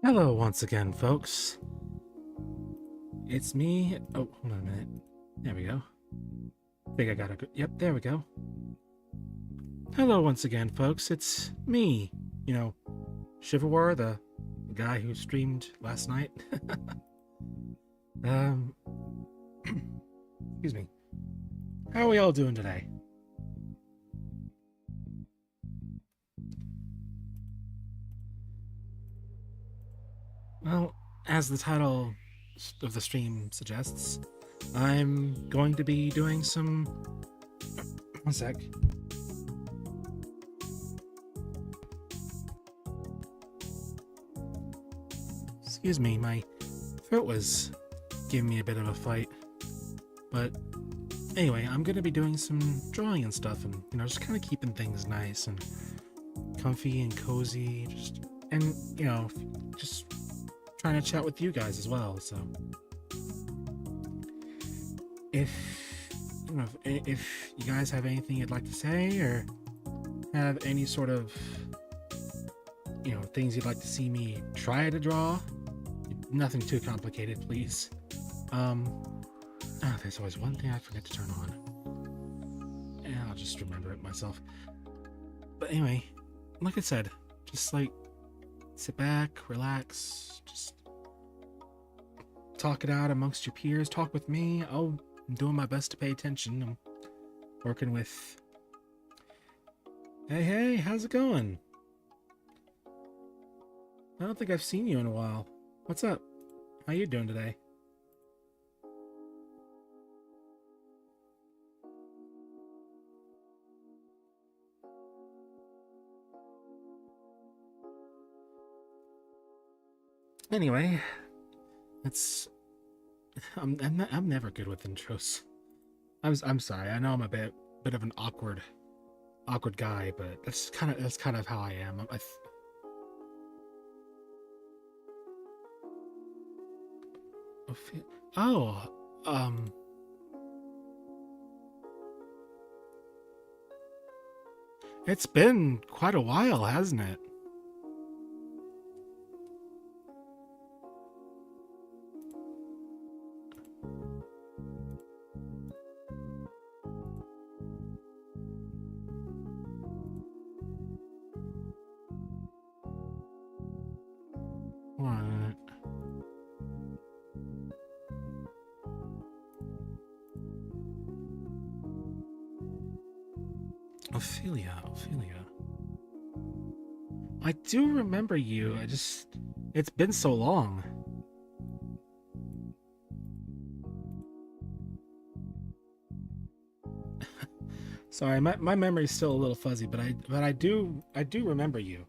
Hello once again, folks. It's me. Oh, hold on a minute. There we go. I think I got a good... Yep, there we go. Hello once again, folks. It's me. You know, Shiverwar, the guy who streamed last night. Excuse me. How are we all doing today? Well, as the title of the stream suggests, I'm going to be doing some... One sec. Excuse me, my throat was giving me a bit of a fight. But anyway, I'm going to be doing some drawing and stuff, and, you know, just kind of keeping things nice and comfy and cozy, and, you know, just trying to chat with you guys as well. So if you guys have anything you'd like to say, or have any sort of, you know, things you'd like to see me try to draw, nothing too complicated, please. There's always one thing I forget to turn on, and I'll just remember it myself. But anyway, like I said, just like sit back, relax, just talk it out amongst your peers, talk with me. I'm doing my best to pay attention. I'm working with... Hey, how's it going? I don't think I've seen you in a while. What's up? How you doing today? Anyway, I'm never good with intros. I'm sorry. I know I'm a bit of an awkward awkward guy, but that's kind of how I am. Oh, um, it's been quite a while, hasn't it? What? Ophelia. I do remember you. It's been so long. Sorry, my memory's still a little fuzzy, but I do remember you.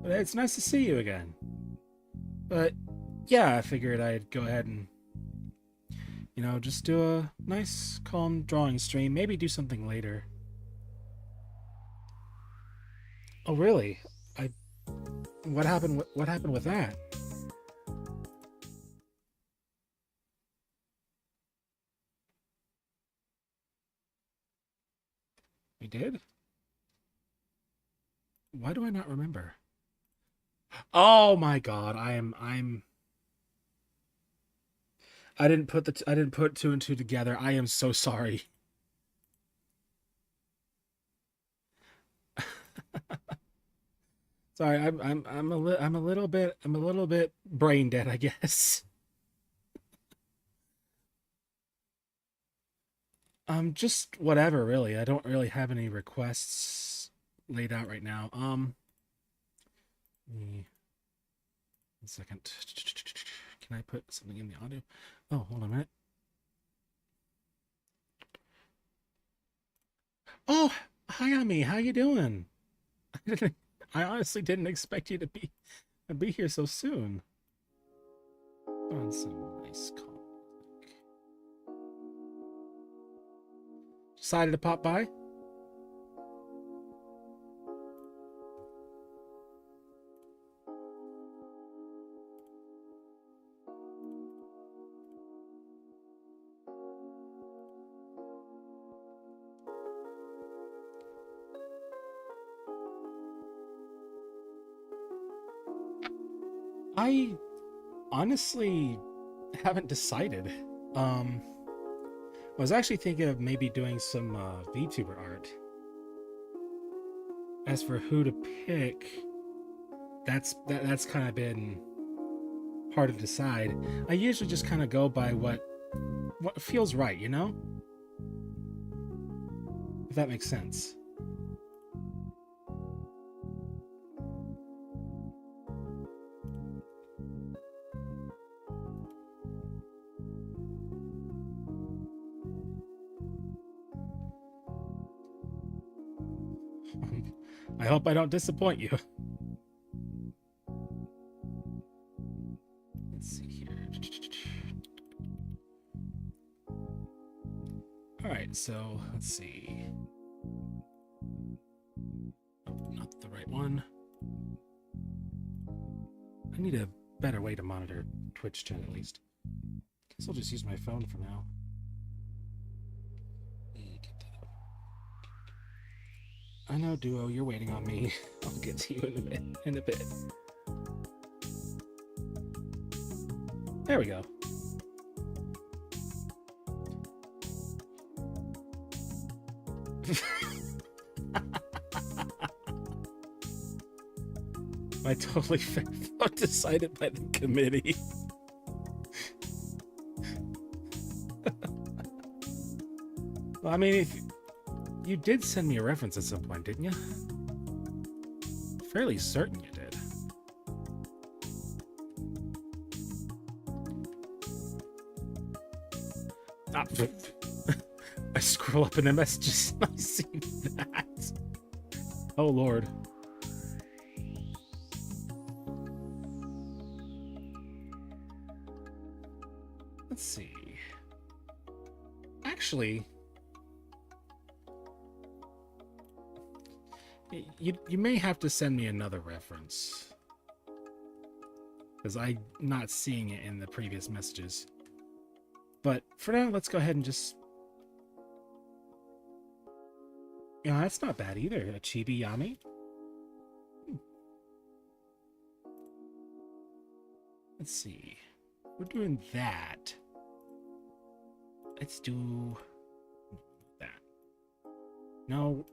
But it's nice to see you again. But yeah, I figured I'd go ahead and just do a nice calm drawing stream. Maybe do something later. Oh really? I what happened with that? We did? Why do I not remember? Oh my god, I didn't put two and two together. I am so sorry. Sorry, I'm a little bit brain dead, I guess. Just whatever, really. I don't really have any requests laid out right now. One second. Can I put something in the audio? Oh, hold on a minute. Oh, hi, Ami. How you doing? I honestly didn't expect you to be here so soon. On some nice call. Decided to pop by. I honestly haven't decided. I was actually thinking of maybe doing some VTuber art. As for who to pick, that's kind of been hard to decide. I usually just kind of go by what feels right, you know? If that makes sense. I hope I don't disappoint you. Let's see here. All right, so let's see. Oh, not the right one. I need a better way to monitor Twitch chat at least. Guess I'll just use my phone for now. I know, Duo, you're waiting on me. I'll get to you in a bit. There we go. I totally felt decided by the committee. Well, I mean, if you did send me a reference at some point, didn't you? Fairly certain you did. Ah, I scroll up in the messages and I see that. Oh, Lord. Let's see. Actually, You may have to send me another reference. Because I'm not seeing it in the previous messages. But for now, let's go ahead and just... You know, that's not bad either. A chibi yami. Let's see. We're doing that. Let's do that. No.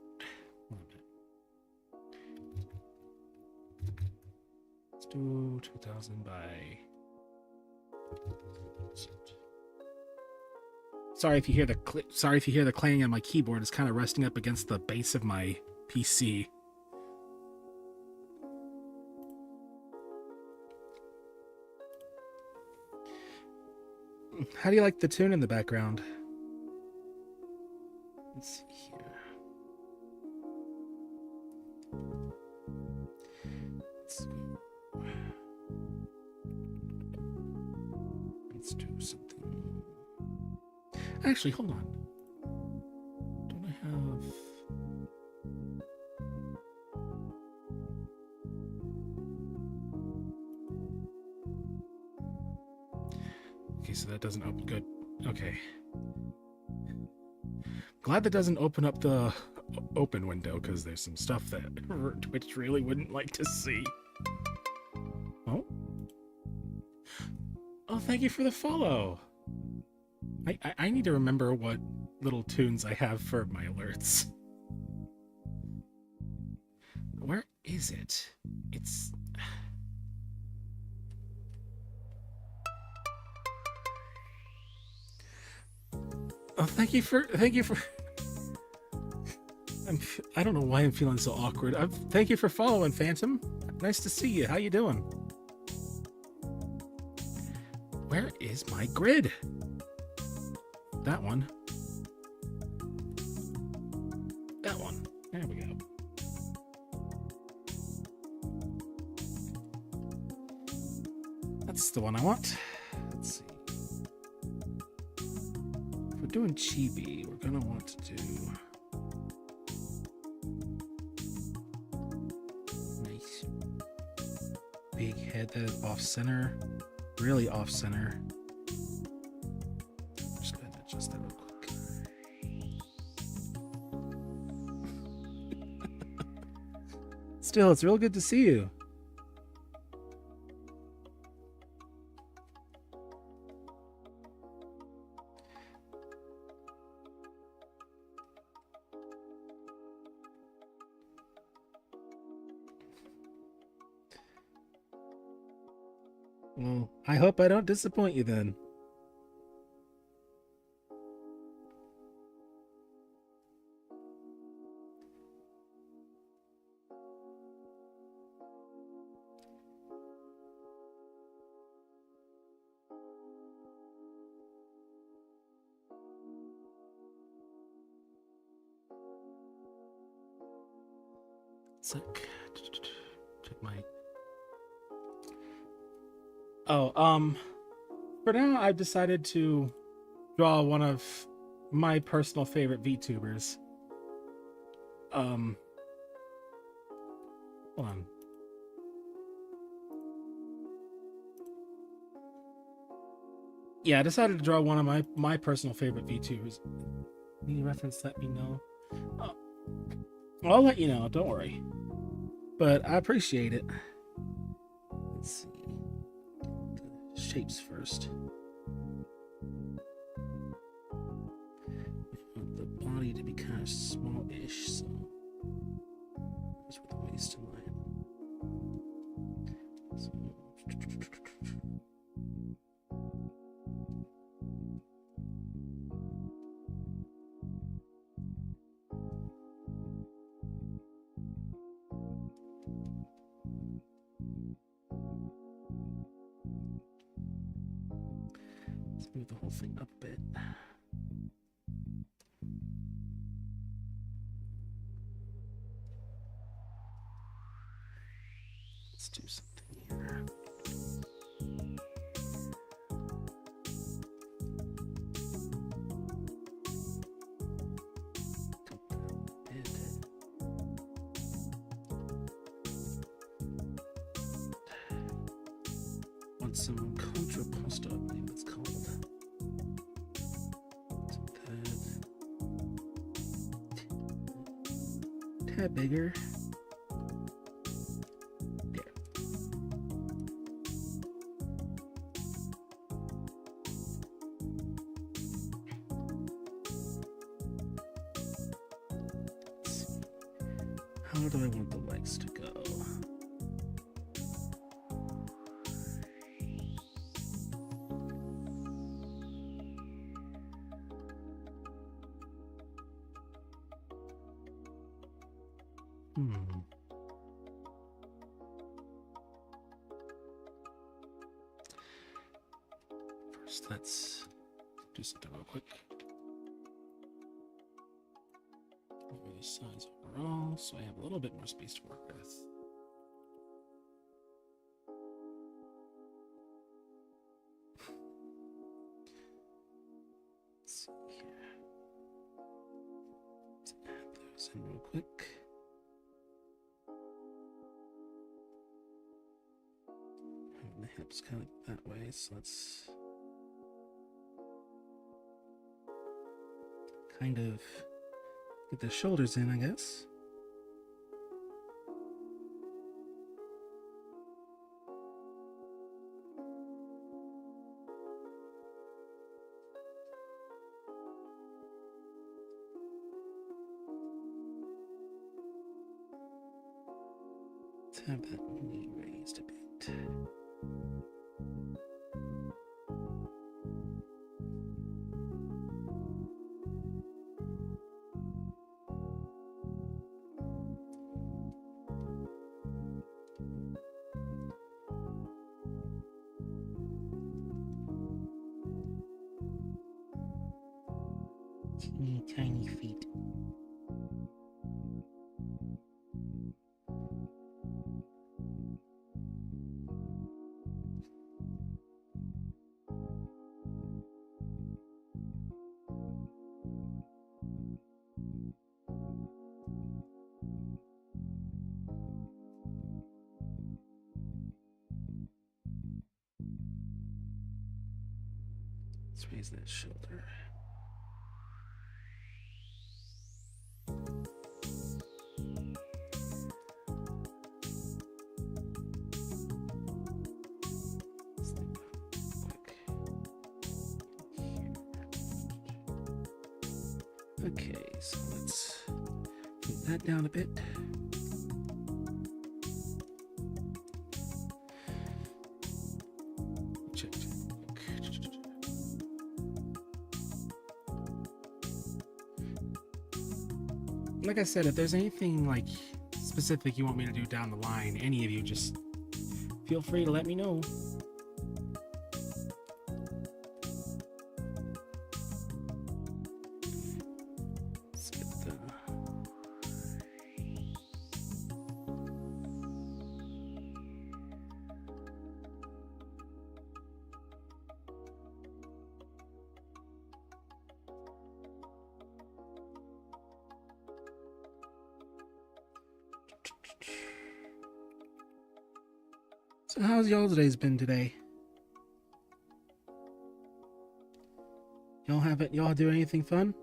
Let's do 2000 by... Sorry if you hear the clanging on my keyboard. It's kind of resting up against the base of my PC. How do you like the tune in the background? Let's see here. Let's do something. Actually, hold on. Don't I have... Okay, so that doesn't open. Good. Okay. Glad that doesn't open up the open window, because there's some stuff that Twitch really wouldn't like to see. Oh? Oh, thank you for the follow. I need to remember what little tunes I have for my alerts. Where is it? It's... Oh, thank you for... I don't know why I'm feeling so awkward. Thank you for following, Phantom. Nice to see you. How you doing? Where is my grid? That one. That one. There we go. That's the one I want. Let's see. If we're doing chibi, we're gonna want to do... Nice. Big head that is off-center. Really off-center. Just go ahead and adjust that real quick. Still, it's real good to see you. Well, I hope I don't disappoint you then. Sec. Check my... Oh, for now I've decided to draw one of my personal favorite VTubers. Hold on. Yeah, I decided to draw one of my personal favorite VTubers. Any reference, let me know. Oh, well, I'll let you know, don't worry. But I appreciate it. Let's see. The shapes first. We want the body to be kind of small-ish, so that's where the waist line. So... Let's move the whole thing up a bit. Let's do something here. Cut that a bit. want some contrapposto, I believe it's called. Tad bigger. There. How do I want the legs to go? First, let's do something real quick. Over the size overall, so I have a little bit more space to work with. Let's see here. Let's add those in real quick. And the hips kind of that way, so let's kind of get the shoulders in, I guess. Let's have that knee raised a bit. Teeny tiny feet. Let's raise that shoulder. Okay, so let's put that down a bit. Check. Like I said, if there's anything like specific you want me to do down the line, any of you, just feel free to let me know. So how's y'all's days been today? Y'all do anything fun?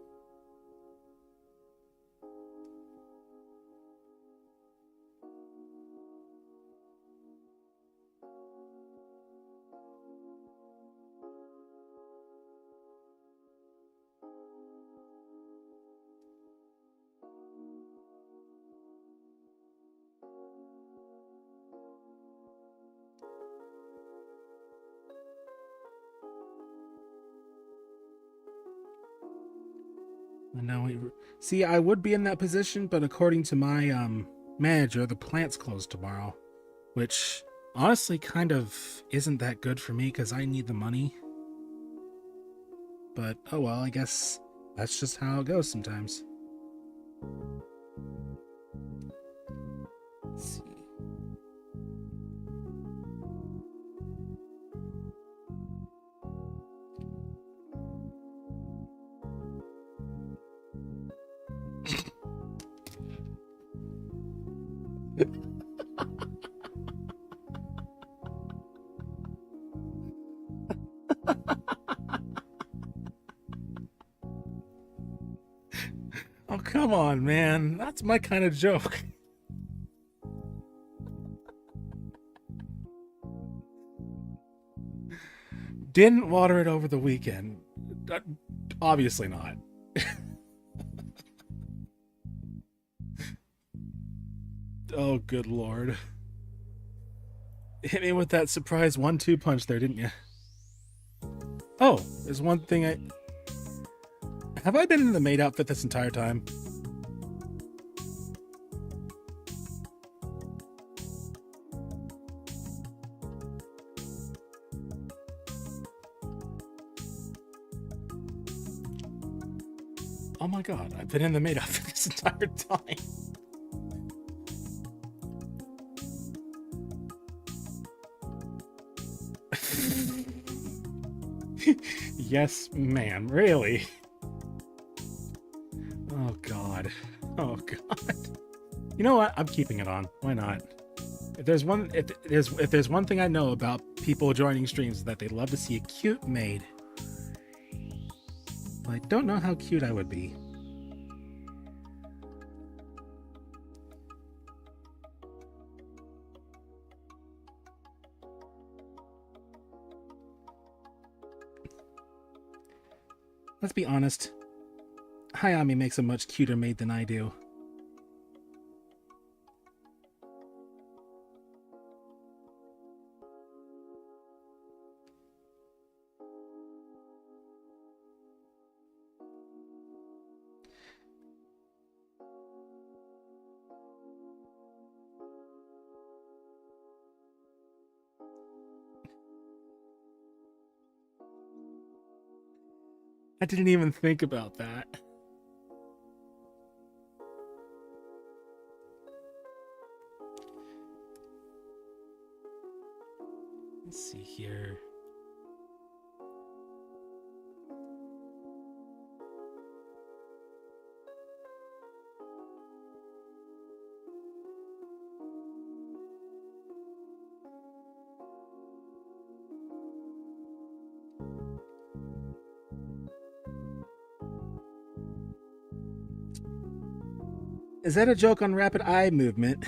No, see, I would be in that position, but according to my manager, the plant's closed tomorrow, which honestly kind of isn't that good for me because I need the money. But oh well, I guess that's just how it goes sometimes. Let's see. Oh, come on, man. That's my kind of joke. Didn't water it over the weekend. Uh, Obviously not. Oh, good lord. Hit me with that surprise 1-2 punch there, didn't you? Oh, there's one thing I. Have I been in the maid outfit this entire time? Oh my god, I've been in the maid outfit this entire time. Yes, ma'am, really? Oh god. Oh god. You know what? I'm keeping it on. Why not? If there's one thing I know about people joining streams is that they love to see a cute maid. I don't know how cute I would be. Let's be honest. Hayami makes a much cuter maid than I do. I didn't even think about that. Let's see here. Is that a joke on rapid eye movement?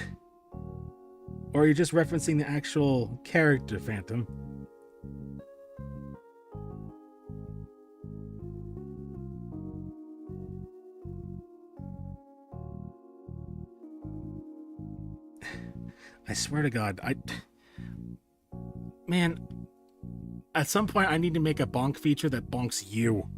Or are you just referencing the actual character, Phantom? I swear to God, Man, at some point I need to make a bonk feature that bonks you.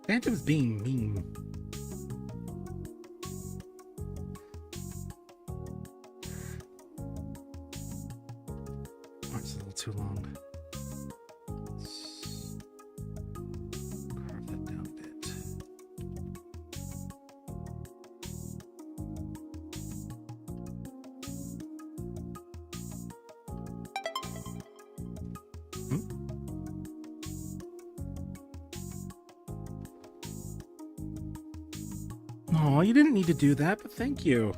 Phantom's being mean. Oh, it's a little too long. Let's carve that down a bit. Oh, you didn't need to do that, but thank you.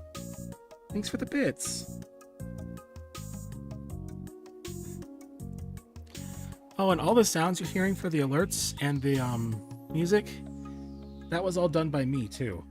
Thanks for the bits. Oh, and all the sounds you're hearing for the alerts and the music, that was all done by me too.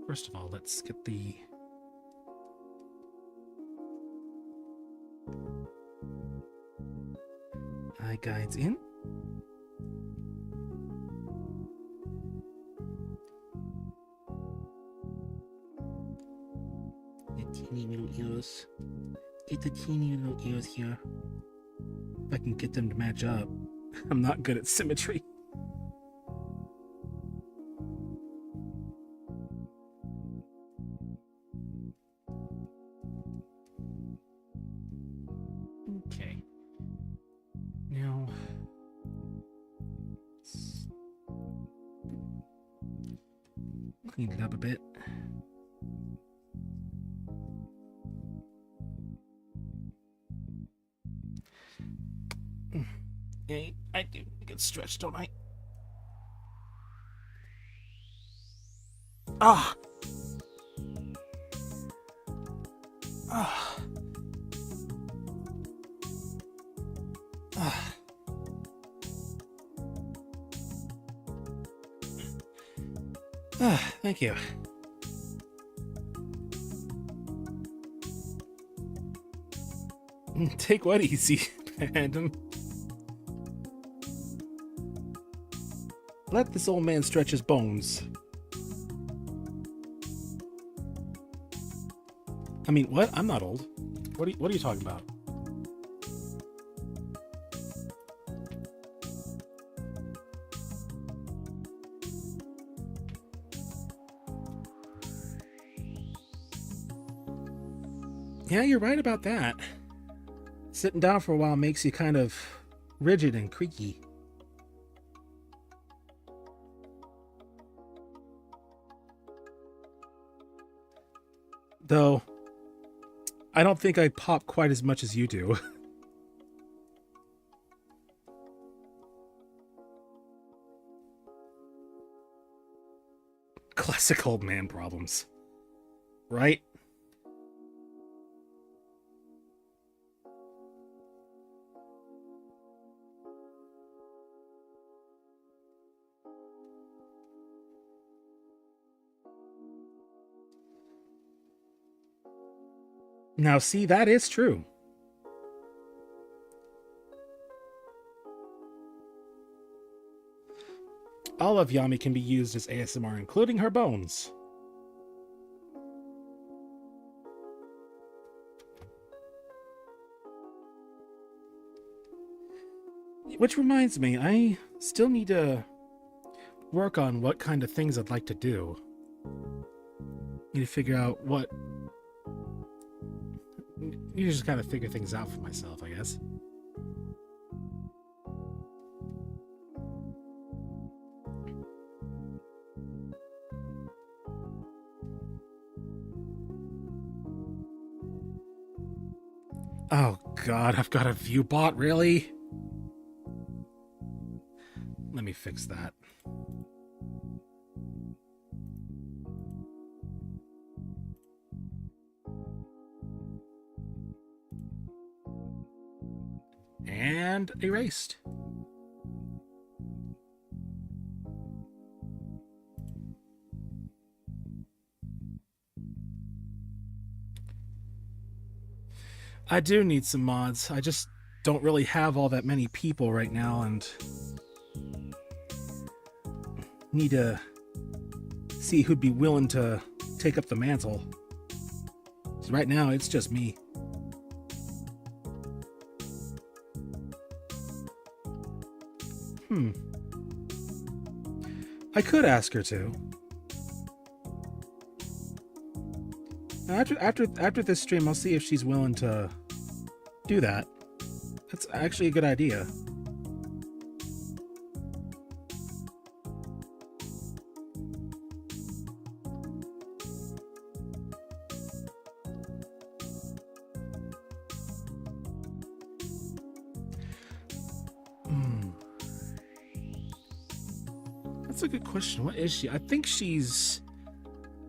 First of all, let's get the eye guides in. The teeny little ears. Get the teeny little ears here. If I can get them to match up. I'm not good at symmetry. Okay. Now, let's clean it up a bit. Yeah, I do get stretched, don't I? Ah! Ah! Ah! Ah, thank you. Take what easy, Phantom. Let this old man stretch his bones. I mean, what? I'm not old. What are you talking about? Yeah, you're right about that. Sitting down for a while makes you kind of rigid and creaky. Though, I don't think I pop quite as much as you do. Classic old man problems. Right? Now, see, that is true. All of Yami can be used as ASMR, including her bones. Which reminds me, I still need to work on what kind of things I'd like to do. Need to figure out what... You just kind of figure things out for myself, I guess. Oh god, I've got a view bot, really? Let me fix that. And erased. I do need some mods. I just don't really have all that many people right now and need to see who'd be willing to take up the mantle. 'Cause right now, it's just me. I could ask her to. After this stream, I'll see if she's willing to do that. That's actually a good idea. That's a good question. What is she? I think she's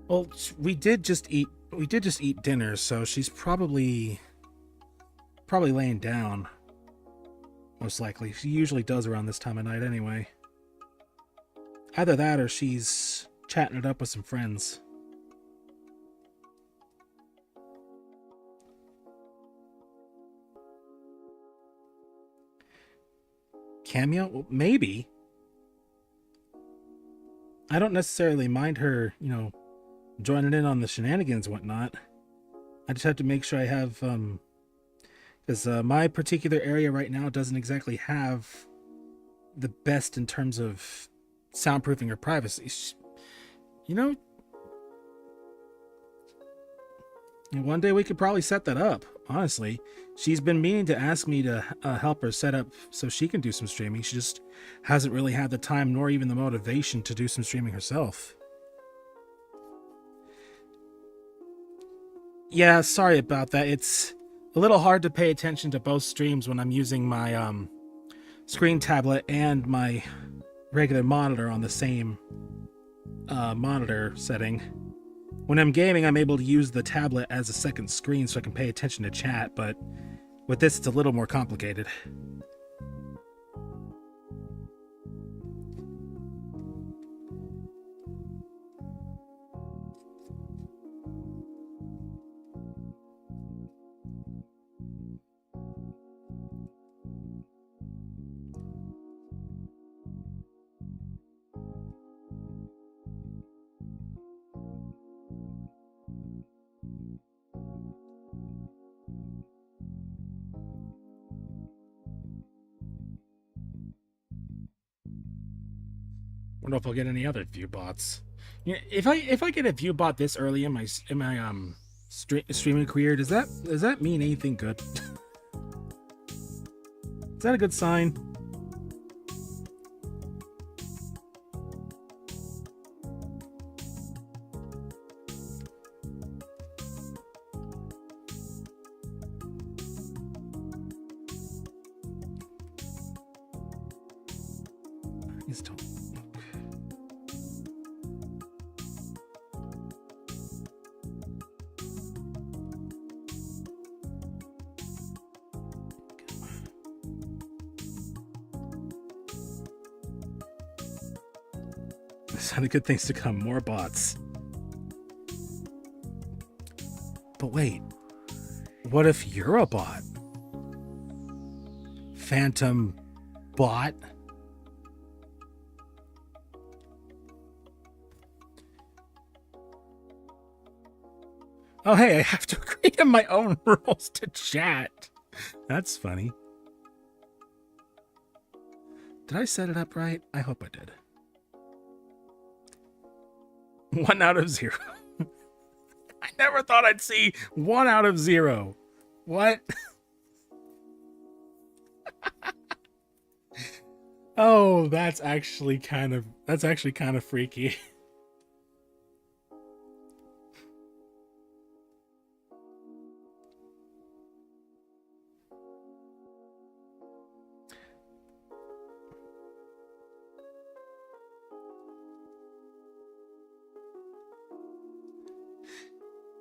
Well, we did just eat dinner, so she's probably laying down. Most likely, she usually does around this time of night anyway. Either that, or she's chatting it up with some friends. Cameo? Well, maybe. I don't necessarily mind her, joining in on the shenanigans and whatnot. I just have to make sure I have, because my particular area right now doesn't exactly have the best in terms of soundproofing or privacy. You know, one day we could probably set that up, honestly. She's been meaning to ask me to help her set up so she can do some streaming. She just hasn't really had the time nor even the motivation to do some streaming herself. Yeah, sorry about that. It's a little hard to pay attention to both streams when I'm using my screen tablet and my regular monitor on the same monitor setting. When I'm gaming, I'm able to use the tablet as a second screen so I can pay attention to chat, but with this, it's a little more complicated. Wonder if I'll get any other view bots. Yeah, if I get a view bot this early in my streaming career, does that mean anything good? Is that a good sign? Please don't look. There's other good things to come. More bots. But wait, what if you're a bot? Phantom bot? Oh, hey, I have to agree to my own rules to chat. That's funny. Did I set it up right? I hope I did. 1 out of 0. I never thought I'd see 1 out of 0. What? Oh, that's actually kind of freaky.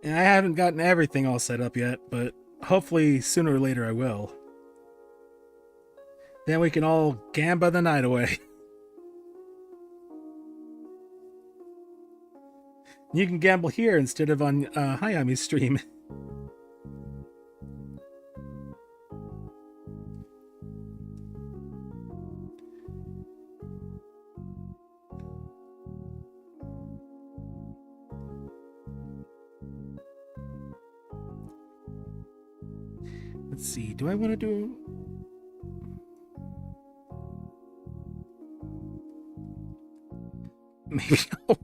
And I haven't gotten everything all set up yet, but hopefully sooner or later I will. Then we can all gamba the night away. You can gamble here instead of on Hayami's stream. Let's see, do I want to do... Maybe no.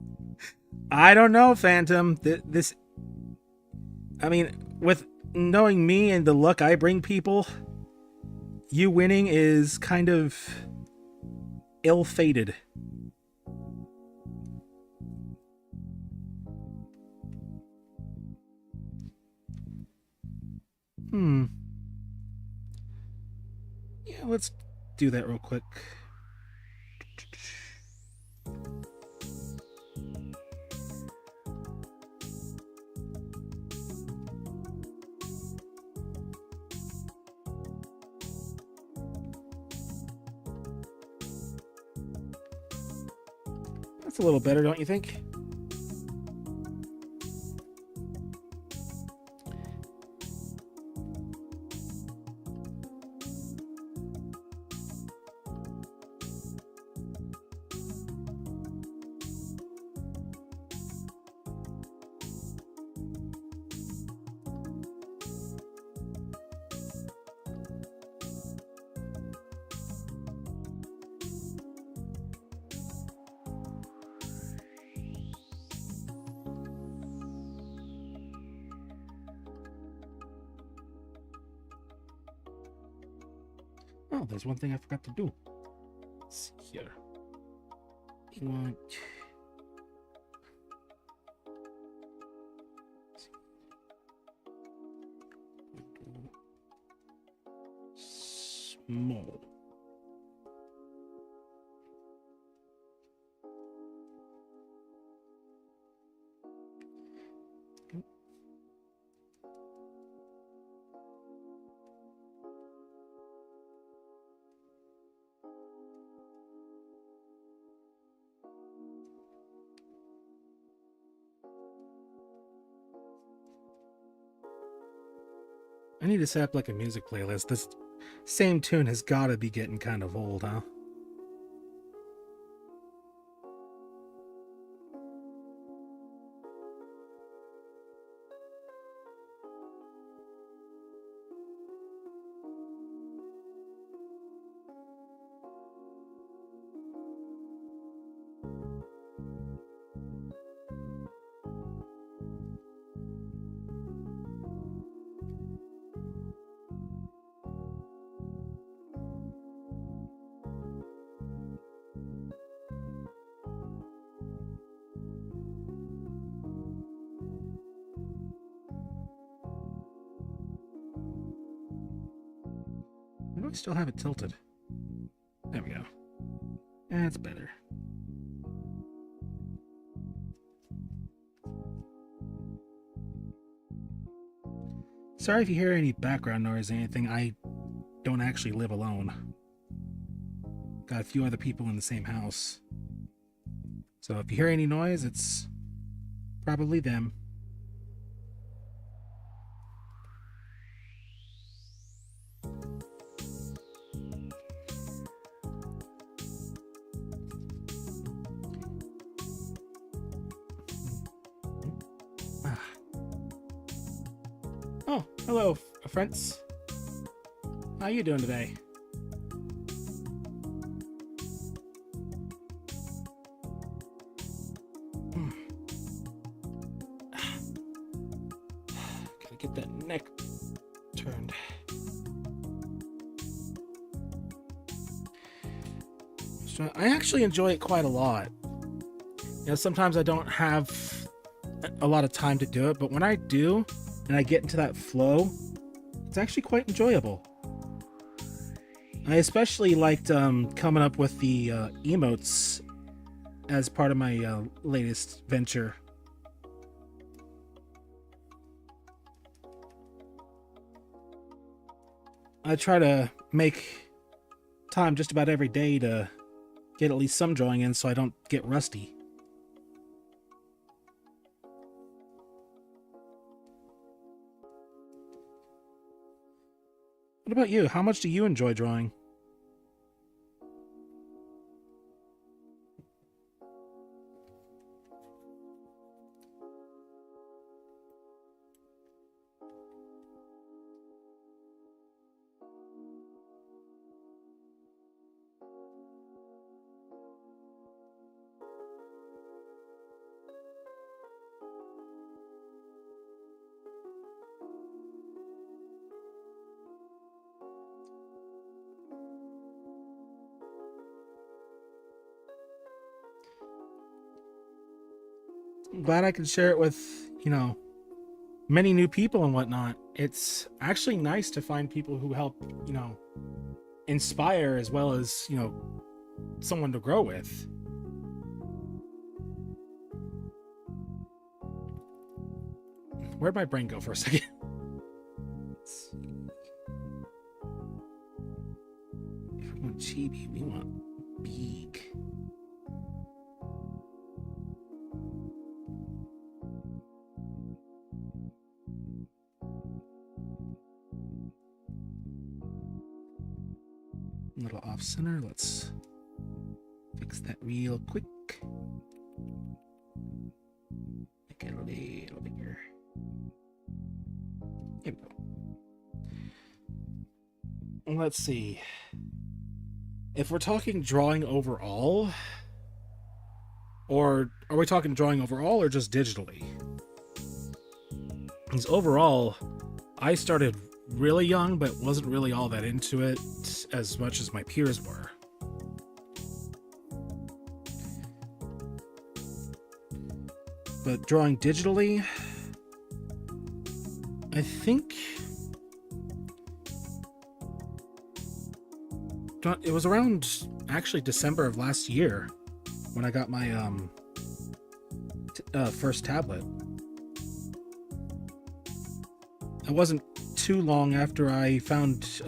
I don't know, Phantom. This... I mean, with knowing me and the luck I bring people, you winning is kind of ill-fated. Yeah, let's do that real quick. That's a little better, don't you think? Oh, there's one thing I forgot to do. Let's see here. You want small. I need to set up like a music playlist. This same tune has got to be getting kind of old, huh? Why do I still have it tilted? There we go. That's better. Sorry if you hear any background noise or anything. I don't actually live alone. Got a few other people in the same house. So if you hear any noise, it's probably them. Ah. Oh, hello, friends. How you doing today? Gotta get that neck turned. So I actually enjoy it quite a lot. You know, sometimes I don't have a lot of time to do it, but when I do, and I get into that flow, it's actually quite enjoyable. I especially liked coming up with the emotes as part of my latest venture. I try to make time just about every day to get at least some drawing in so I don't get rusty. What about you? How much do you enjoy drawing? I'm glad I can share it with, you know, many new people and whatnot. It's actually nice to find people who help, you know, inspire as well as, you know, someone to grow with. Where'd my brain go for a second? Let's see. If we want chibi, we want big. A little off center. Let's fix that real quick. Make it a little bigger. Here we go. Let's see. If we're talking drawing overall, or are we talking drawing overall or just digitally? Because overall, I started really young, but wasn't really all that into it as much as my peers were. But drawing digitally, I think it was around actually December of last year when I got my first tablet. It wasn't too long after I found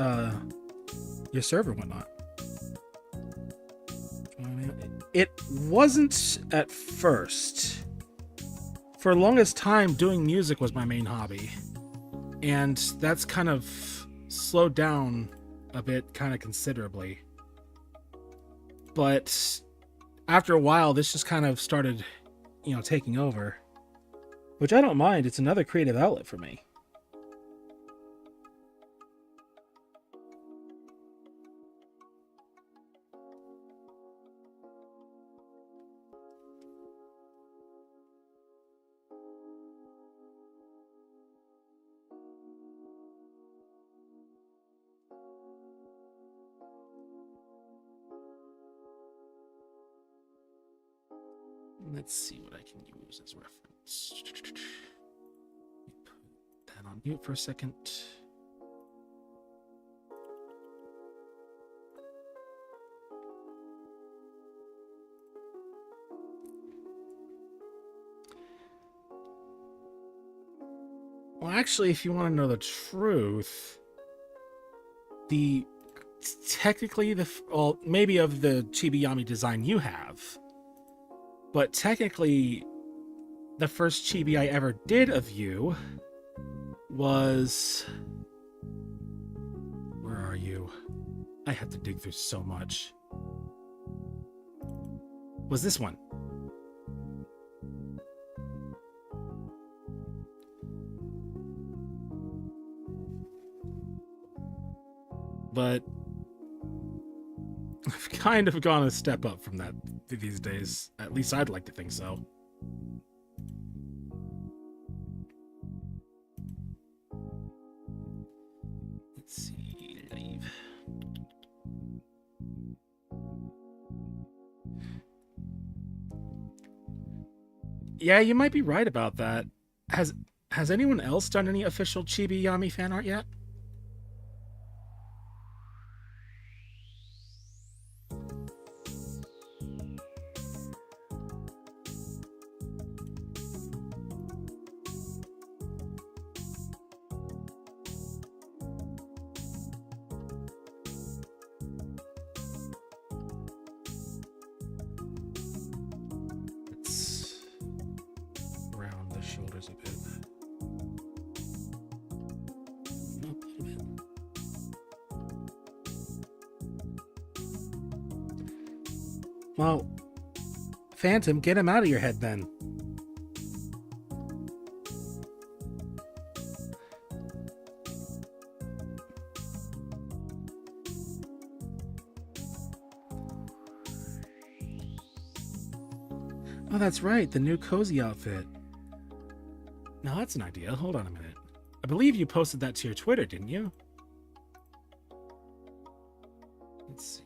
your server and whatnot. It wasn't at first. For the longest time, doing music was my main hobby. And that's kind of slowed down a bit, kind of considerably. But after a while, this just kind of started, taking over. Which I don't mind. It's another creative outlet for me. Let's see what I can use as reference. Put that on mute for a second. Well, actually, if you want to know the truth, maybe of the Chibi-Yami design you have, but technically, the first chibi I ever did of you was... Where are you? I have to dig through so much. Was this one. But I've kind of gone a step up from that these days. At least I'd like to think so. Let's see, leave. Yeah, you might be right about that. Has anyone else done any official Chibi-Yami fan art yet? Shoulders a bit. Up a little bit. Well, Phantom, get him out of your head then. Oh, that's right, the new cozy outfit. Now that's an idea. Hold on a minute. I believe you posted that to your Twitter, didn't you? Let's see.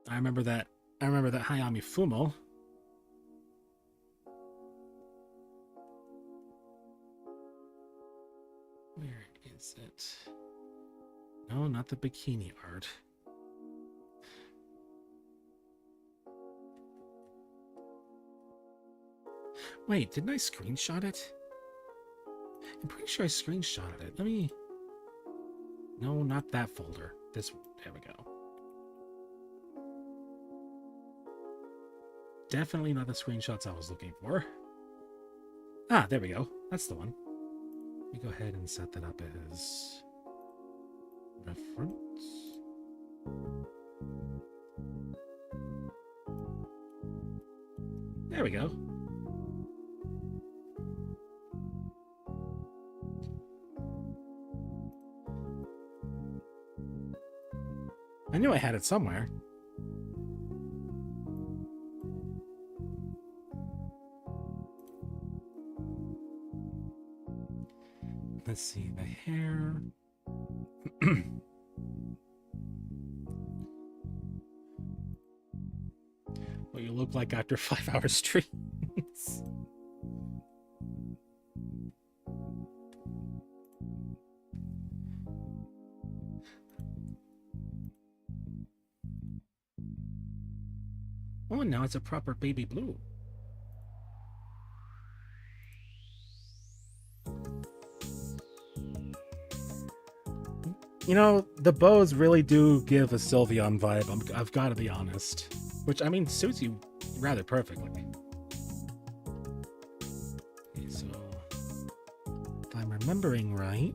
I remember that Hayami Fumo. Where is it? No, not the bikini art. Wait, didn't I screenshot it? I'm pretty sure I screenshotted it. Let me... No, not that folder. This one. There we go. Definitely not the screenshots I was looking for. Ah, there we go. That's the one. Let me go ahead and set that up as reference. There we go. I knew I had it somewhere. Let's see, the hair. What you look like after 5-hour streams. Oh, now it's a proper baby blue. You know, the bows really do give a Sylveon vibe, I've got to be honest. Which, I mean, suits you rather perfectly. Okay, so... if I'm remembering right...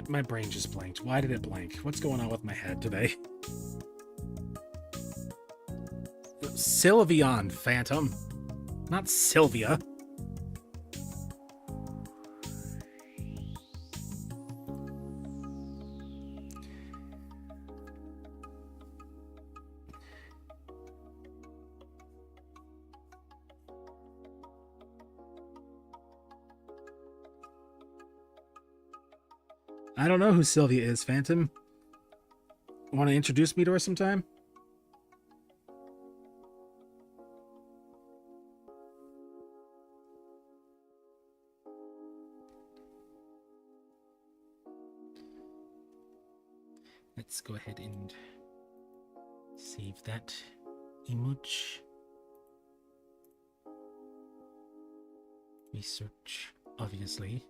My brain just blanked. Why did it blank? What's going on with my head today? Sylveon, Phantom. Not Sylvia. I don't know who Sylvia is, Phantom. Want to introduce me to her sometime? Let's go ahead and save that image. Research, obviously.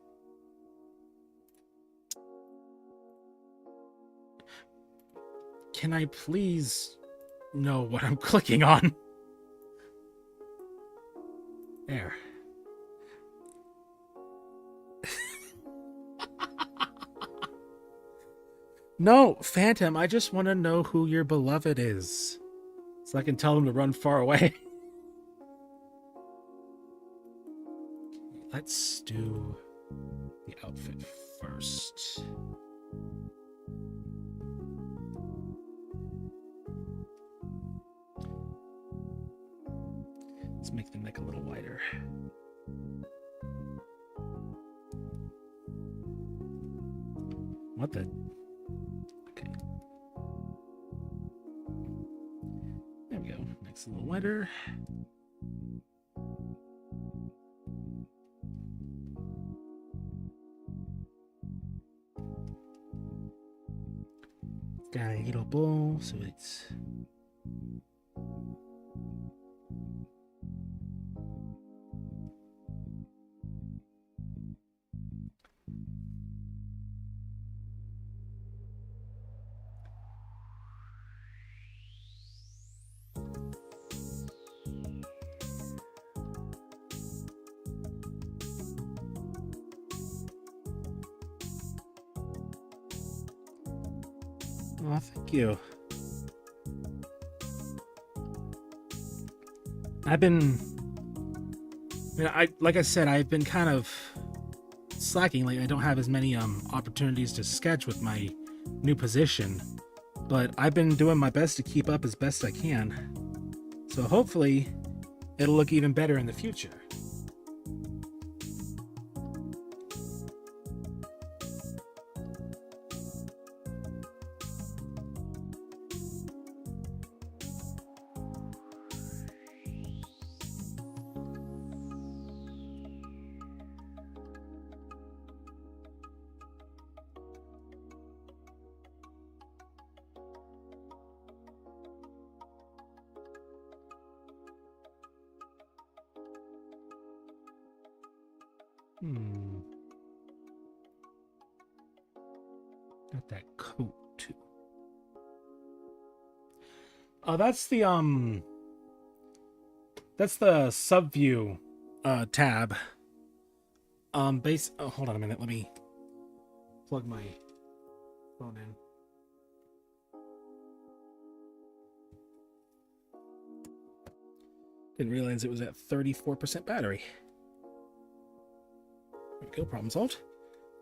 Can I please know what I'm clicking on? There. No, Phantom, I just want to know who your beloved is. So I can tell him to run far away. Let's do the outfit first. Let's make the neck a little wider. What the? Okay. There we go. Neck's a little wider. Got a little bowl, so it's oh, thank you. I've been, like I said, I've been kind of slacking lately. I don't have as many opportunities to sketch with my new position, but I've been doing my best to keep up as best I can. So hopefully, it'll look even better in the future. Hmm. Got that coat too. Oh, that's the subview tab. Hold on a minute. Let me plug my phone in. Didn't realize it was at 34% battery. There we go, problem solved.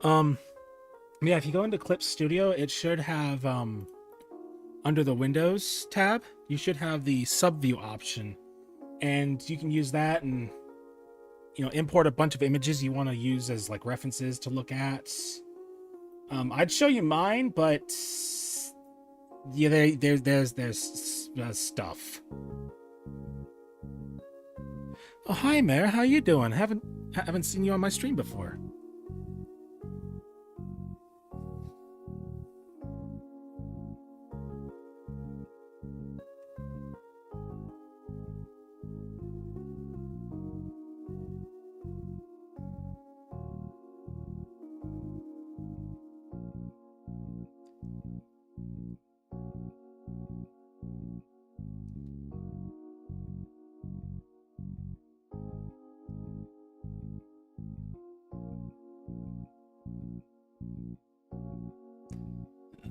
Yeah, if you go into Clip Studio, it should have under the Windows tab, you should have the subview option, and you can use that and import a bunch of images you want to use as like references to look at. I'd show you mine, but yeah, there's stuff. Oh, hi, Mare. How you doing? Haven't seen you on my stream before.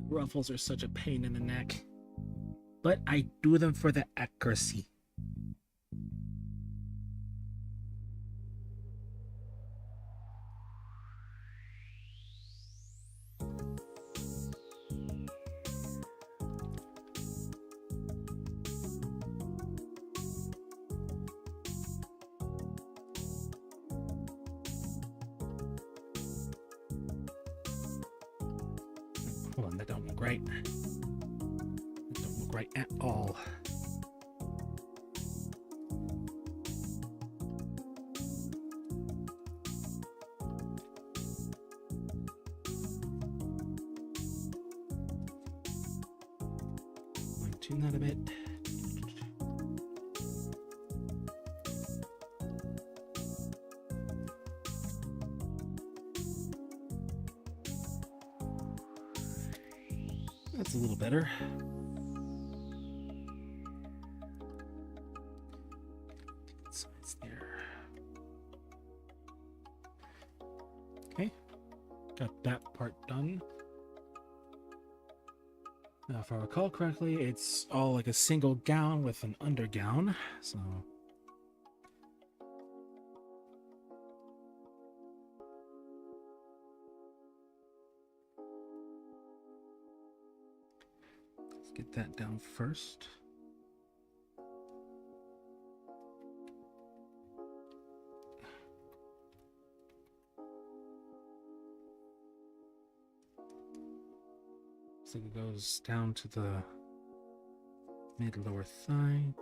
Ruffles are such a pain in the neck, but I do them for the accuracy. Hold on, that don't look right. That don't look right at all. Tune that a bit. That's a little better. Size there. Okay, got that part done. Now, if I recall correctly, it's all like a single gown with an undergown, so... let's get that down first. So it goes down to the mid-lower thigh.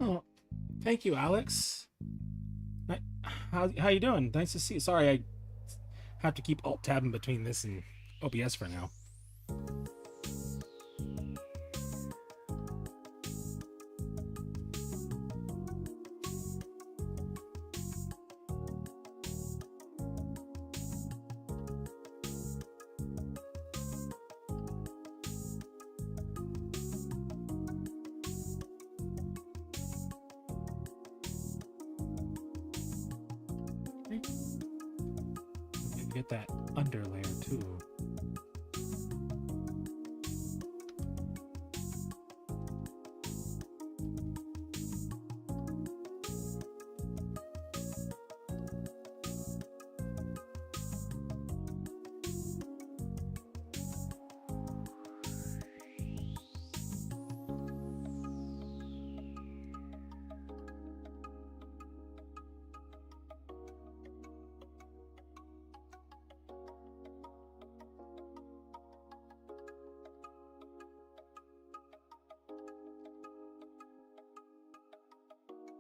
Oh, thank you, Alex. How you doing? Nice to see you. Sorry, I have to keep alt-tabbing between this and OBS for now. get that underlayer too.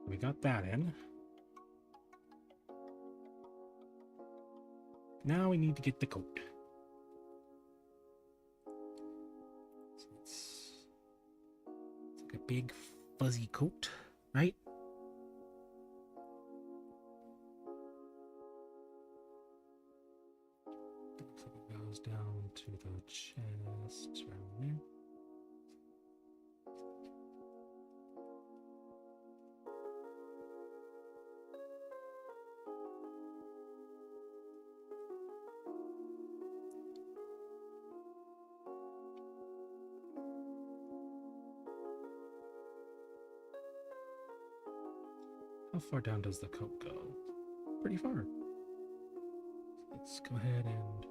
We got that in. Now we need to get the coat. So it's like a big fuzzy coat, right? So it goes down to the chest right there. How far down does the coat go? Pretty far. Let's go ahead and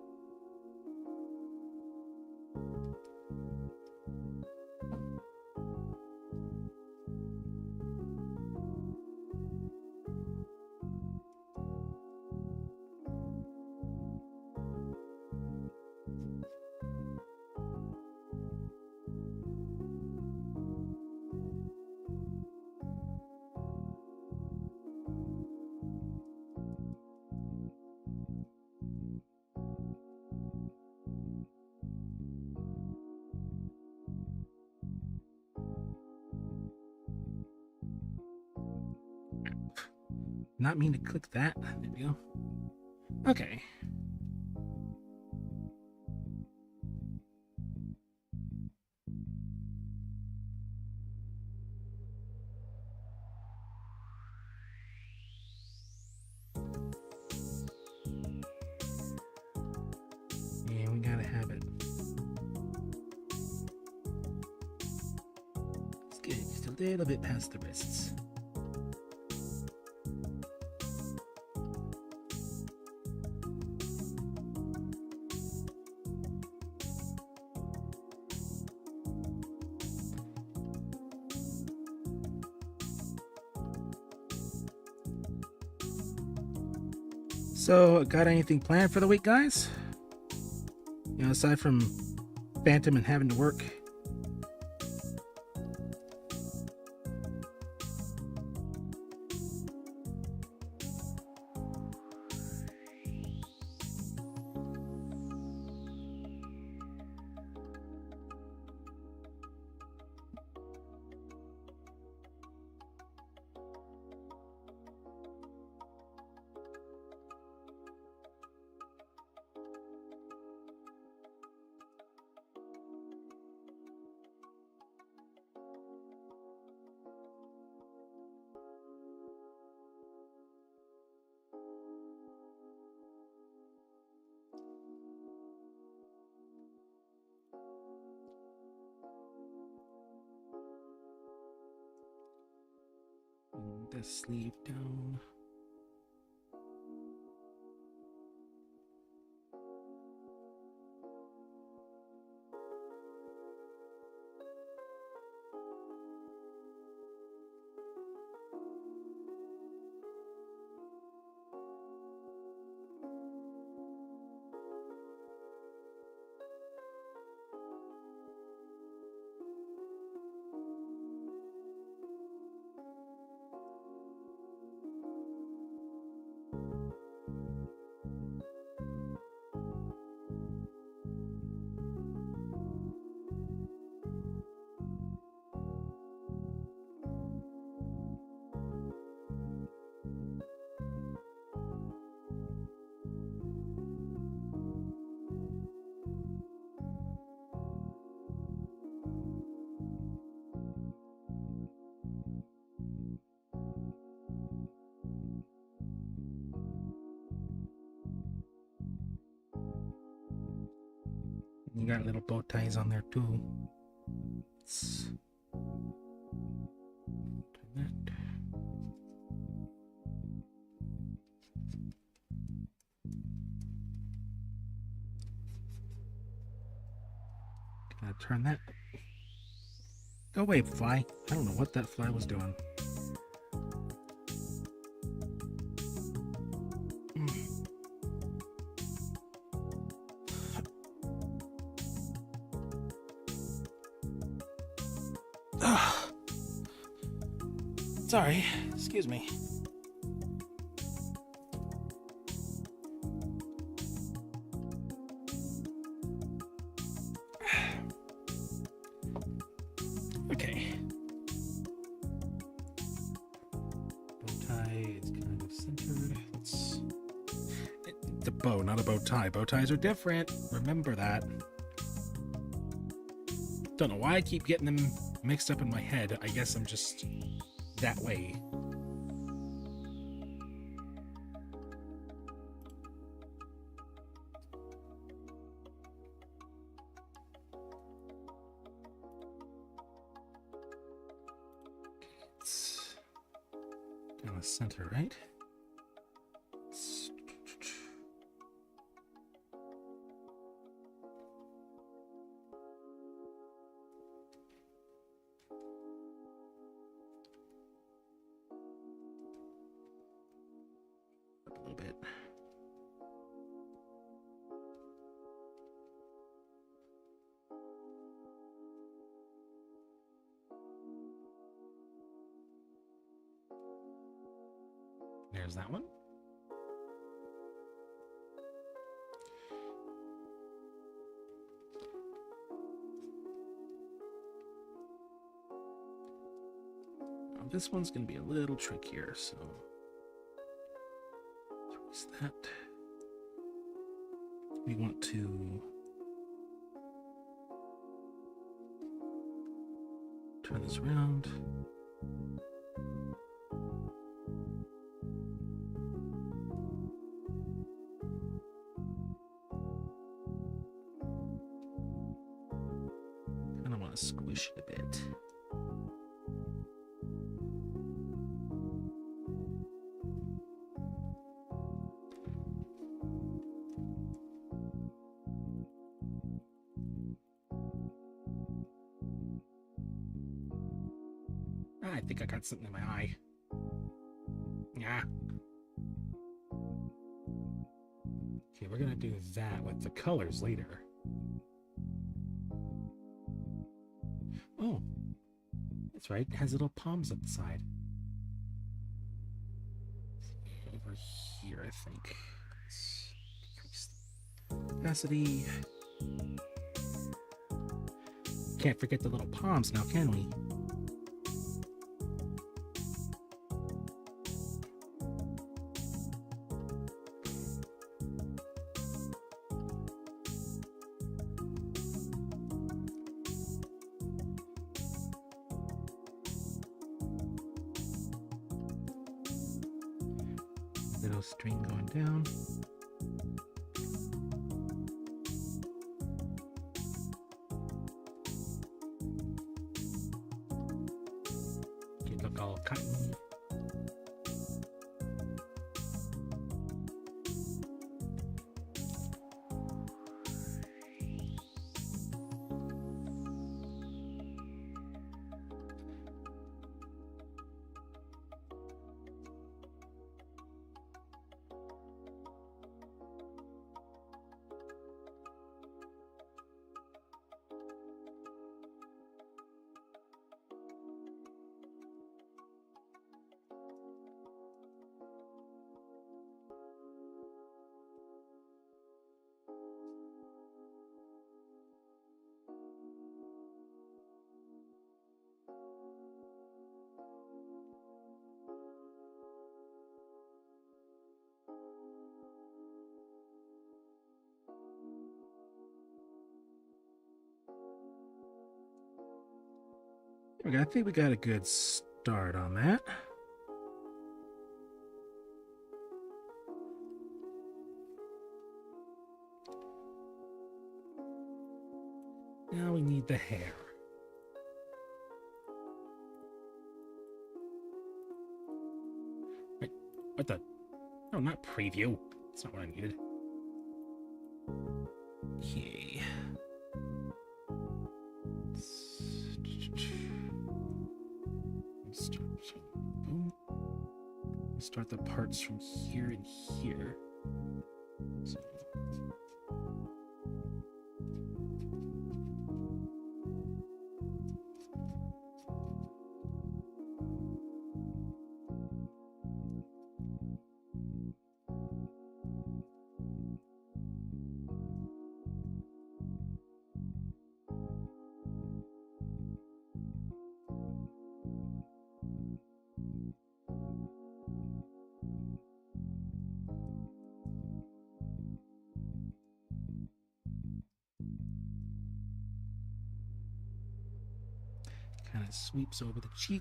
not mean to click that. There we go. Okay. Yeah, we gotta have it. It's good. Just a little bit past the wrists. So, got anything planned for the week, guys? You know, aside from Phantom and having to work. The sleeve down. You got little bow ties on there too. Let's turn that. Gonna turn that. Go away, fly. I don't know what that fly was doing. Sorry, excuse me. Okay. Bow tie is kind of centered. The bow, not a bow tie. Bow ties are different. Remember that. Don't know why I keep getting them mixed up in my head. I guess I'm just that way. It's down the center, right? A little bit. There's that one. Now this one's going to be a little trickier, so twist that. We want to turn this around. Kind of want to squish it a bit. I think I got something in my eye. Yeah. Okay, we're gonna do that with the colors later. Oh, that's right. It has little palms at the side. Over here, I think. Let's decrease opacity. Can't forget the little palms now, can we? Little string going down. It look all cottony. Okay, I think we got a good start on that. Now we need the hair. Wait, what the? No, not preview. That's not what I needed. Okay. Start the parts from here and here. So. Kind of sweeps over the cheek.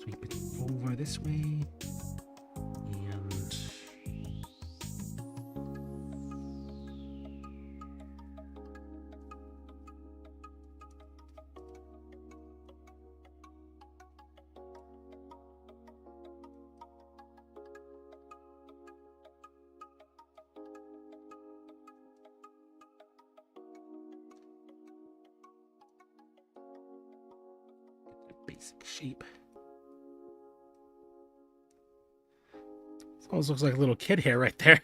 Sweep it over this way. And basic shape. Almost looks like a little kid hair right there.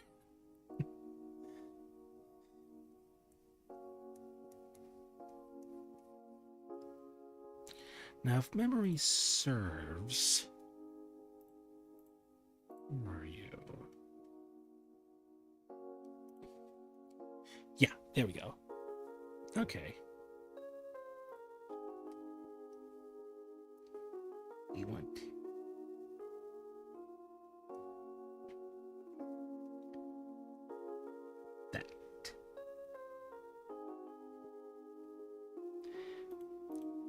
Now, if memory serves, where are you? Yeah, there we go. Okay. We want that.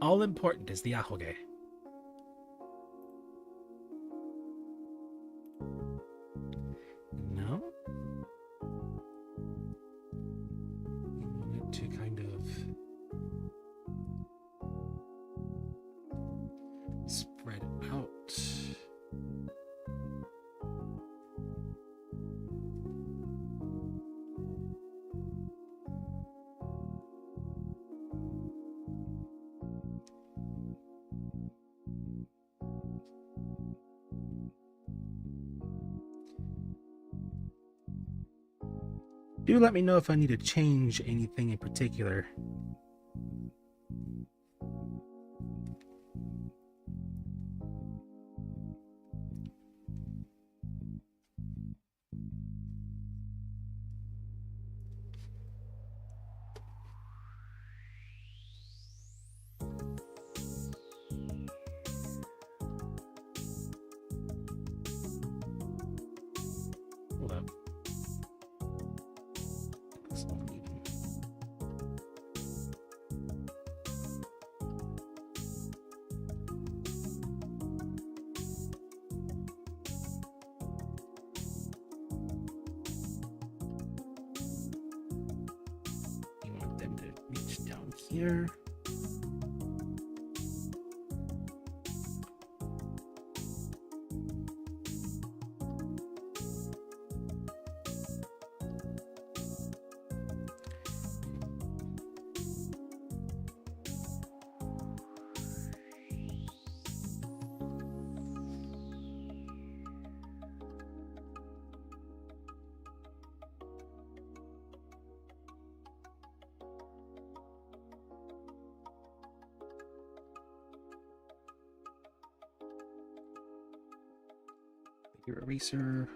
All important is the ahoge. No? You want it to kind of spread out. Do let me know if I need to change anything in particular. Hold up. You want them to reach down here. Your eraser.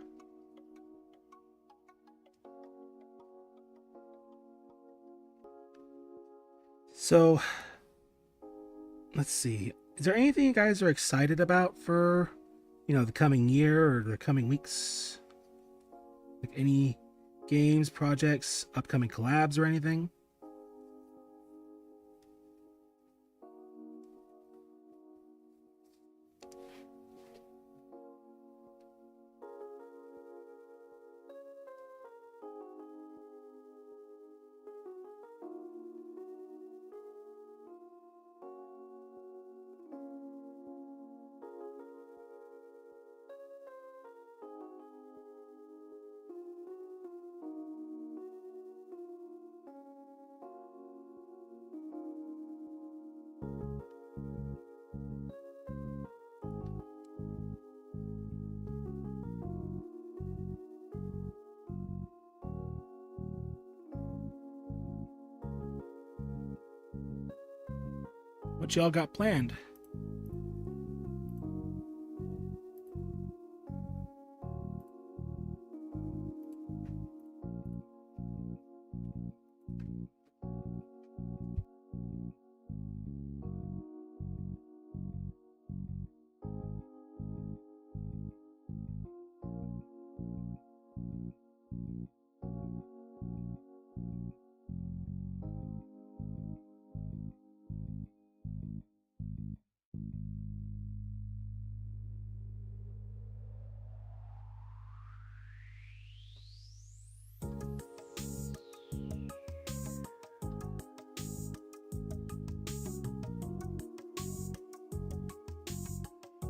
So, let's see. Is there anything you guys are excited about for, the coming year or the coming weeks? Like any games, projects, upcoming collabs, or anything? What y'all got planned?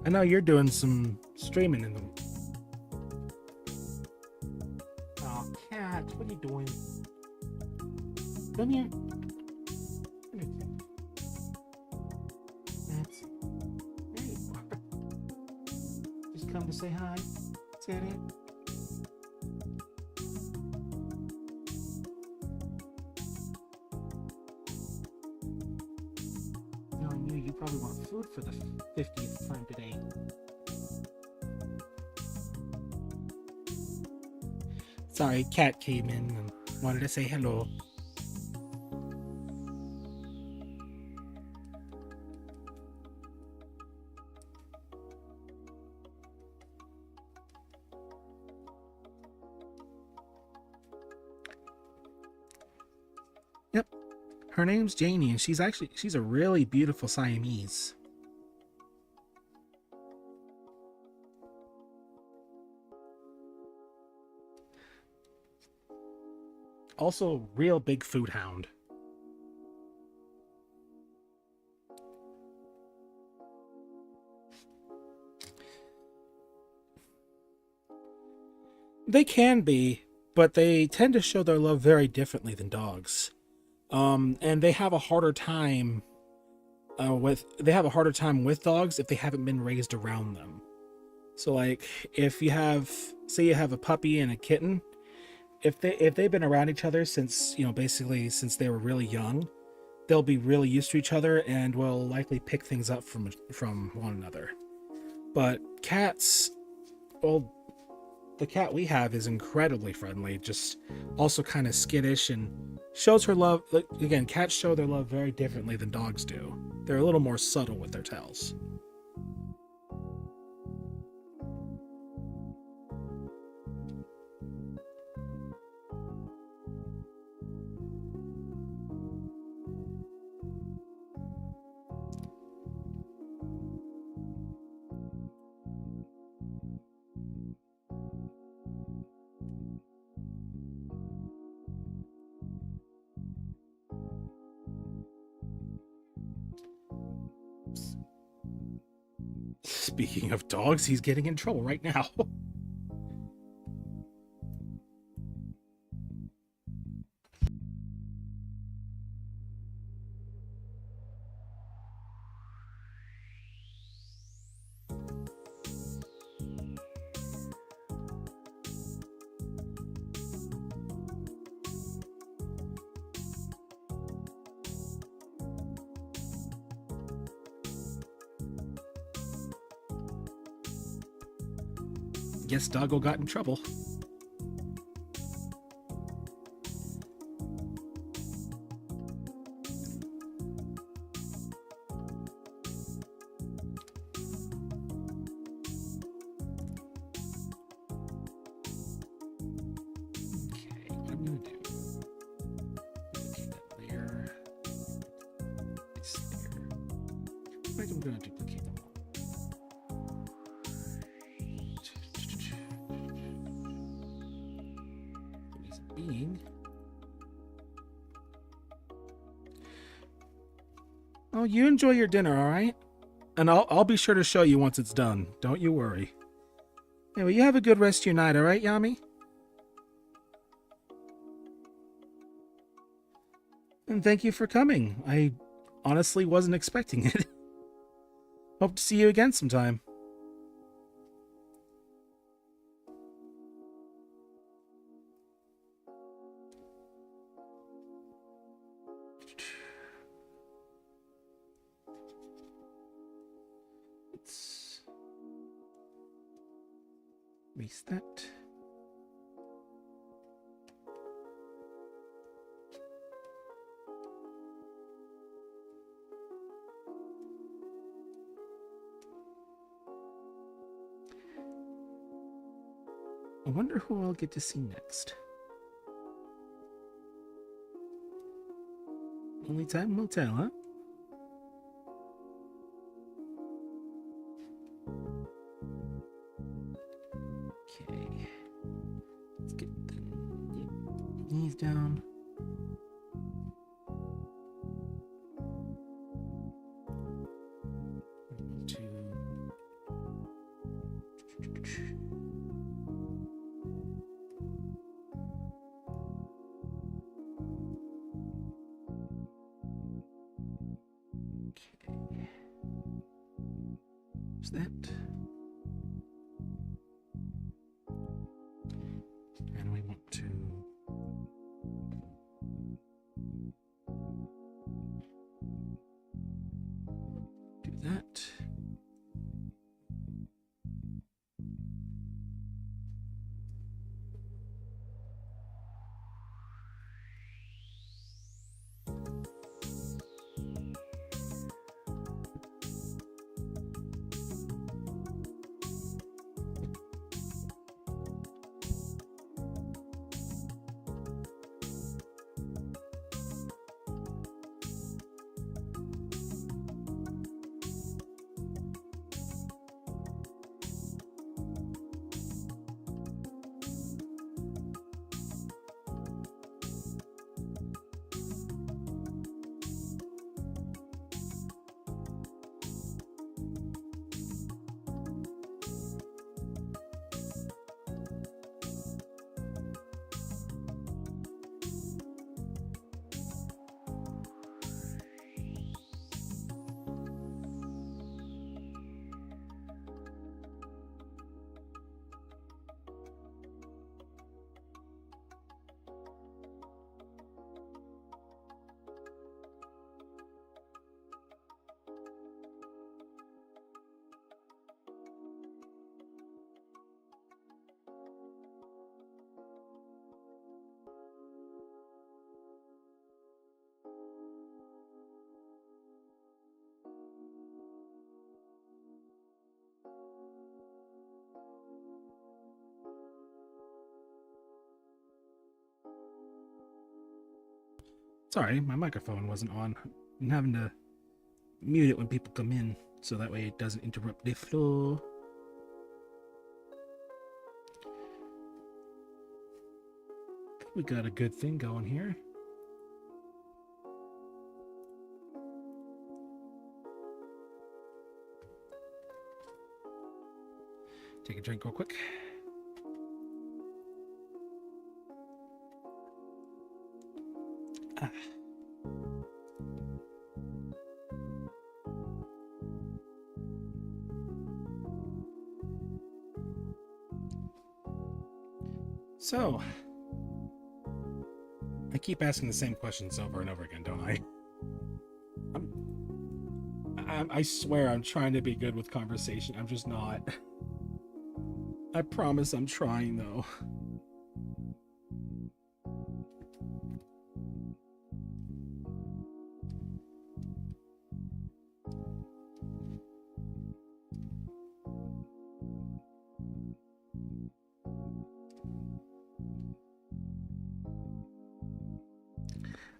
I know you're doing some streaming in them. Oh, cat, what are you doing? Come here. Come here, cat. That's there you are. Just come to say hi. Is that it? Knowing you probably want food for the 50th time today. Sorry, cat came in and wanted to say hello. Yep, her name's Janie, and she's a really beautiful Siamese. Also, real big food hound. They can be, but they tend to show their love very differently than dogs. And they have a harder time with dogs if they haven't been raised around them. So like if you have say you have a puppy and a kitten, if they've been around each other since, basically since they were really young, they'll be really used to each other and will likely pick things up from one another. But cats, well, the cat we have is incredibly friendly, just also kind of skittish and shows her love. Like, again, cats show their love very differently than dogs do. They're a little more subtle with their tails. Speaking of dogs, he's getting in trouble right now. Guess Doggo got in trouble. I'm going to duplicate them all. He's a being. Oh, you enjoy your dinner, all right? And I'll be sure to show you once it's done. Don't you worry. Anyway, you have a good rest of your night, all right, Yami? And thank you for coming. I honestly wasn't expecting it. Hope to see you again sometime. Let's erase that. I wonder who I'll get to see next. Only time will tell, huh? Okay. Let's get the knees down. That, and we want to do that. Sorry, my microphone wasn't on. I'm having to mute it when people come in, so that way it doesn't interrupt the flow. We got a good thing going here. Take a drink real quick. So, I keep asking the same questions over and over again, don't I? I swear I'm trying to be good with conversation. I'm just not. I promise I'm trying, though.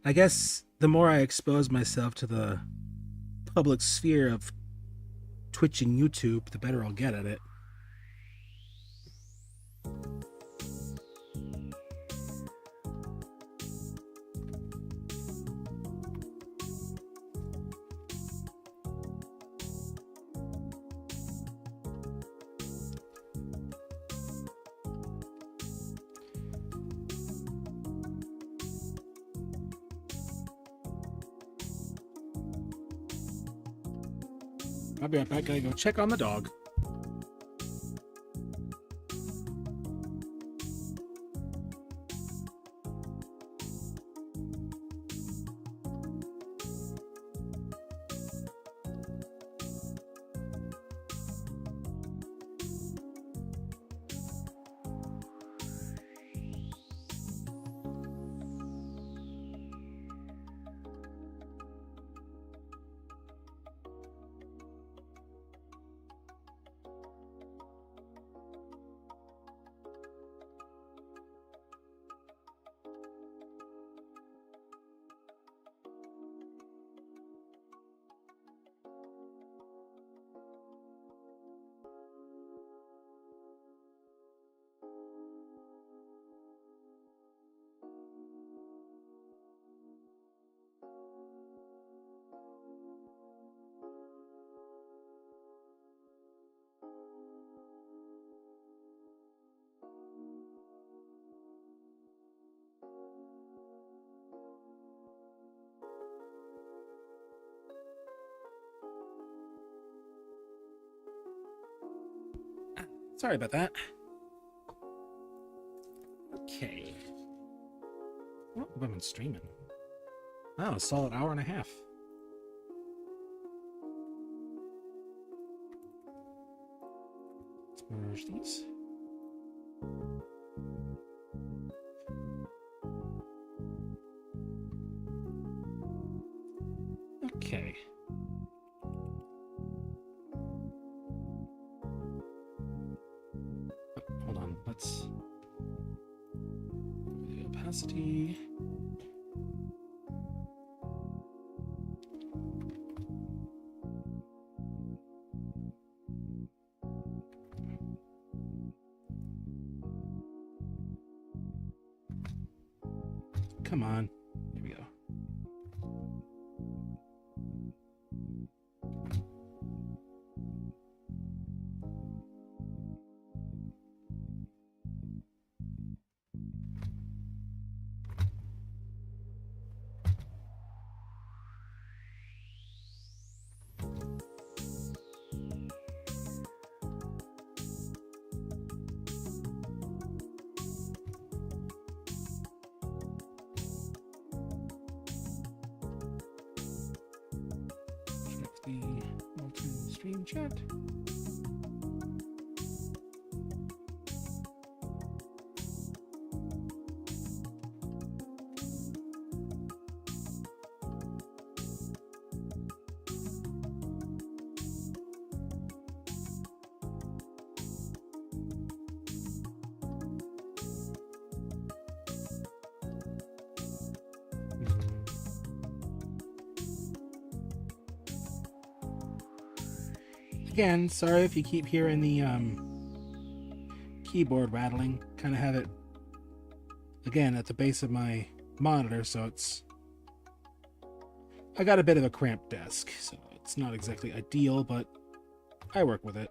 I guess the more I expose myself to the public sphere of Twitch and YouTube, the better I'll get at it. I'll be right back. Gotta go check on the dog. Sorry about that. Okay. Oh, I've been streaming. Wow, a solid hour and a half. Let's merge these. Okay. Oh, hold on. Let's the opacity. Come on. Here we go. Check the multi-stream chat. Again, sorry if you keep hearing the keyboard rattling. Kind of have it, again, at the base of my monitor, so it's... I got a bit of a cramped desk, so it's not exactly ideal, but I work with it.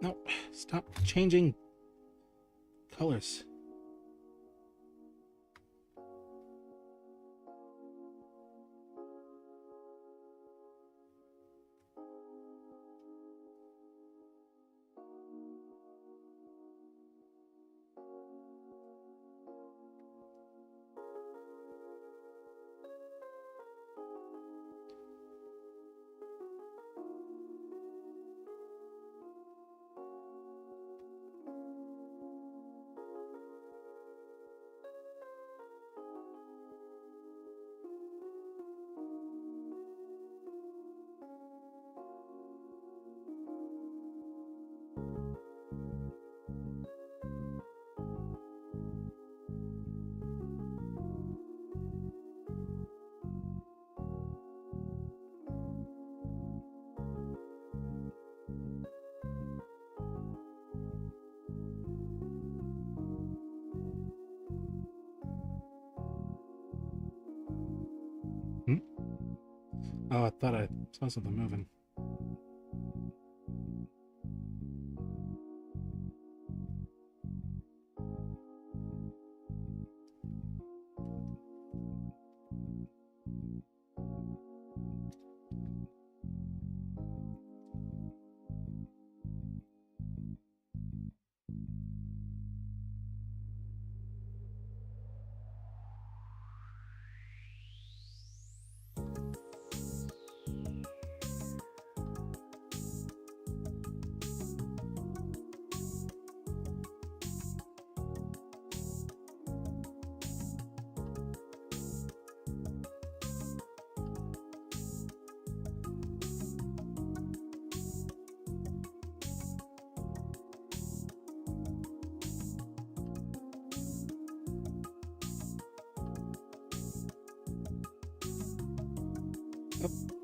No, stop changing colors. Oh, I thought I saw something moving.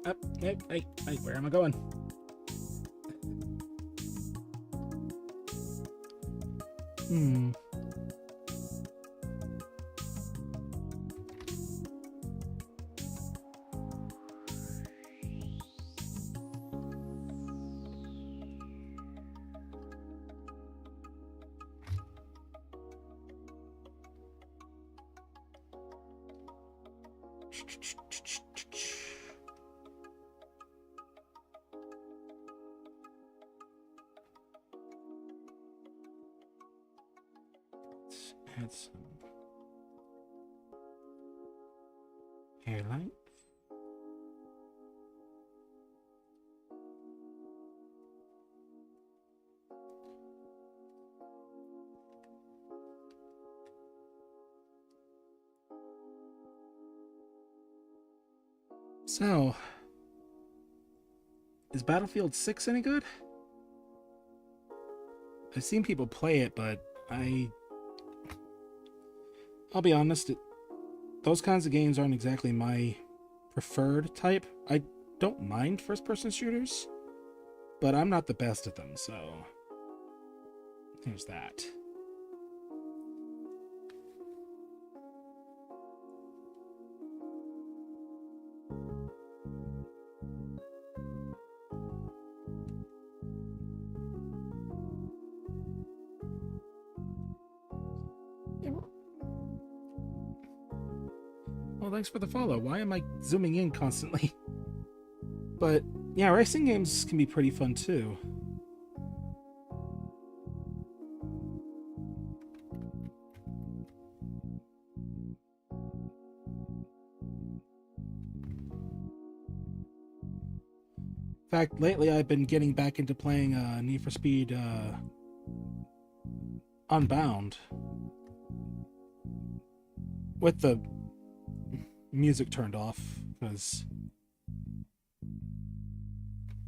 Up, hey, where am I going? Hmm. Let's add some hairline. So, is Battlefield 6 any good? I've seen people play it, but I'll be honest, those kinds of games aren't exactly my preferred type. I don't mind first-person shooters, but I'm not the best at them, so there's that. Well, thanks for the follow. Why am I zooming in constantly? But yeah, racing games can be pretty fun too. In fact, lately I've been getting back into playing Need for Speed Unbound with the music turned off, because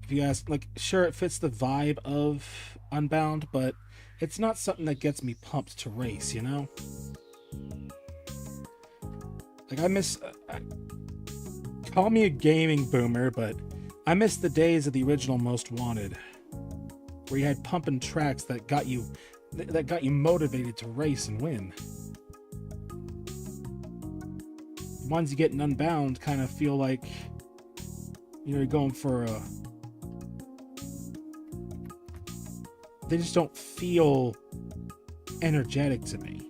if you ask, like, sure, it fits the vibe of Unbound, but it's not something that gets me pumped to race, you know? Like, call me a gaming boomer, but I miss the days of the original Most Wanted, where you had pumping tracks that got you motivated to race and win. The ones you get in Unbound kind of feel like you're going for a... They just don't feel energetic to me.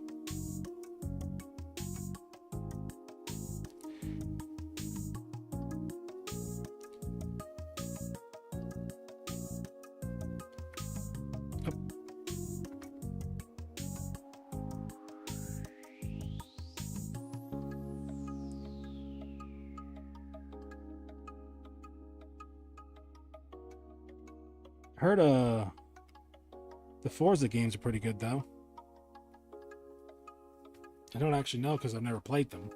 Heard the Forza games are pretty good though. I don't actually know because I've never played them.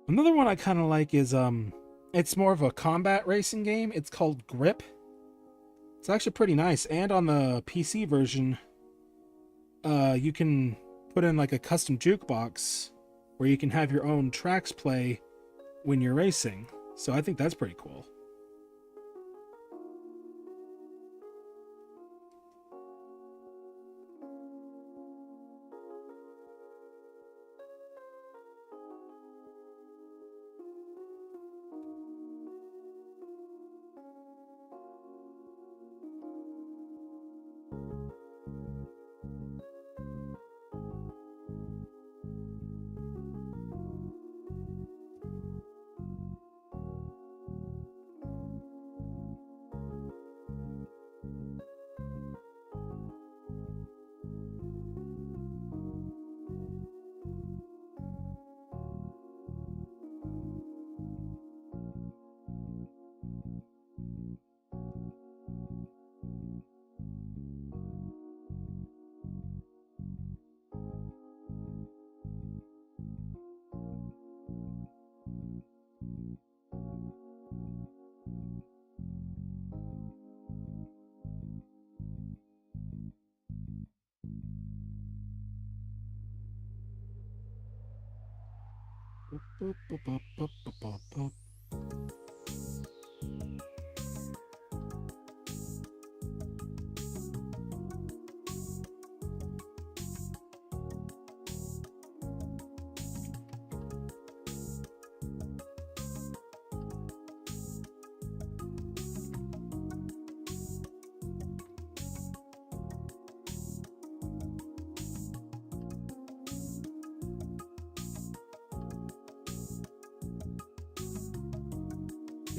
Another one I kind of like is it's more of a combat racing game. It's called Grip. It's actually pretty nice, and on the PC version, you can put in like a custom jukebox where you can have your own tracks play when you're racing. So I think that's pretty cool.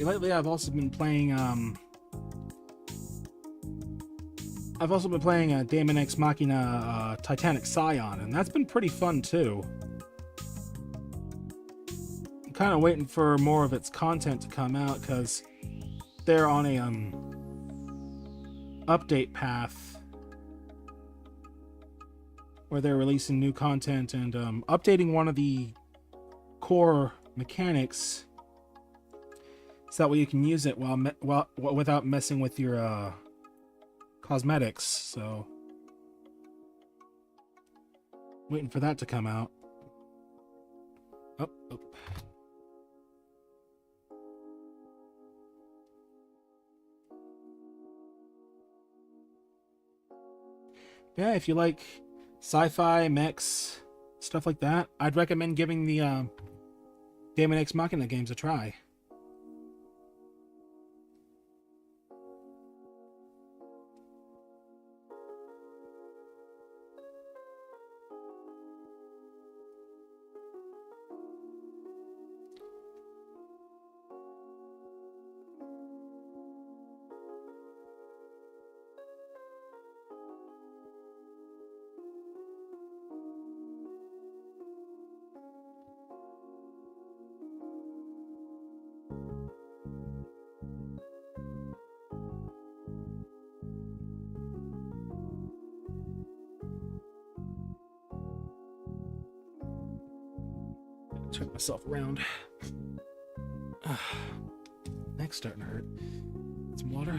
Lately, I've also been playing Daemon X Machina Titanic Scion, and that's been pretty fun too. I'm kind of waiting for more of its content to come out because they're on a update path where they're releasing new content and updating one of the core mechanics, so that way you can use it without messing with your cosmetics. So waiting for that to come out. Oh. Yeah, if you like sci-fi, mechs, stuff like that, I'd recommend giving the Daemon X Machina games a try. Turn myself around. Neck's starting to hurt. Some water.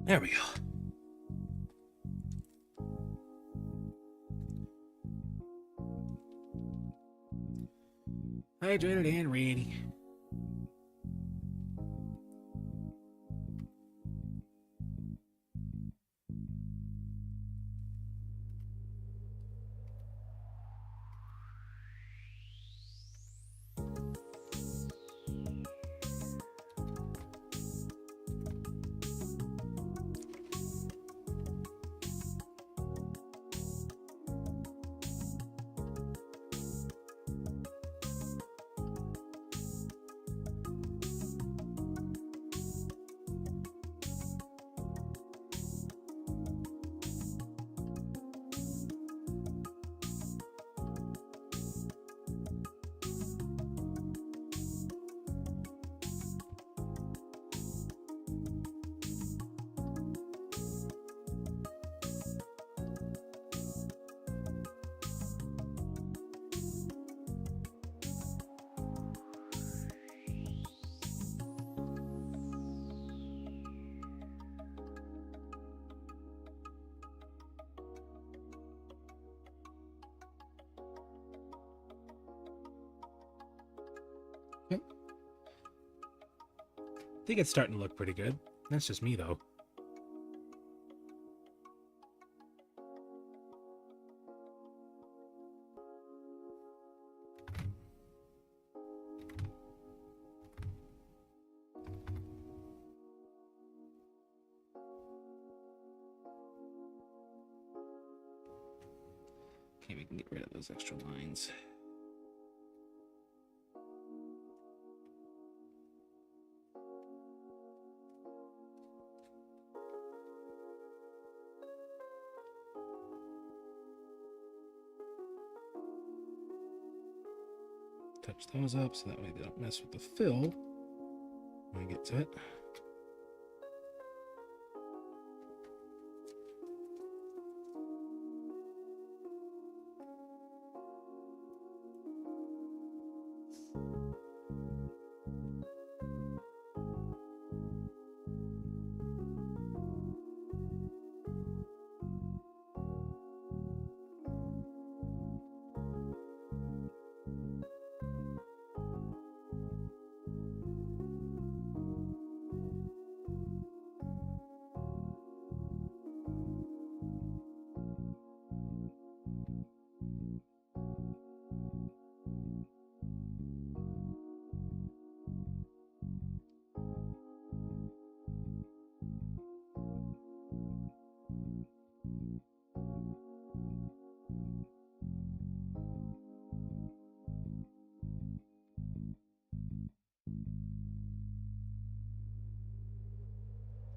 There we go. Hydrated and ready. think it's starting to look pretty good. That's just me, though. Okay, we can get rid of those extra lines. Touch those up so that way they don't mess with the fill when we get to it.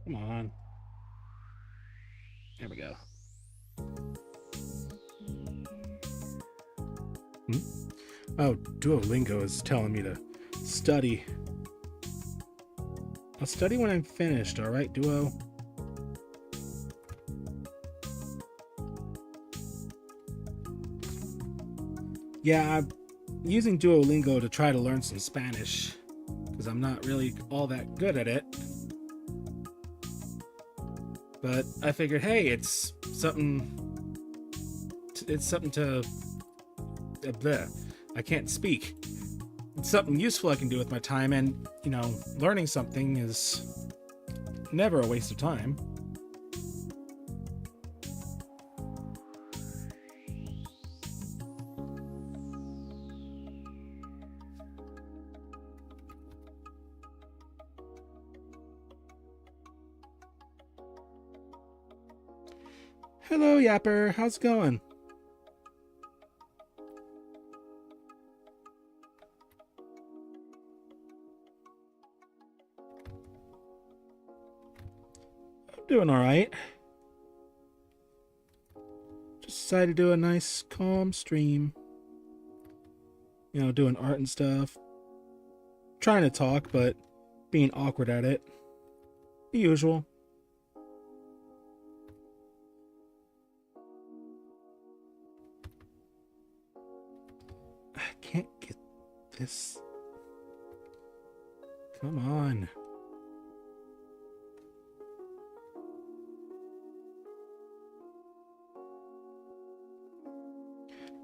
Come on. There we go. Oh, Duolingo is telling me to study. I'll study when I'm finished, alright, Duo? Yeah, I'm using Duolingo to try to learn some Spanish, because I'm not really all that good at it. But I figured, hey, it's something to... bleh, I can't speak. It's something useful I can do with my time, and, you know, learning something is never a waste of time. Hello, Yapper. How's it going? I'm doing all right. Just decided to do a nice, calm stream. You know, doing art and stuff. Trying to talk, but being awkward at it. The usual. I can't get this. Come on.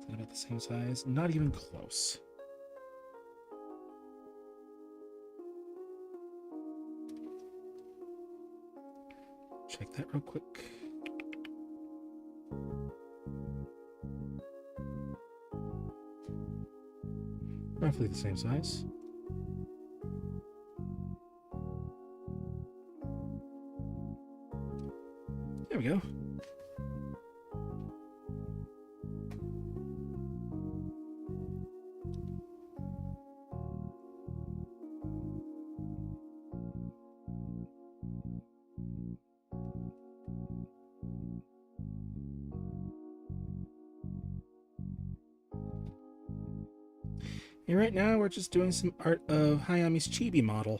Is that about the same size? Not even close. Check that real quick. Roughly the same size. There we go. And right now we're just doing some art of Hayami's chibi model.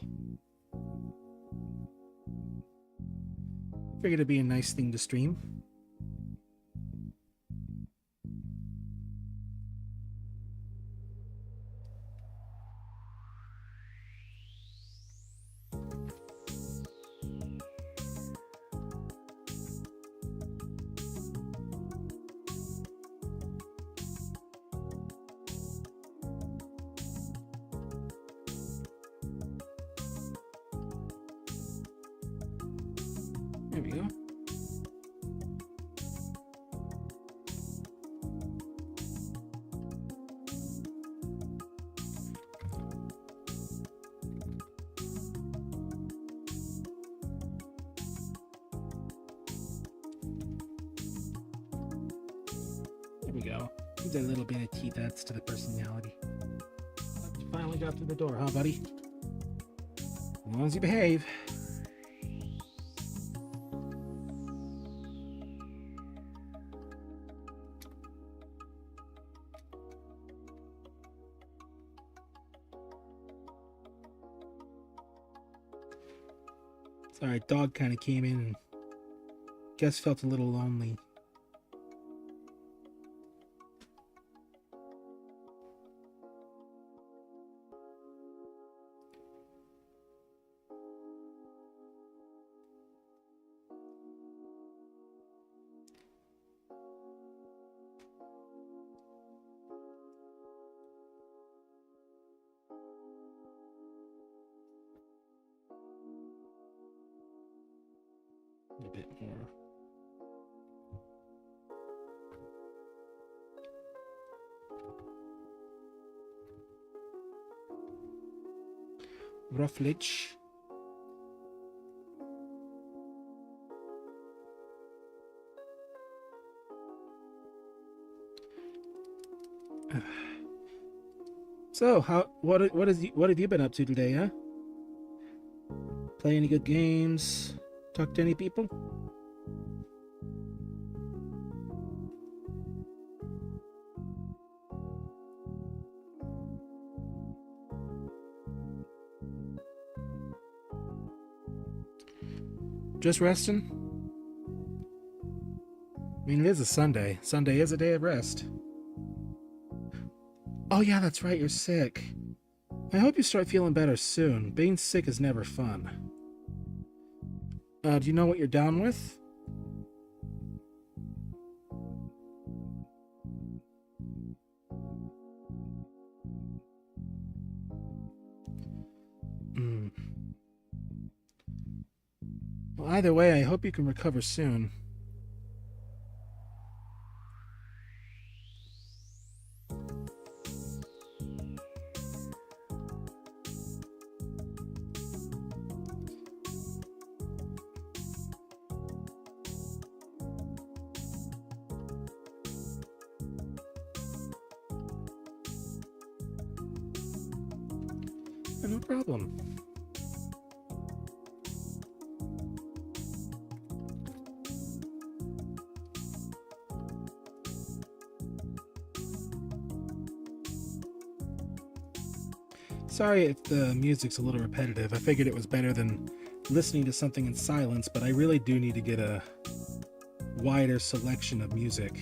Figured it'd be a nice thing to stream. There we go. There we go. Gives a little bit of teeth adds to the personality. You finally got through the door, huh, buddy? As long as you behave. Sorry, dog kind of came in and guess felt a little lonely. A bit more. Ruffledge. So, what have you been up to today, huh? Play any good games? Talk to any people? Just resting? I mean, it is a Sunday. Sunday is a day of rest. Oh yeah, that's right, you're sick. I hope you start feeling better soon. Being sick is never fun. Do you know what you're down with? Well, either way, I hope you can recover soon. No problem. Sorry if the music's a little repetitive. I figured it was better than listening to something in silence, but I really do need to get a wider selection of music.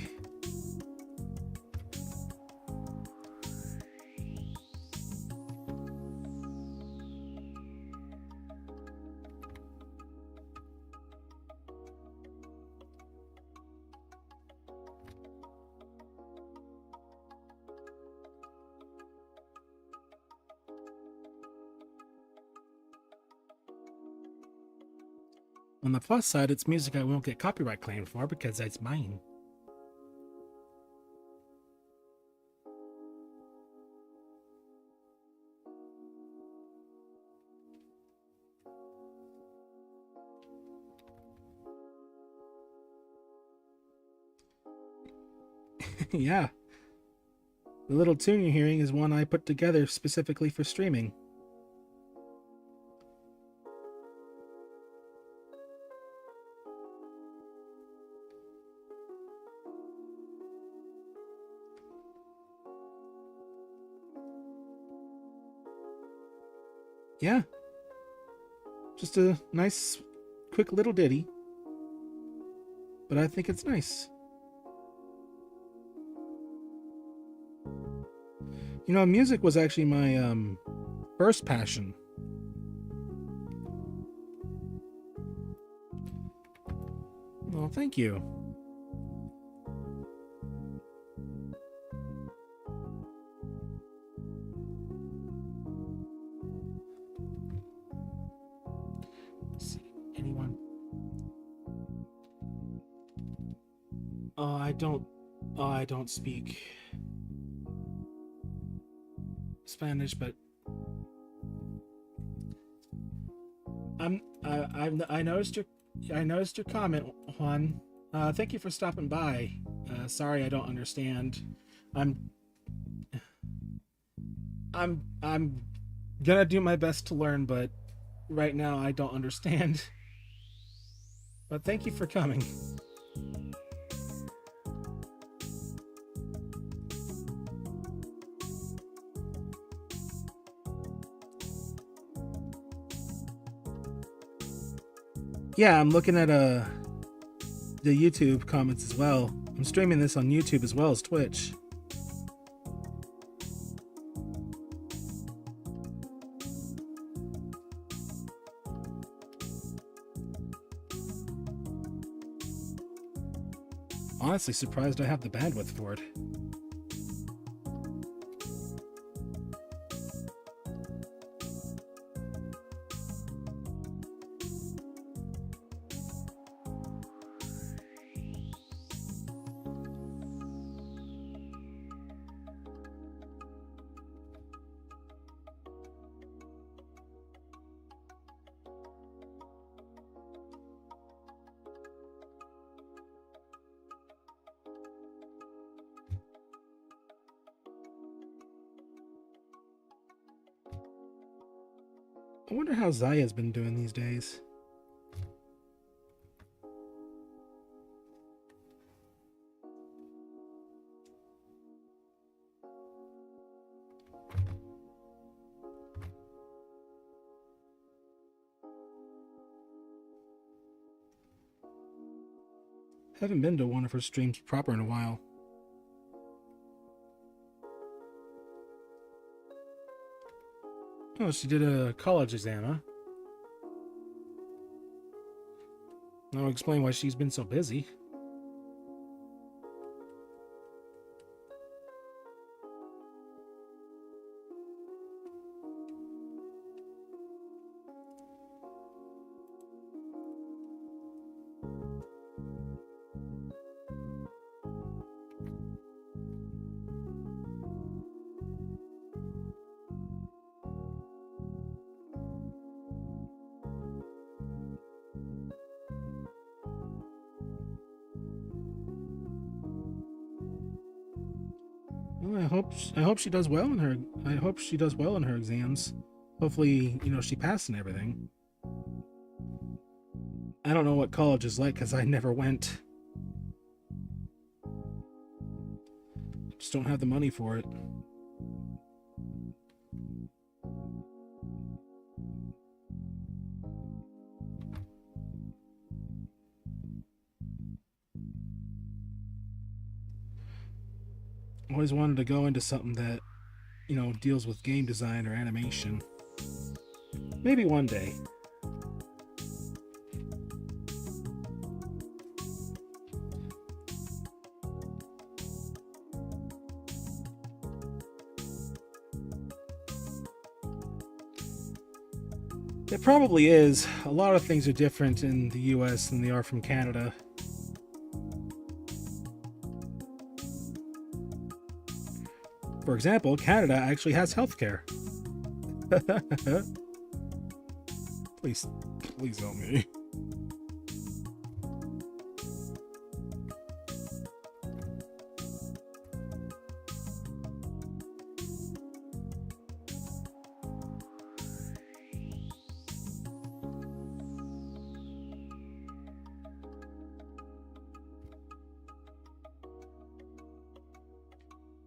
On the plus side, it's music I won't get copyright claimed for because it's mine. Yeah. The little tune you're hearing is one I put together specifically for streaming. Yeah. Just a nice, quick little ditty. But I think it's nice. You know, music was actually my first passion. Well, thank you. Let's see, anyone? I don't speak Spanish, but I noticed your comment, Juan. Thank you for stopping by. Sorry I don't understand. I'm I'm gonna do my best to learn, but right now I don't understand. But thank you for coming. Yeah, I'm looking at the YouTube comments as well. I'm streaming this on YouTube as well as Twitch. Honestly surprised I have the bandwidth for it. I wonder how Zaya's been doing these days. Haven't been to one of her streams proper in a while. Oh, she did a college exam, huh? That'll explain why she's been so busy. Well, I hope she does well in her. I hope she does well in her exams. Hopefully, she passed and everything. I don't know what college is like because I never went. Just don't have the money for it. Always wanted to go into something that, deals with game design or animation. Maybe one day. It probably is. A lot of things are different in the US than they are from Canada. For example, Canada actually has healthcare. Please help me.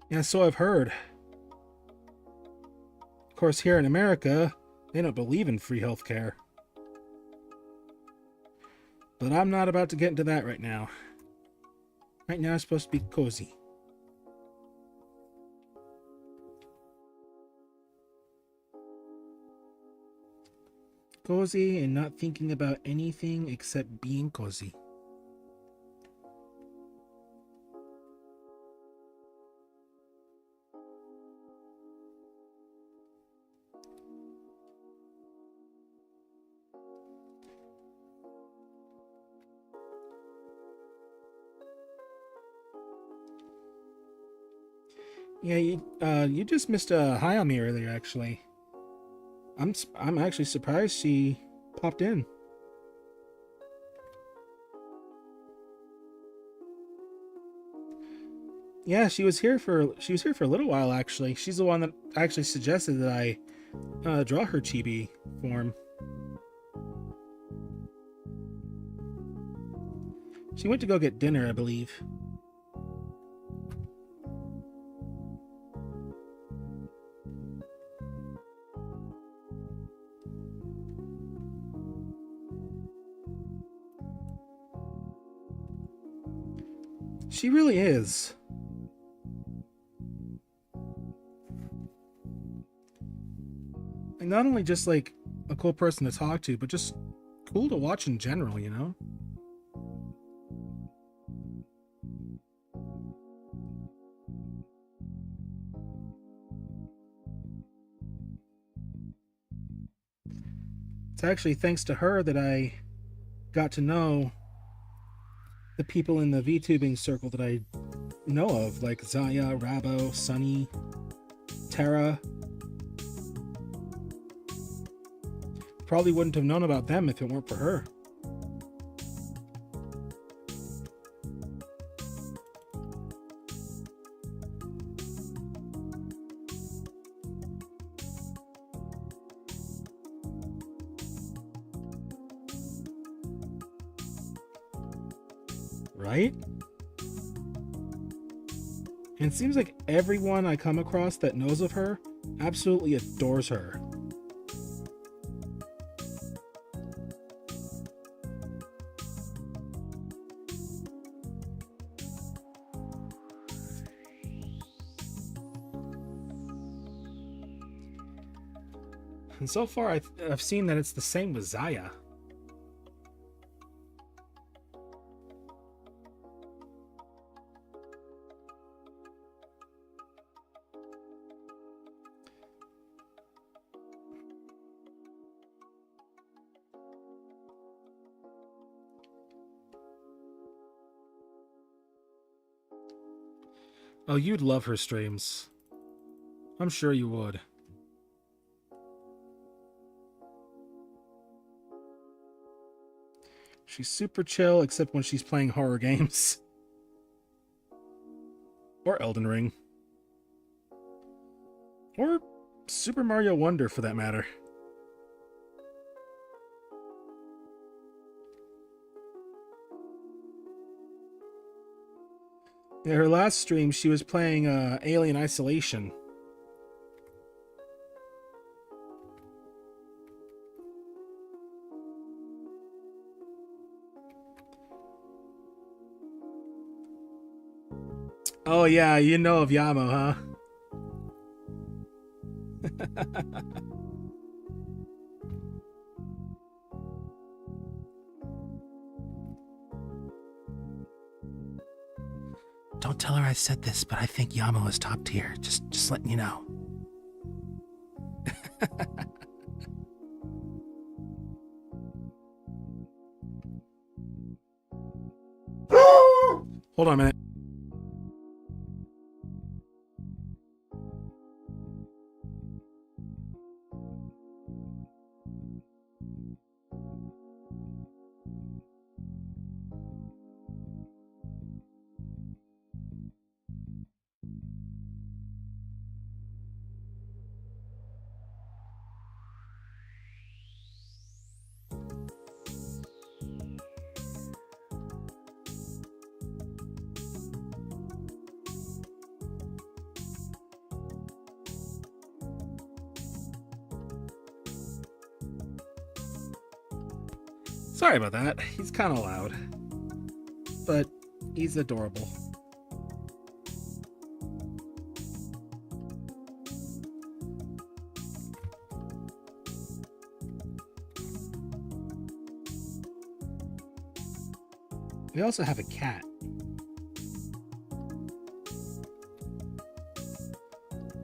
Yeah, so I've heard. Of course, here in America, they don't believe in free healthcare. But I'm not about to get into that right now. Right now, it's supposed to be cozy. Cozy and not thinking about anything except being cozy. Yeah, you just missed a hi on me earlier. Actually, I'm actually surprised she popped in. Yeah, she was here for a little while actually. She's the one that actually suggested that I draw her chibi form. She went to go get dinner, I believe. She really is. And not only just like a cool person to talk to, but just cool to watch in general, you know? It's actually thanks to her that I got to know the people in the VTubing circle that I know of, like Zaya, Rabo, Sunny, Tara. Probably wouldn't have known about them if it weren't for her. Right? And it seems like everyone I come across that knows of her absolutely adores her. And so far, I've seen that it's the same with Zaya. Oh, you'd love her streams. I'm sure you would. She's super chill, except when she's playing horror games. Or Elden Ring. Or Super Mario Wonder, for that matter. Yeah, her last stream, she was playing Alien Isolation. Oh yeah, you know of Yamo, huh? Don't tell her I said this, but I think Yamo is top tier. Just letting you know. Hold on a minute. Sorry about that. He's kind of loud. But he's adorable. We also have a cat.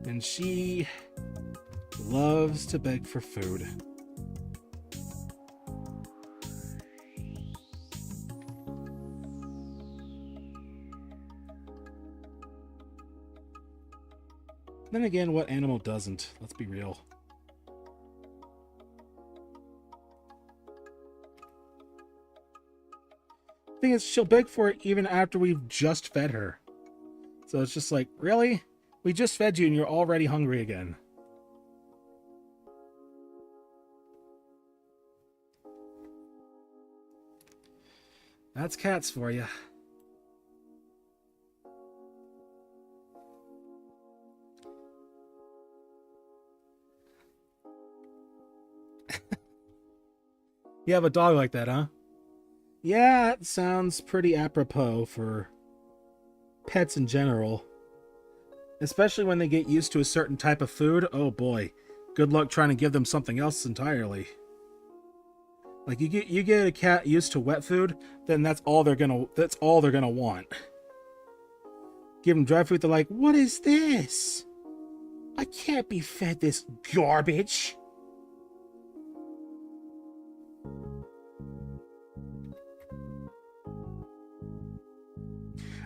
And she loves to beg for food. Then again, what animal doesn't? Let's be real. Thing is, she'll beg for it even after we've just fed her. So it's just like, really? We just fed you and you're already hungry again. That's cats for you. You have a dog like that, huh? Yeah, it sounds pretty apropos for pets in general. Especially when they get used to a certain type of food. Oh boy. Good luck trying to give them something else entirely. Like you get a cat used to wet food, then that's all they're gonna want. Give them dry food, they're like, what is this? I can't be fed this garbage.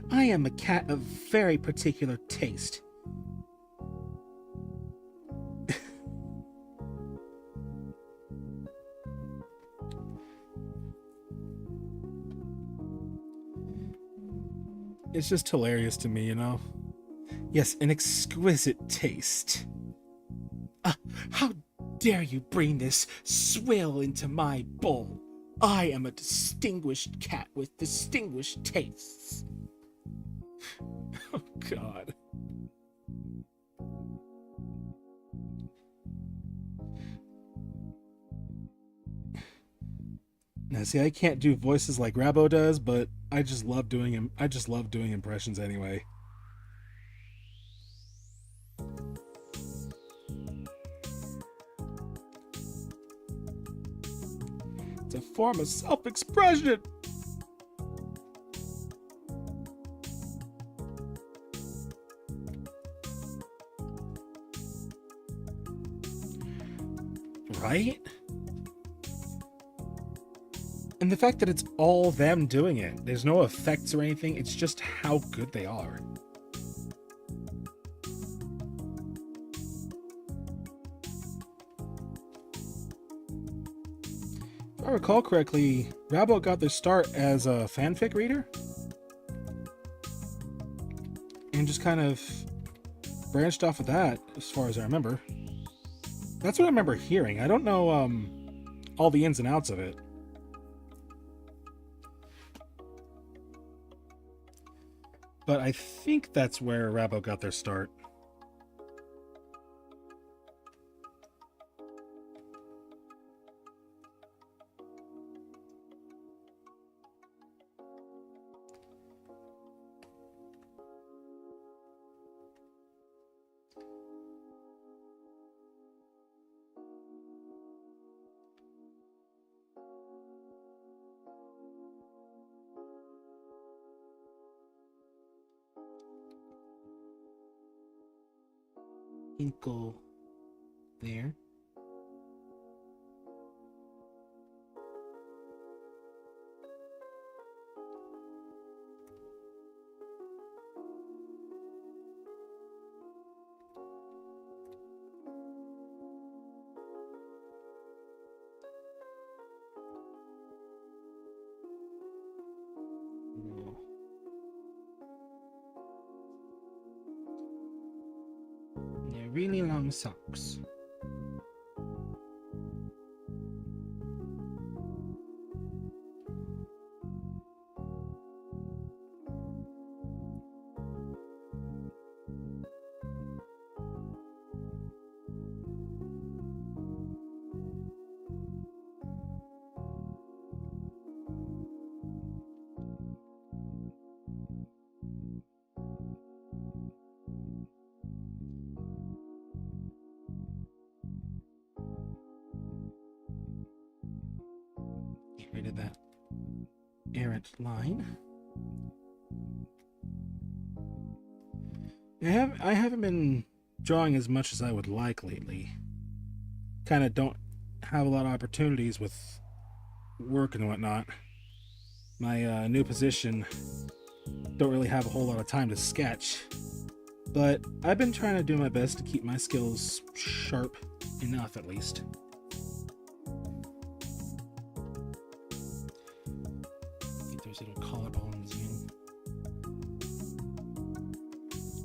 I am a cat of very particular taste. It's just hilarious to me, you know? Yes, an exquisite taste. How dare you bring this swill into my bowl? I am a distinguished cat with distinguished tastes. Oh, God. Now, see, I can't do voices like Rabo does, but I just love doing him. I just love doing impressions anyway. It's a form of self-expression. Right? And the fact that it's all them doing it, there's no effects or anything, it's just how good they are. If I recall correctly, Rabo got their start as a fanfic reader and just kind of branched off of that, as far as I remember. That's what I remember hearing. I don't know all the ins and outs of it. But I think that's where Rabo got their start. Go there. They're really long socks. Get rid of that errant line. I haven't been drawing as much as I would like lately. Kind of don't have a lot of opportunities with work and whatnot. My new position, don't really have a whole lot of time to sketch. But I've been trying to do my best to keep my skills sharp enough, at least. Get those little collarbones in.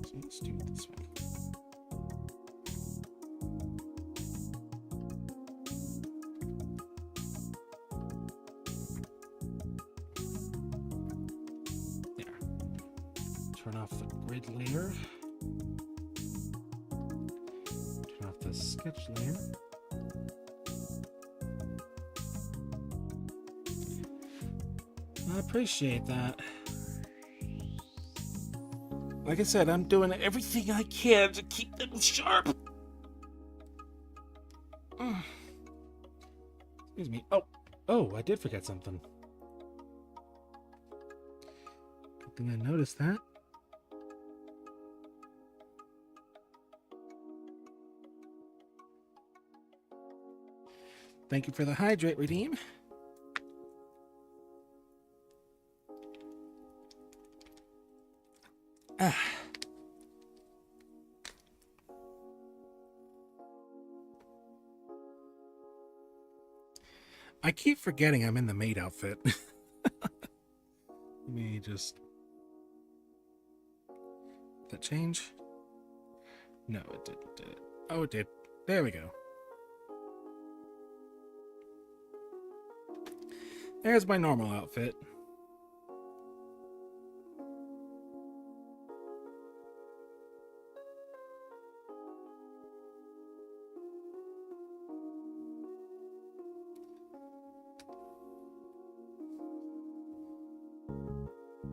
So let's do it this way. Turn off the grid layer. Turn off the sketch layer. I appreciate that. Like I said, I'm doing everything I can to keep them sharp. Excuse me. Oh, I did forget something. Good thing I noticed that. Thank you for the hydrate, Redeem. I keep forgetting I'm in the maid outfit. Let me just... Did that change? No, it didn't, did it? Oh, it did. There we go. There's my normal outfit.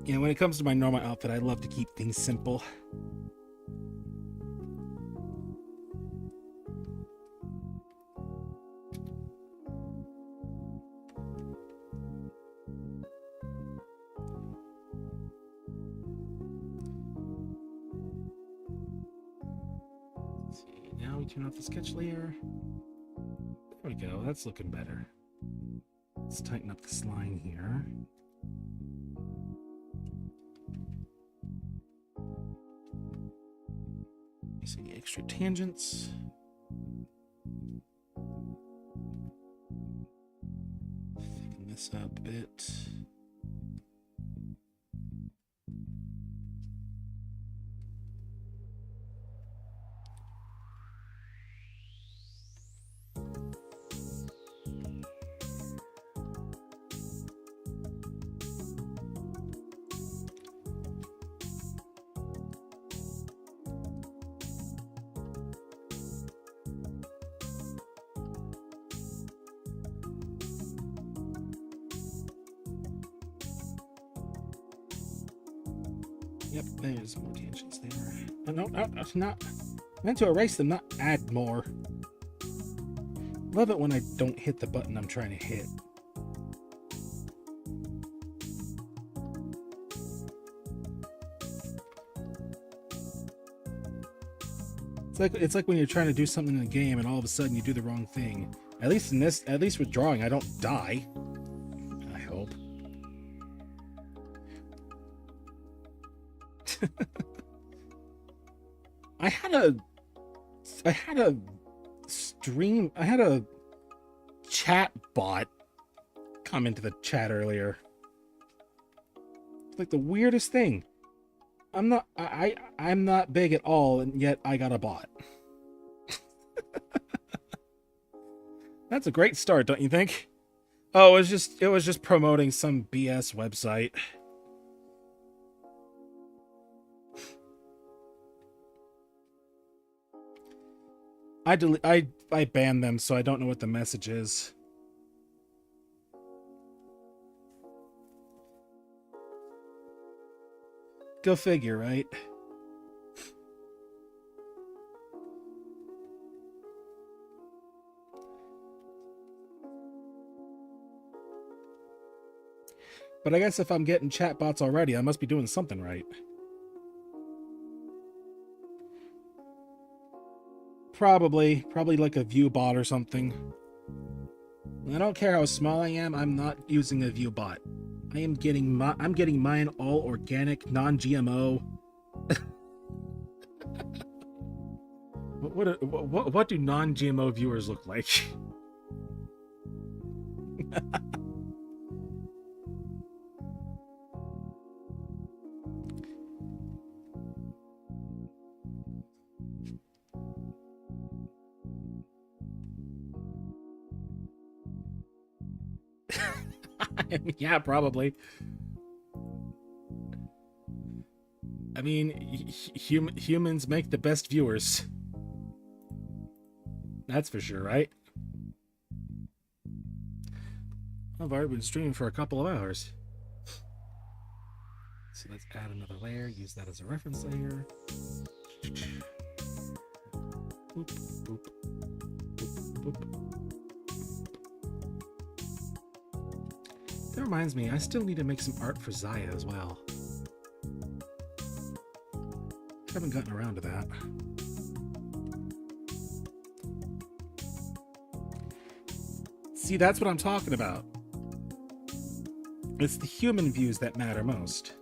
Yeah, when it comes to my normal outfit, I love to keep things simple. Now we turn off the sketch layer. There we go, that's looking better. Let's tighten up this line here. Using extra tangents. Thicken this up a bit. Yep, there's more tangents there. Oh, no, that's not. I meant to erase them, not add more. Love it when I don't hit the button I'm trying to hit. It's like when you're trying to do something in a game and all of a sudden you do the wrong thing. At least with drawing, I don't die. I hope. I had a chat bot come into the chat earlier. It's like the weirdest thing. I'm not big at all, and yet I got a bot. That's a great start, don't you think? Oh, it was just promoting some BS website. I banned them, so I don't know what the message is. Go figure, right? But I guess if I'm getting chatbots already, I must be doing something right. Probably like a view bot or something. I don't care how small I am, I'm not using a view bot. I'm getting mine all organic, non-GMO. What do non-GMO viewers look like? Yeah, probably. I mean, humans make the best viewers. That's for sure, right? I've already been streaming for a couple of hours. So let's add another layer, use that as a reference layer. Boop, boop, boop, boop. That reminds me, I still need to make some art for Zaya as well. Haven't gotten around to that. See, that's what I'm talking about. It's the human views that matter most.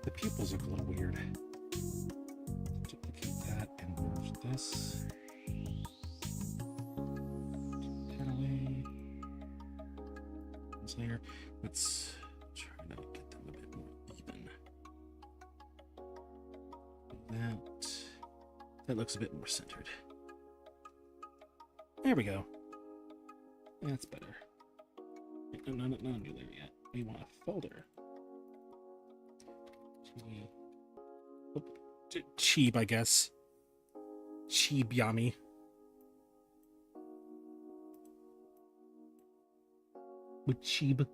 The pupils look a little weird. Duplicate that and merge this. Take that away. This layer. Let's try to get them a bit more even. That looks a bit more centered. There we go. That's better. No, not a new layer yet. We want a folder. Cheeb, I guess. Cheeb Yami. With Cheeb.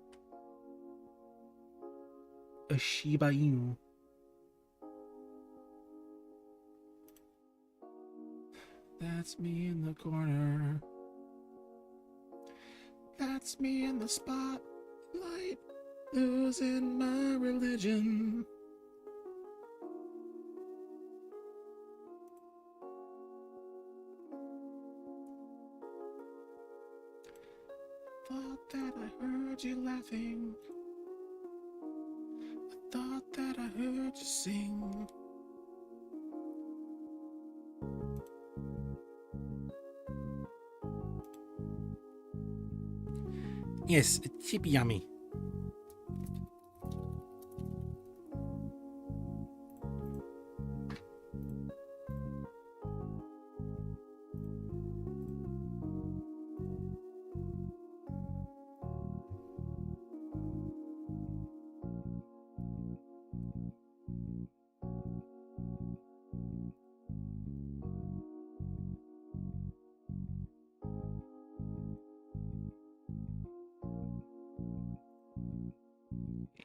A Shiba Inu. That's me in the corner. That's me in the spotlight. Losing my religion. Thought that I heard you laughing. I thought that I heard you sing. Yes, it's chippy yummy.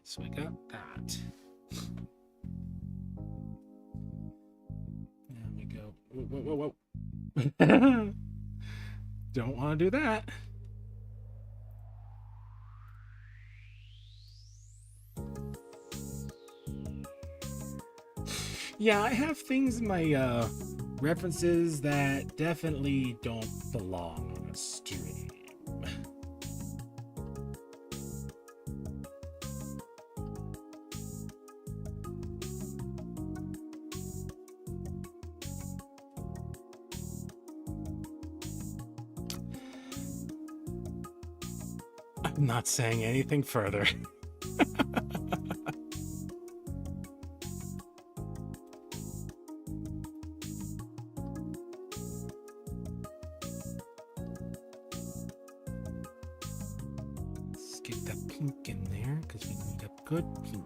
So I got that. There we go. Whoa. Don't want to do that. Yeah, I have things in my references that definitely don't belong on a stream. I'm not saying anything further. Let's get that pink in there because we need a good pink.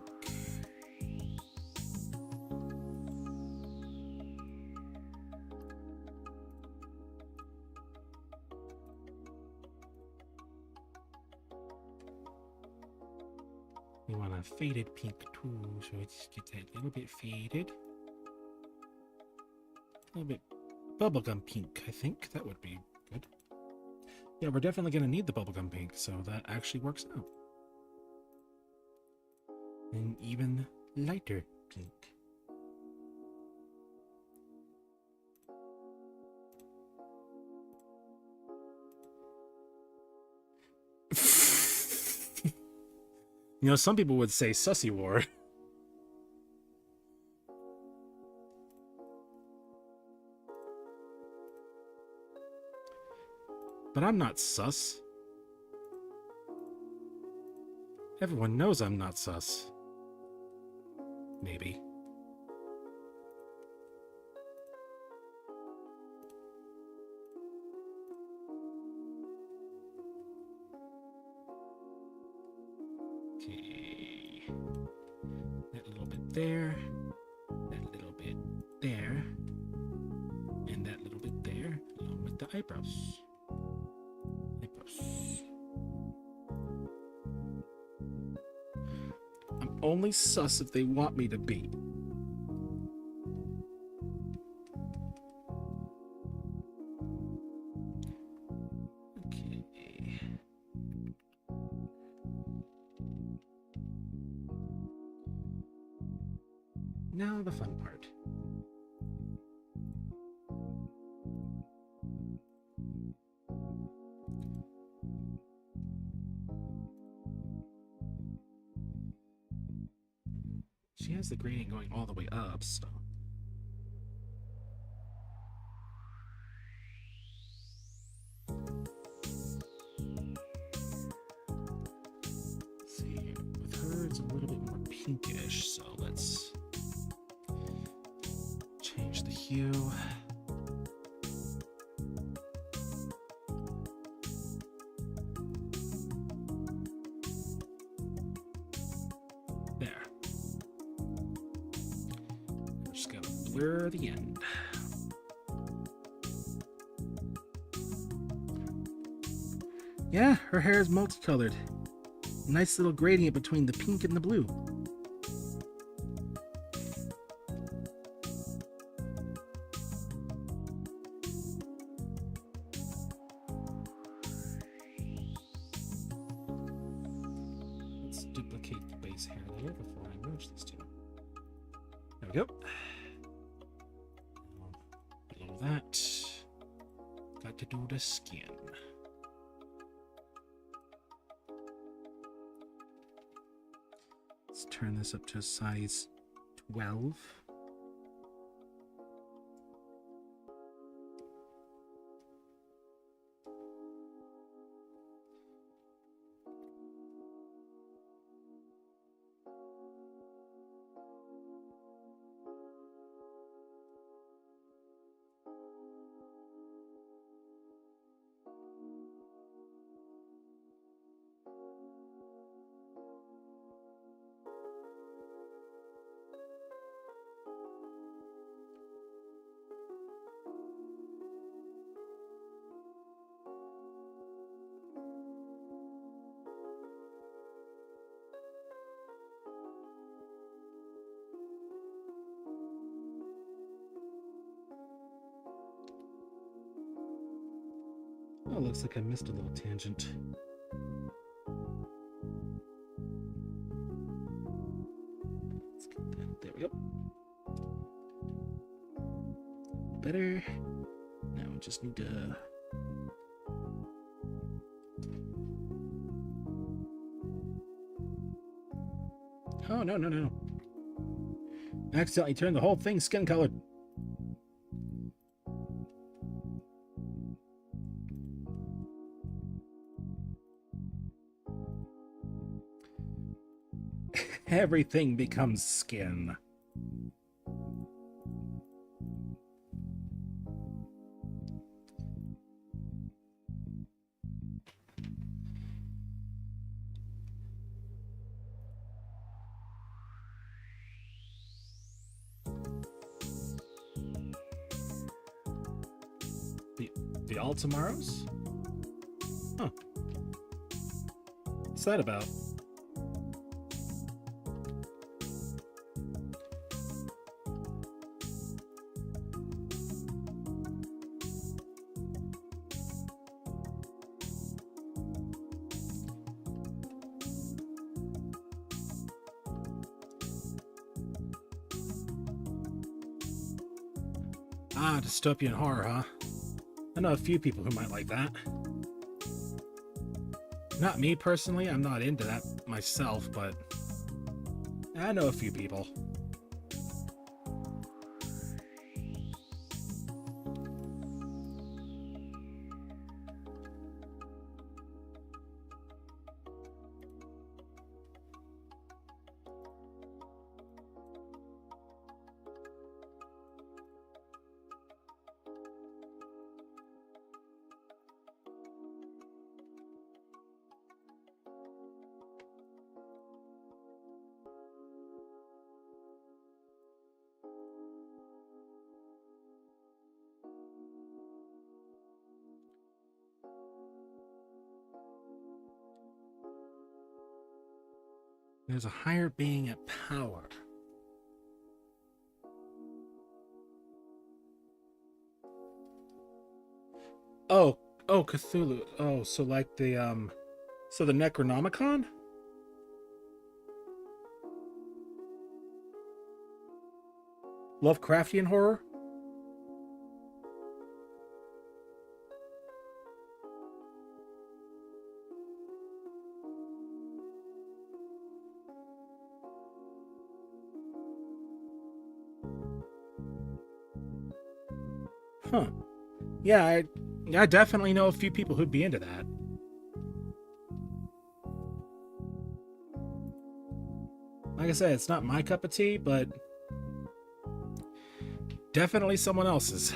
We want a faded pink too, so let's get that a little bit faded. A little bit bubblegum pink, I think. That would be good. Yeah, we're definitely going to need the bubblegum pink, so that actually works out. And even lighter pink. You know, some people would say sussy war. But I'm not sus. Everyone knows I'm not sus. Maybe. Okay. That little bit there. That little bit there. And that little bit there, along with the eyebrows. I'm only sus if they want me to be. Okay. Now the fun part. She has the gradient going all the way up, so... Let's see, with her it's a little bit more pinkish, so let's change the hue. There. Just gotta blur the end. Yeah, her hair is multicolored. Nice little gradient between the pink and the blue. Let's duplicate the base hair layer before I merge these two. There we go. Below that, got to do the skin. Let's turn this up to a size 12. Oh, looks like I missed a little tangent. Let's get that. There we go. Better. Now we just need to... Oh, no, no, no. I accidentally turned the whole thing skin colored. Everything becomes skin. The all tomorrows? Huh. What's that about? Ah, dystopian horror, huh? I know a few people who might like that. Not me personally, I'm not into that myself, but I know a few people. There's a higher being at power. Oh, oh, Cthulhu. Oh, so like so the Necronomicon? Lovecraftian horror? Huh. Yeah, I definitely know a few people who'd be into that. Like I said, it's not my cup of tea, but definitely someone else's.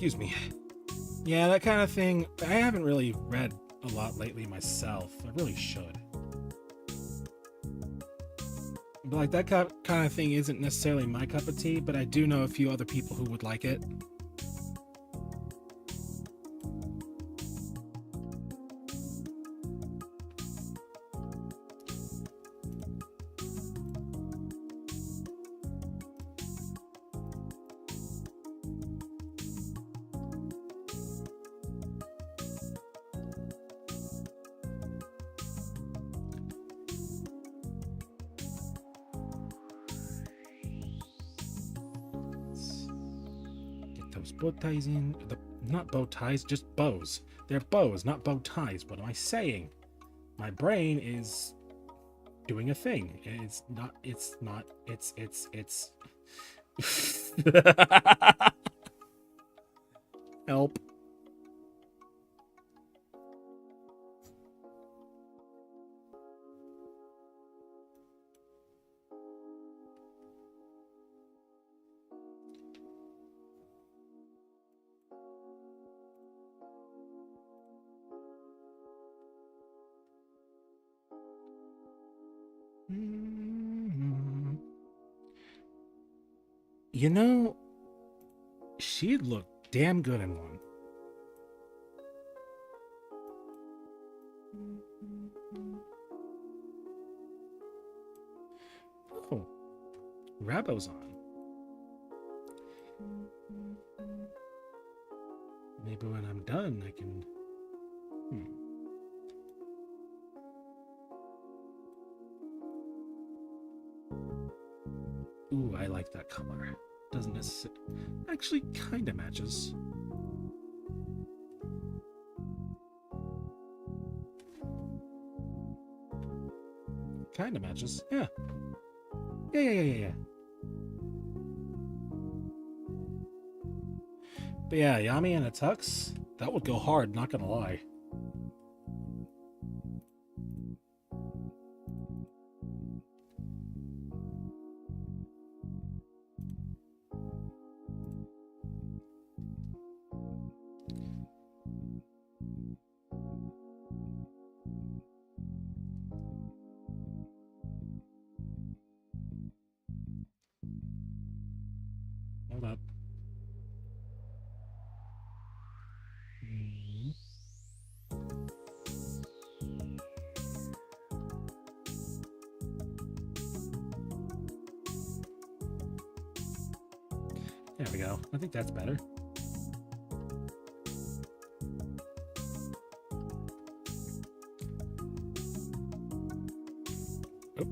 Excuse me. Yeah, that kind of thing. I haven't really read a lot lately myself. I really should. But like that kind of thing isn't necessarily my cup of tea, but I do know a few other people who would like it. Those bow ties in not bow ties, just bows. They're bows, not bow ties. What am I saying? My brain is doing a thing. It's help. You know, she'd look damn good in one. Oh, Rabo's on. Maybe when I'm done, I can. Ooh, I like that color. Doesn't necessarily. Actually, kind of matches. Kind of matches. Yeah. Yeah. But yeah, Yami and a tux, that would go hard, not gonna lie. Hold up. Mhm. There we go. I think that's better. Oh.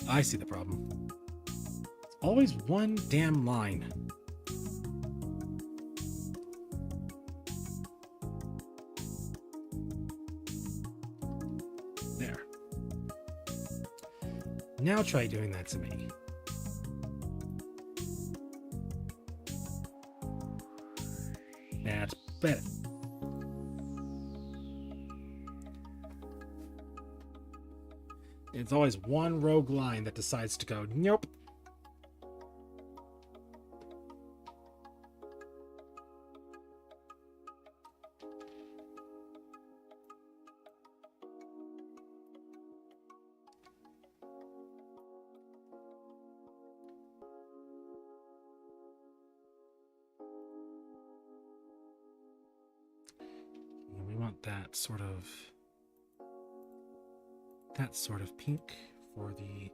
I see the problem. It's always one damn line. There. Now try doing that to me. That's better. It's always one rogue line that decides to go, nope. And we want that sort of pink for the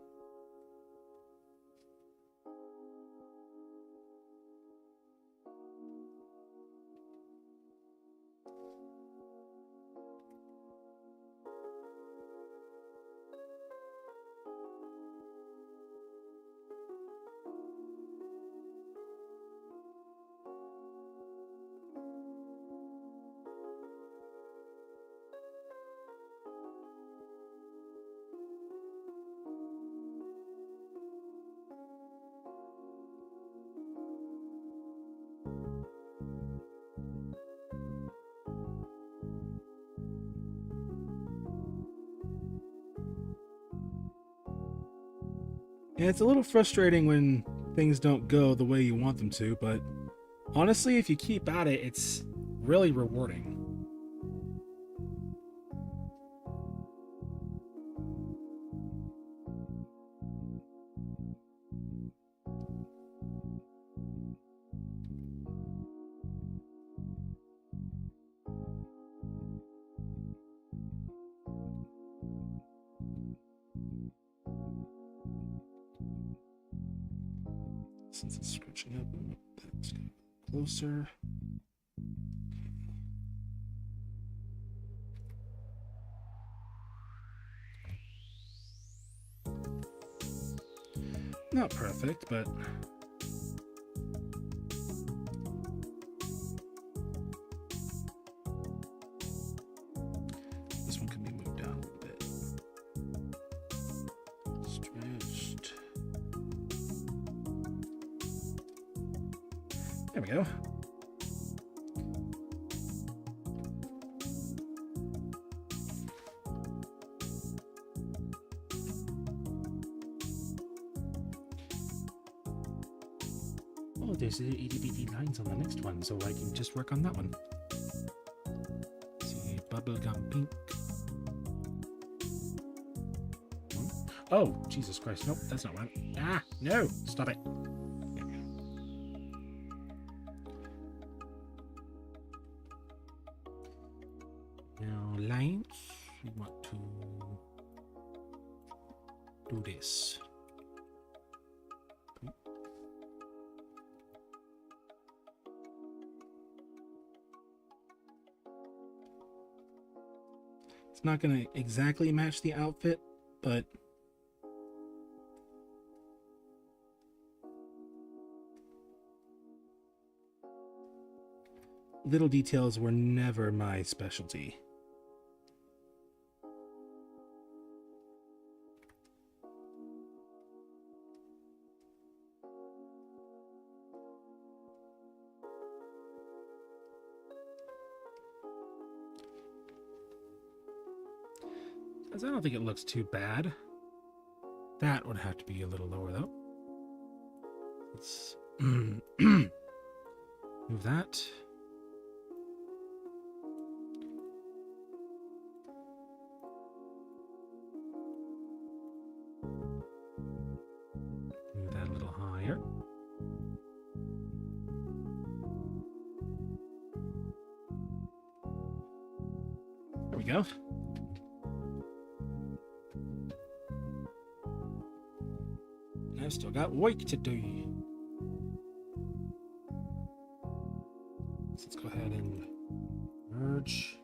Yeah, it's a little frustrating when things don't go the way you want them to, but honestly, if you keep at it, it's really rewarding. Since it's scratching up, that's getting closer. Not perfect, but this one can be moved down a little bit. Stretched. There we go. Oh, there's the itty bitty lines on the next one, so I can just work on that one. Let's see, bubblegum pink. Oh, Jesus Christ. Nope, that's not right. Ah, no, stop it. Now, lines, we want to do this. It's not going to exactly match the outfit, but little details were never my specialty. I don't think it looks too bad. That would have to be a little lower, though. Let's move that. go. I've still got work to do. So let's go ahead and merge.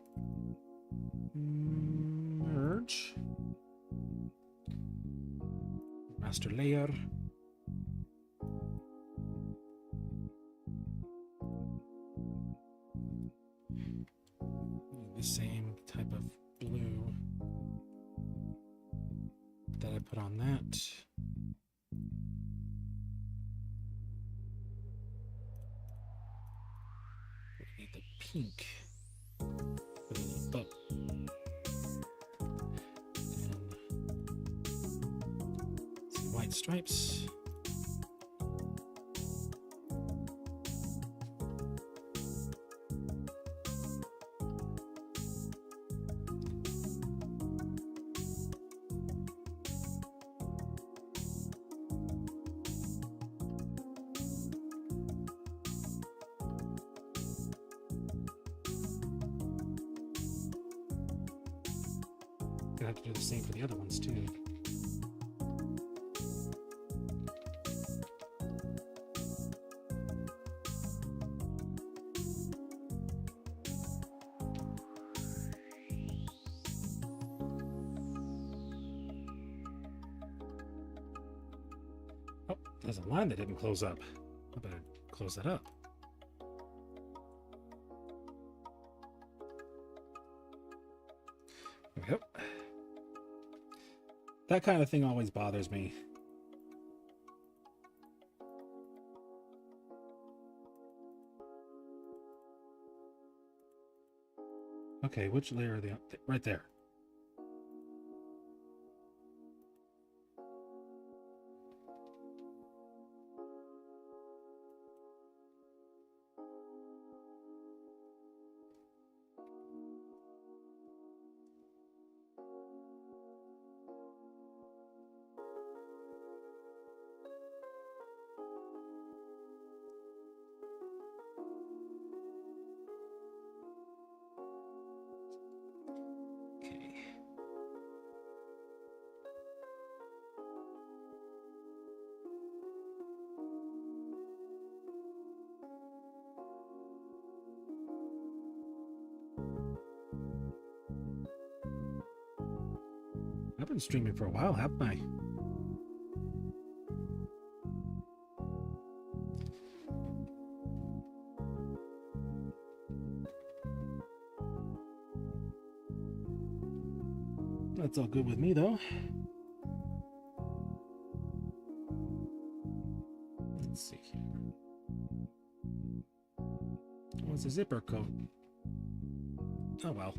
Merge. Master layer. The same type of blue that I put on that. We need the pink for the book. And some white stripes. Gonna have to do the same for the other ones too. Oh, there's a line that didn't close up. I better close that up. There we go. That kind of thing always bothers me. Okay, which layer are they on? Right there. I've been streaming for a while, haven't I? That's all good with me, though. Let's see here. Oh, it's a zipper coat. Oh, well.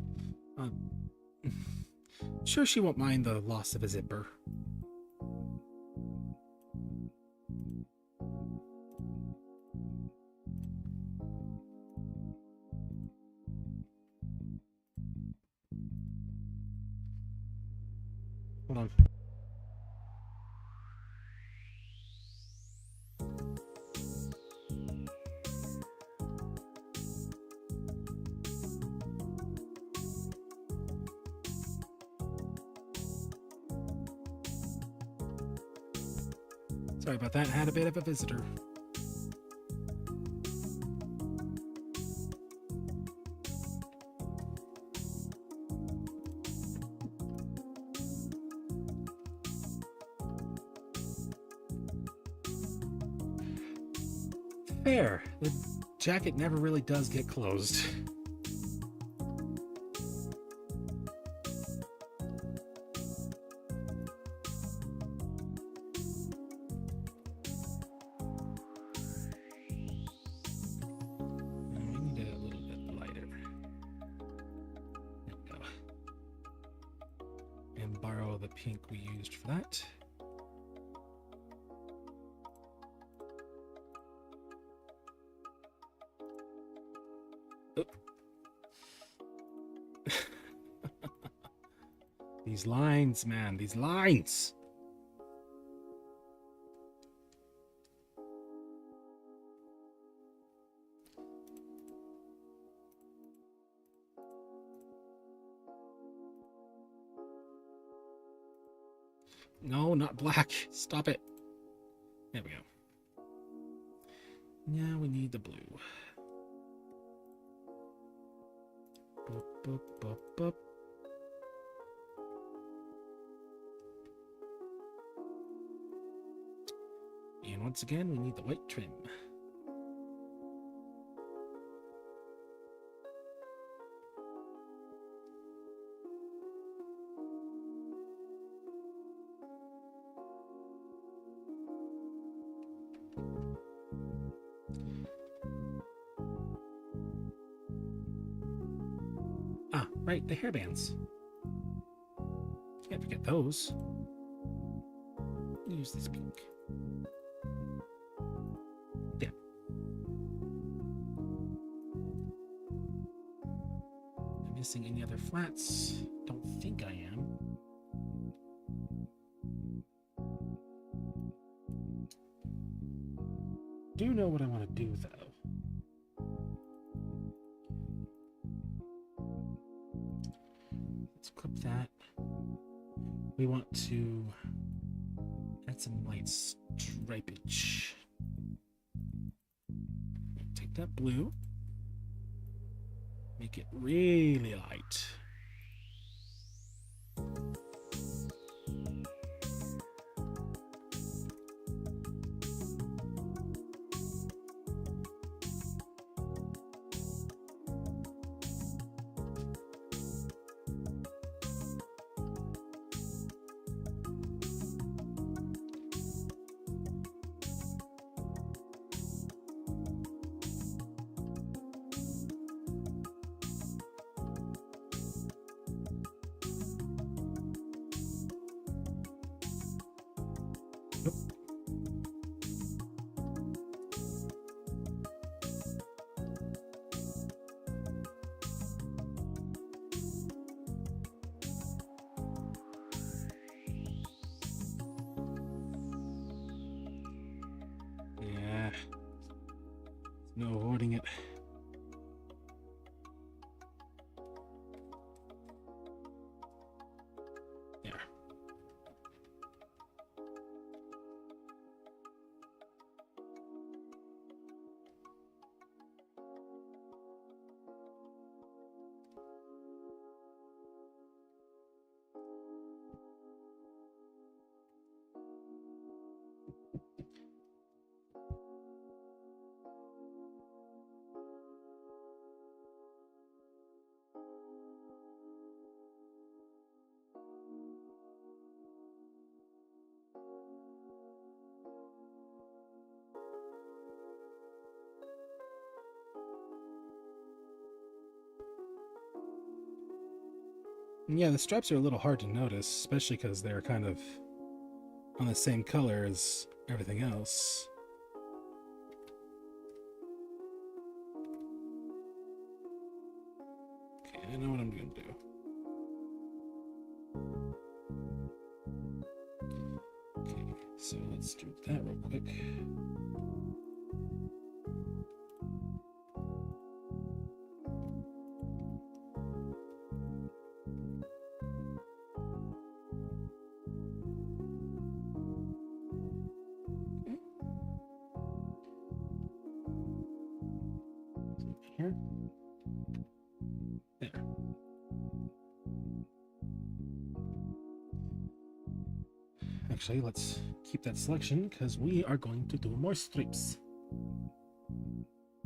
Sure she won't mind the loss of a zipper. Hold on. Sorry about that. Had a bit of a visitor. Fair. The jacket never really does get closed. We need it a little bit lighter. There we go. And borrow the pink we used for that. These lines, man, these lines. No, not black. Stop it. There we go. Now we need the blue. Boop, boop, boop, boop. And once again, we need the white trim. Ah, right, the hairbands. Can't forget those. Use this pink. Yeah. Am I missing any other flats? Don't think I am. Do know what I want to do though. Let's clip that. We want to add some light stripage. Take that blue, make it really light. Yeah, no avoiding it. There. Yeah, the stripes are a little hard to notice, especially because they're kind of on the same color as everything else. Okay, I know what I'm going to do. Okay, so let's do that real quick. Here. There. Actually, let's keep that selection because we are going to do more stripes.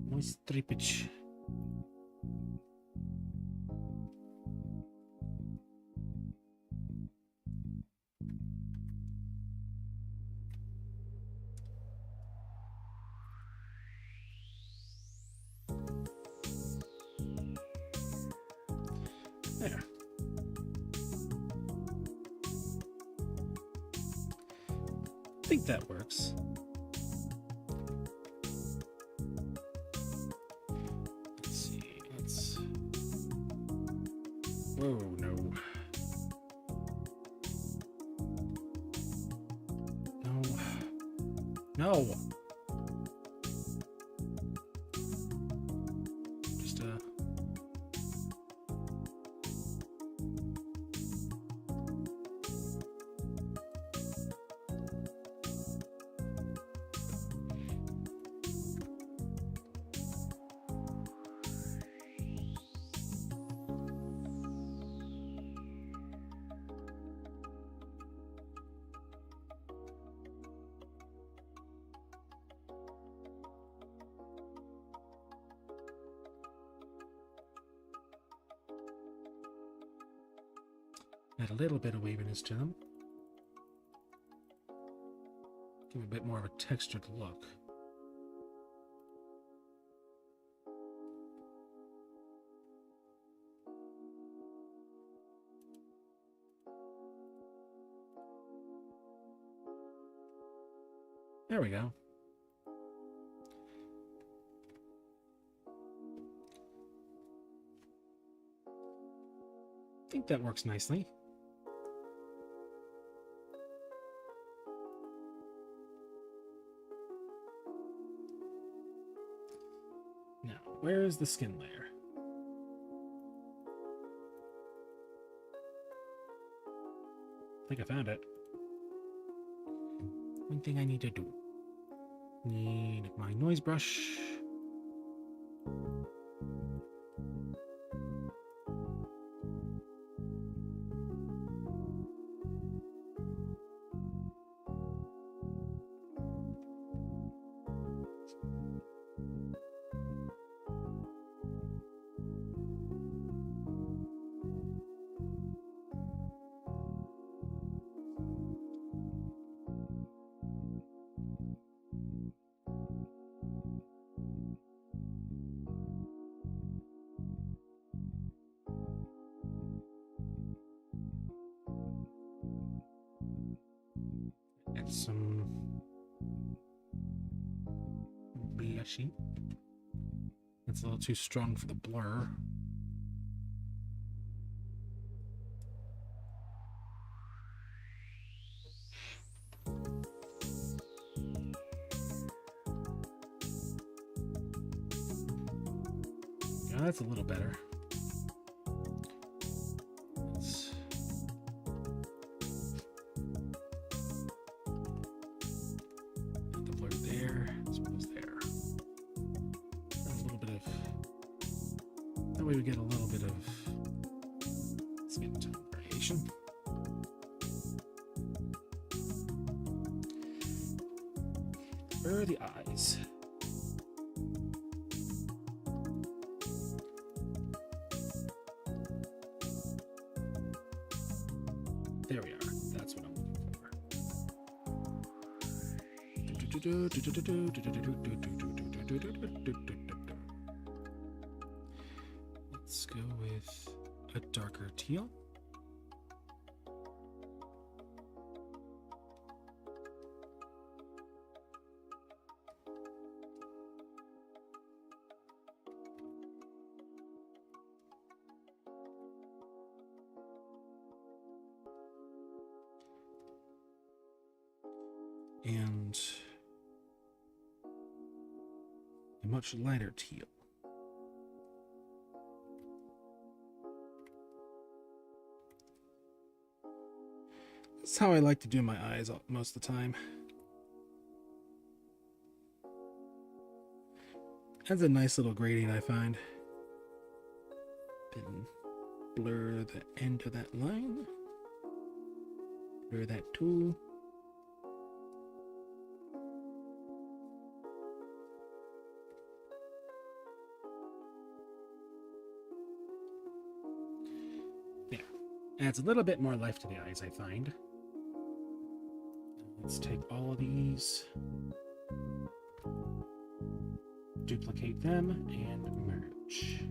More stripage. There. I think that works. Let's see. Let's. Whoa, no. No. No. Just Add a little bit of waviness to them. Give it a bit more of a textured look. There we go. I think that works nicely. Now, where is the skin layer? I think I found it. One thing I need to do. Need my noise brush. Add some blushing. That's a little too strong for the blur. Yeah, that's a little better. Let's put the blur there, as well as there. A little bit of, that way we get a little bit of skin tone variation. Where are the eyes? There we are. That's what I'm looking for. Let's go with a darker teal. And a much lighter teal. That's how I like to do my eyes most of the time. Adds a nice little gradient, I find. Then blur the end of that line. Blur that too. Yeah, adds a little bit more life to the eyes, I find. Let's take all of these, duplicate them, and merge.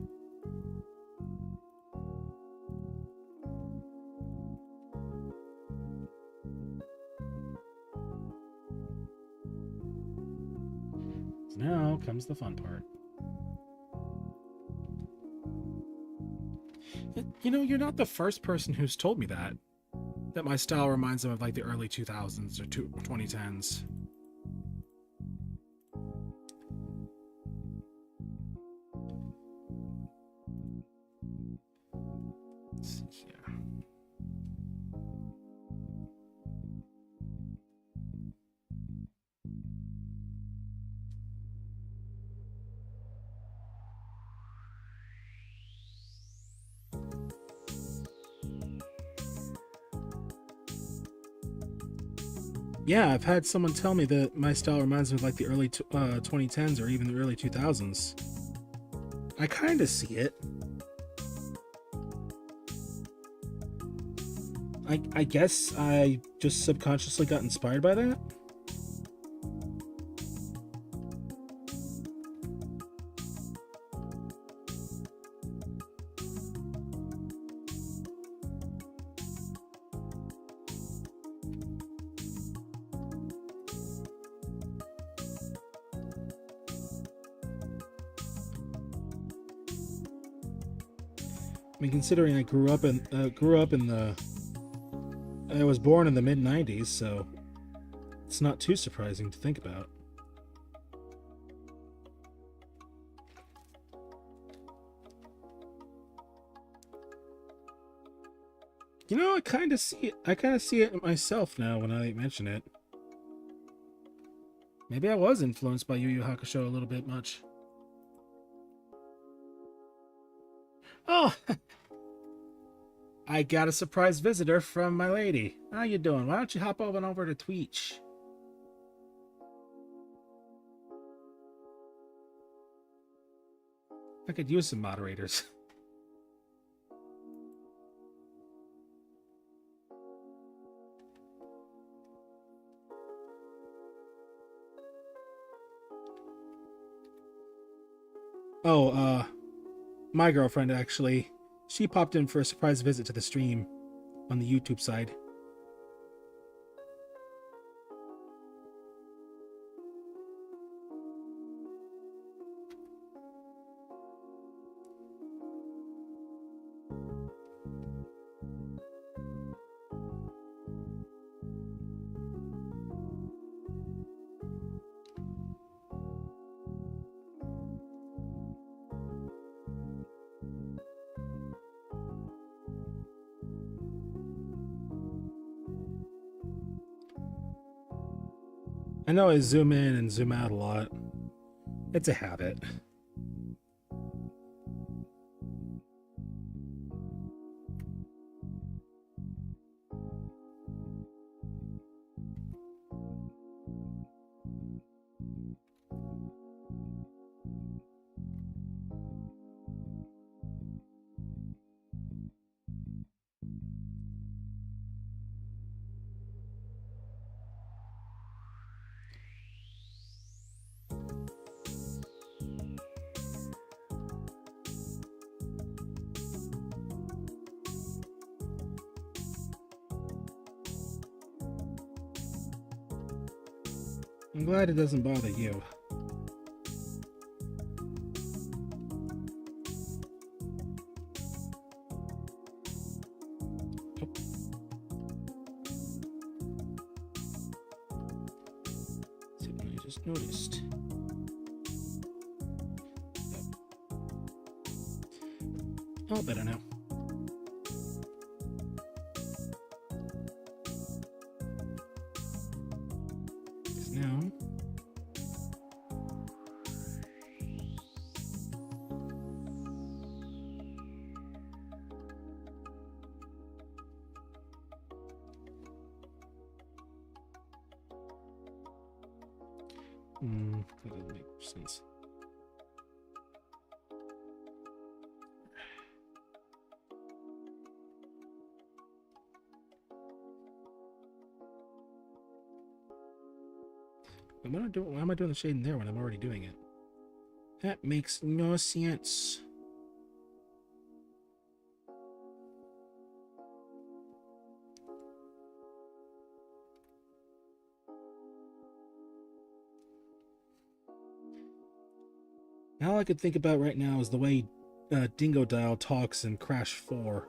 So now comes the fun part. You know, you're not the first person who's told me that my style reminds them of like the early 2000s or 2010s. Let's see here. Yeah, I've had someone tell me that my style reminds me of like the early 2010s or even the early 2000s. I kind of see it. I guess I just subconsciously got inspired by that. I mean, considering I grew up in the I was born in the mid '90s, so it's not too surprising to think about. You know, I kind of see it. I kind of see it myself now when I mention it. Maybe I was influenced by Yu Yu Hakusho a little bit much. Oh, I got a surprise visitor from my lady. How you doing? Why don't you hop over to Twitch? I could use some moderators. Oh, my girlfriend actually. She popped in for a surprise visit to the stream on the YouTube side. I know I zoom in and zoom out a lot. It's a habit. I'm glad it doesn't bother you. Oh. Something I just noticed. Oh, better now. Now. That doesn't make sense. Why am I doing the shading there when I'm already doing it? That makes no sense. All I could think about right now is the way Dingo Dial talks in Crash 4.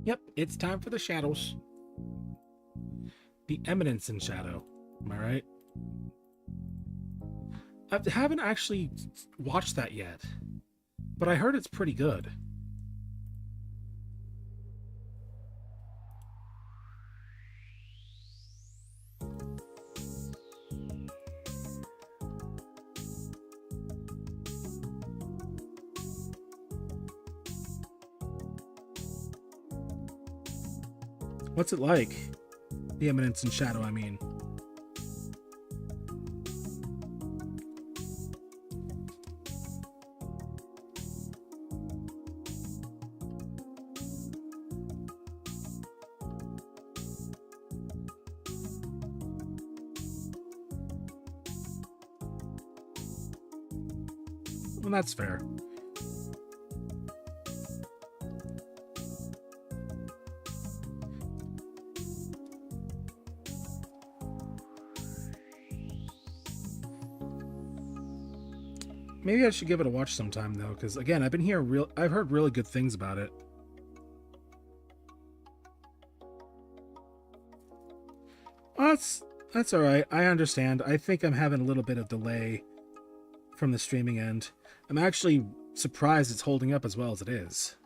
Yep, it's time for the shadows. The Eminence in Shadow. Am I right? I haven't actually watched that yet, but I heard it's pretty good. What's it like? The Eminence in Shadow, I mean. Well, that's fair. Maybe I should give it a watch sometime though, because again, I've heard really good things about it. Well, that's all right. I understand. I think I'm having a little bit of delay from the streaming end. I'm actually surprised it's holding up as well as it is.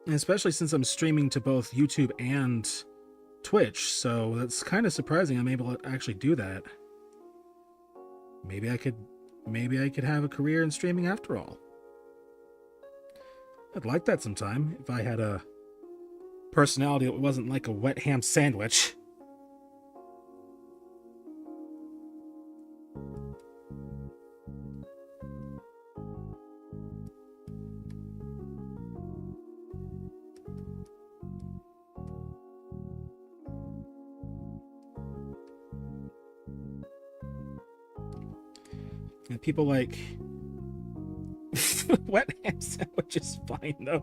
And especially since I'm streaming to both YouTube and Twitch, so that's kind of surprising I'm able to actually do that. Maybe I could have a career in streaming after all. I'd like that sometime if I had a personality that wasn't like a wet ham sandwich. And people like wet ham sandwich is fine though.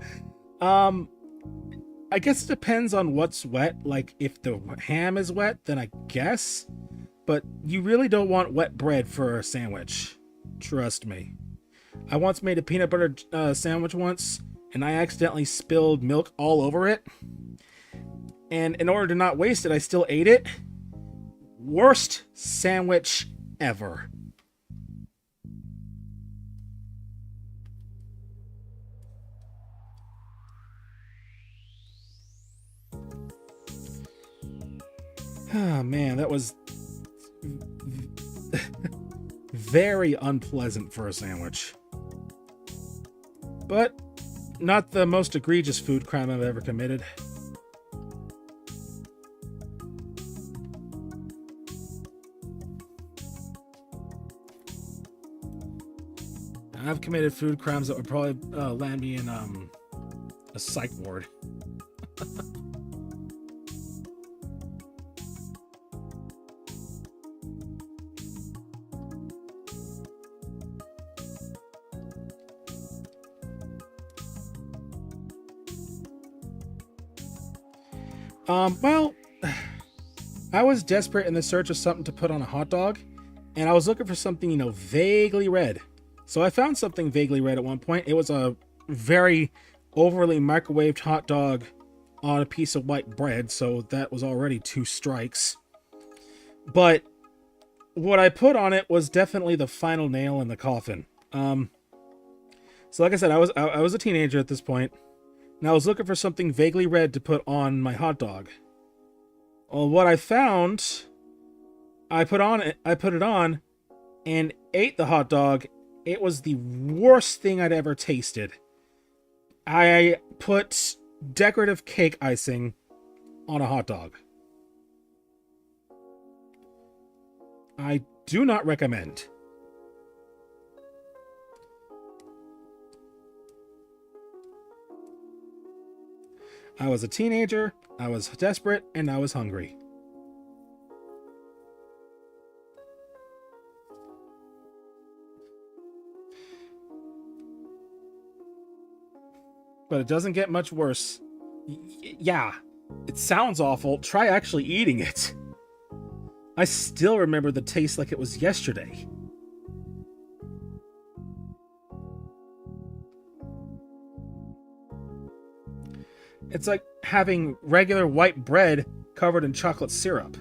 I guess it depends on what's wet. Like if the ham is wet, then I guess. But you really don't want wet bread for a sandwich. Trust me. I once made a peanut butter sandwich once, and I accidentally spilled milk all over it. And in order to not waste it, I still ate it. Worst sandwich ever. Oh man, that was very unpleasant for a sandwich. But not the most egregious food crime I've ever committed. I've committed food crimes that would probably land me in a psych ward. Well, I was desperate in the search of something to put on a hot dog, and I was looking for something, vaguely red. So I found something vaguely red at one point. It was a very overly microwaved hot dog on a piece of white bread, so that was already 2 strikes. But what I put on it was definitely the final nail in the coffin. So like I said, I was a teenager at this point, and I was looking for something vaguely red to put on my hot dog. Well, what I found, I put it on, and ate the hot dog. It was the worst thing I'd ever tasted. I put decorative cake icing on a hot dog. I do not recommend. I was a teenager. I was desperate and I was hungry. But it doesn't get much worse. Yeah, it sounds awful. Try actually eating it. I still remember the taste like it was yesterday. It's like having regular white bread covered in chocolate syrup.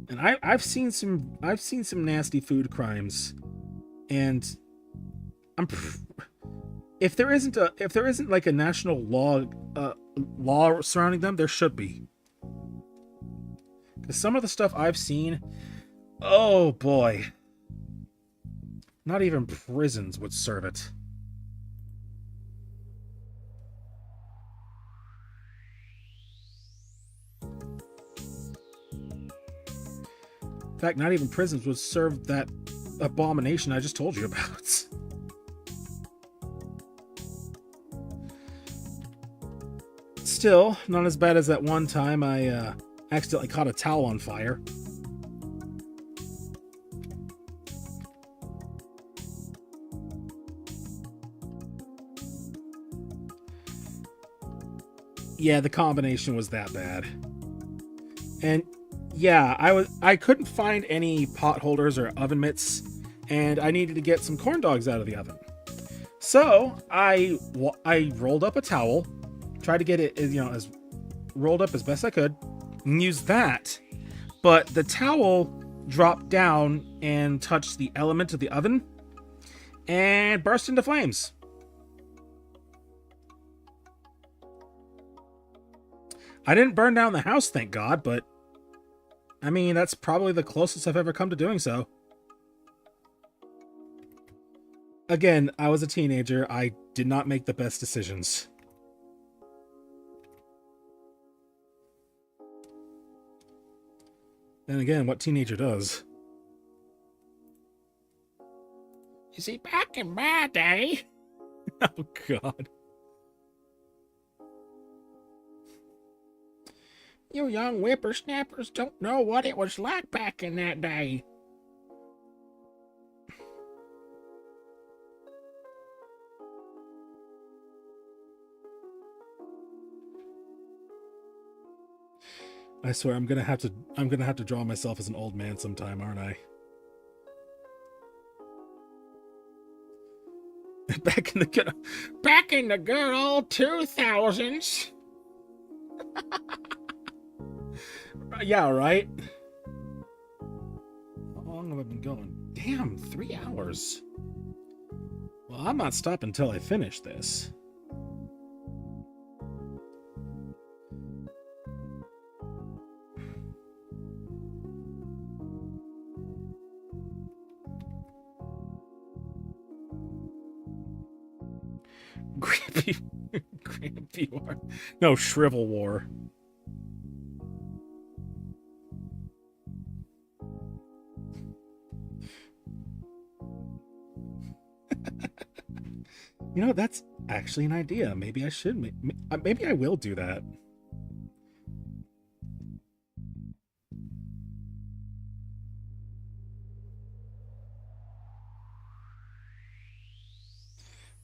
And I've seen some nasty food crimes, and I'm if there isn't like a national law surrounding them, there should be. Because some of the stuff I've seen, oh boy, not even prisons would serve it. In fact, not even prisons would serve that abomination I just told you about. Still, not as bad as that one time I accidentally caught a towel on fire. Yeah, the combination was that bad. And yeah, I couldn't find any pot holders or oven mitts, and I needed to get some corn dogs out of the oven. So I rolled up a towel, tried to get it, as rolled up as best I could, and used that. But the towel dropped down and touched the element of the oven and burst into flames. I didn't burn down the house, thank God, but I mean, that's probably the closest I've ever come to doing so. Again, I was a teenager. I did not make the best decisions. Then again, what teenager does? You see, back in my day... Oh, God. You young whippersnappers don't know what it was like back in that day. I swear I'm gonna have to draw myself as an old man sometime, aren't I? Back in the good old 2000s. Yeah, right? How long have I been going? Damn, 3 hours. Well, I'm not stopping until I finish this. Grampy War. No, Shrivel War. You know, that's actually an idea. Maybe I should. Maybe I will do that.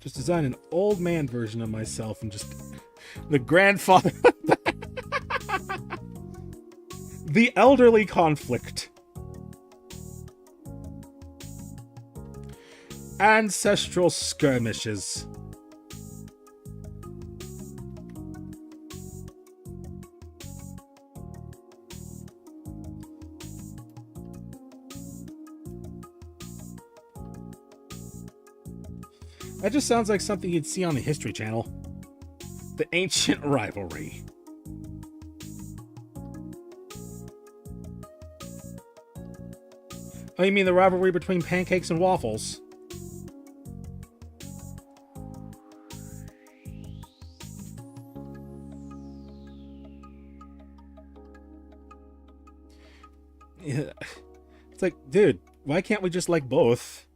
Just design an old man version of myself and just... The grandfather... The elderly conflict. Ancestral skirmishes. That just sounds like something you'd see on the History Channel. The ancient rivalry. Oh, you mean the rivalry between pancakes and waffles? Yeah. It's like, dude, why can't we just like both?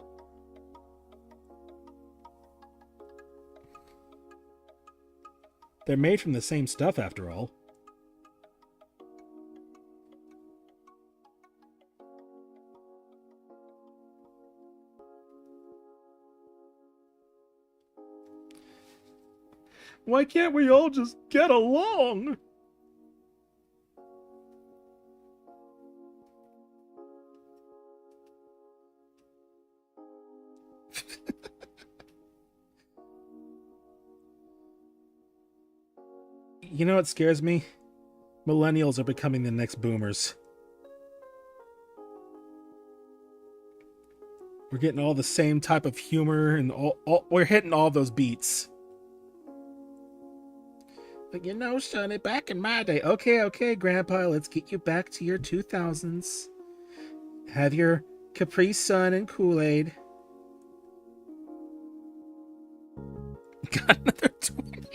They're made from the same stuff, after all. Why can't we all just get along? You know what scares me? Millennials are becoming the next boomers. We're getting all the same type of humor, and we're hitting all those beats. But you know, Sonny, back in my day... Okay, Grandpa, let's get you back to your 2000s. Have your Capri Sun and Kool-Aid. Got another 20.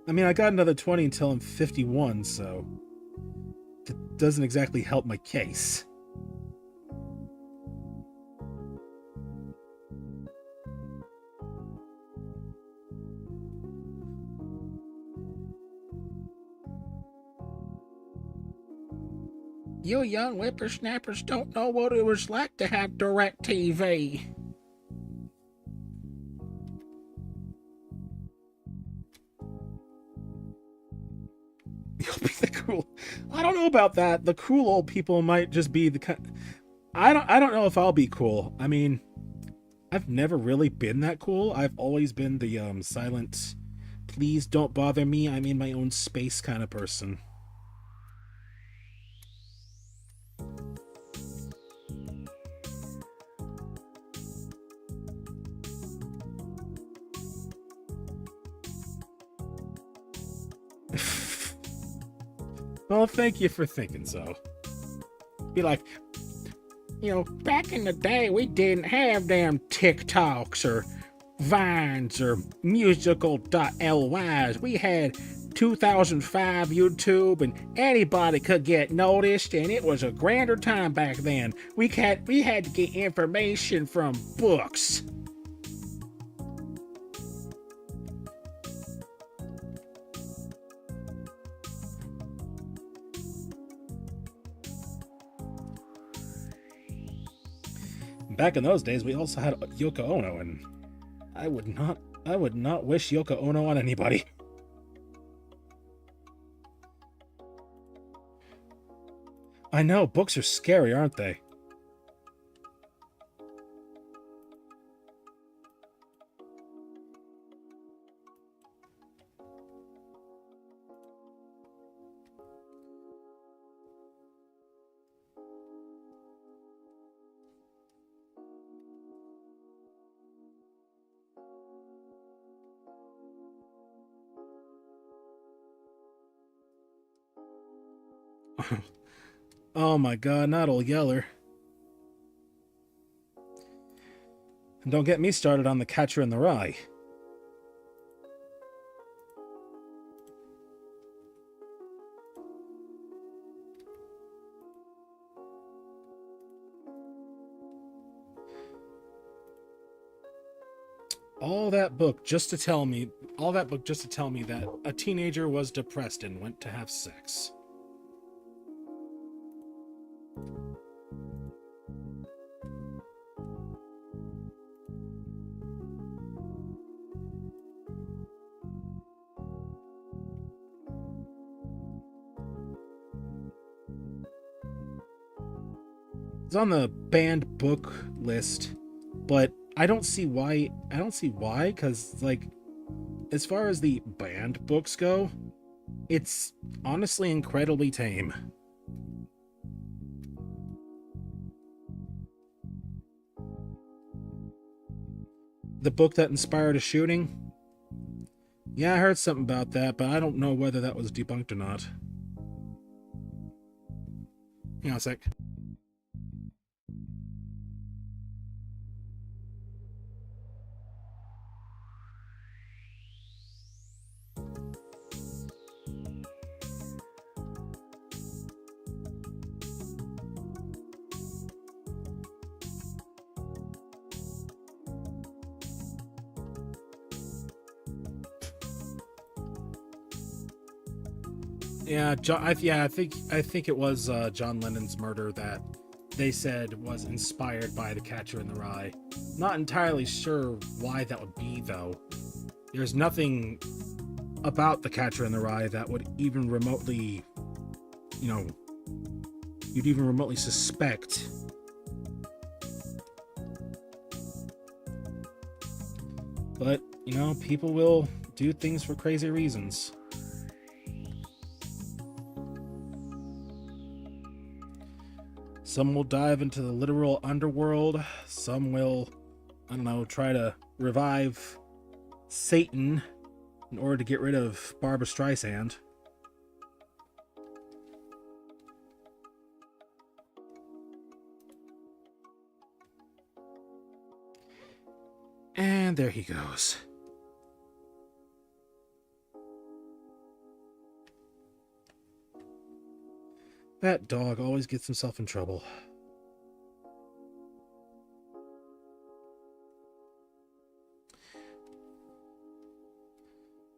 I mean, I got another 20 until I'm 51, so... that doesn't exactly help my case. You young whippersnappers don't know what it was like to have DirecTV. You'll be the cool... I don't know about that. The cool old people might just be the kind... I don't know if I'll be cool. I mean, I've never really been that cool. I've always been the silent, please don't bother me, I'm in my own space kind of person. Well, thank you for thinking so. Be like, you know, back in the day, we didn't have damn TikToks or Vines or musical.lys. We had 2005 YouTube, and anybody could get noticed, and it was a grander time back then. We had to get information from books. Back in those days, we also had Yoko Ono, and I would not wish Yoko Ono on anybody. I know, books are scary, aren't they? Oh my god, not old Yeller. And don't get me started on The Catcher in the Rye. All that book just to tell me that a teenager was depressed and went to have sex. It's on the banned book list, but I don't see why, because, like, as far as the banned books go, it's honestly incredibly tame. The book that inspired a shooting? Yeah, I heard something about that, but I don't know whether that was debunked or not. Hang on a sec. Yeah, I think it was John Lennon's murder that they said was inspired by The Catcher in the Rye. Not entirely sure why that would be though. There's nothing about The Catcher in the Rye that would even remotely, you know, you'd even remotely suspect. But, people will do things for crazy reasons. Some will dive into the literal underworld. Some will, I don't know, try to revive Satan in order to get rid of Barbra Streisand. And there he goes. That dog always gets himself in trouble.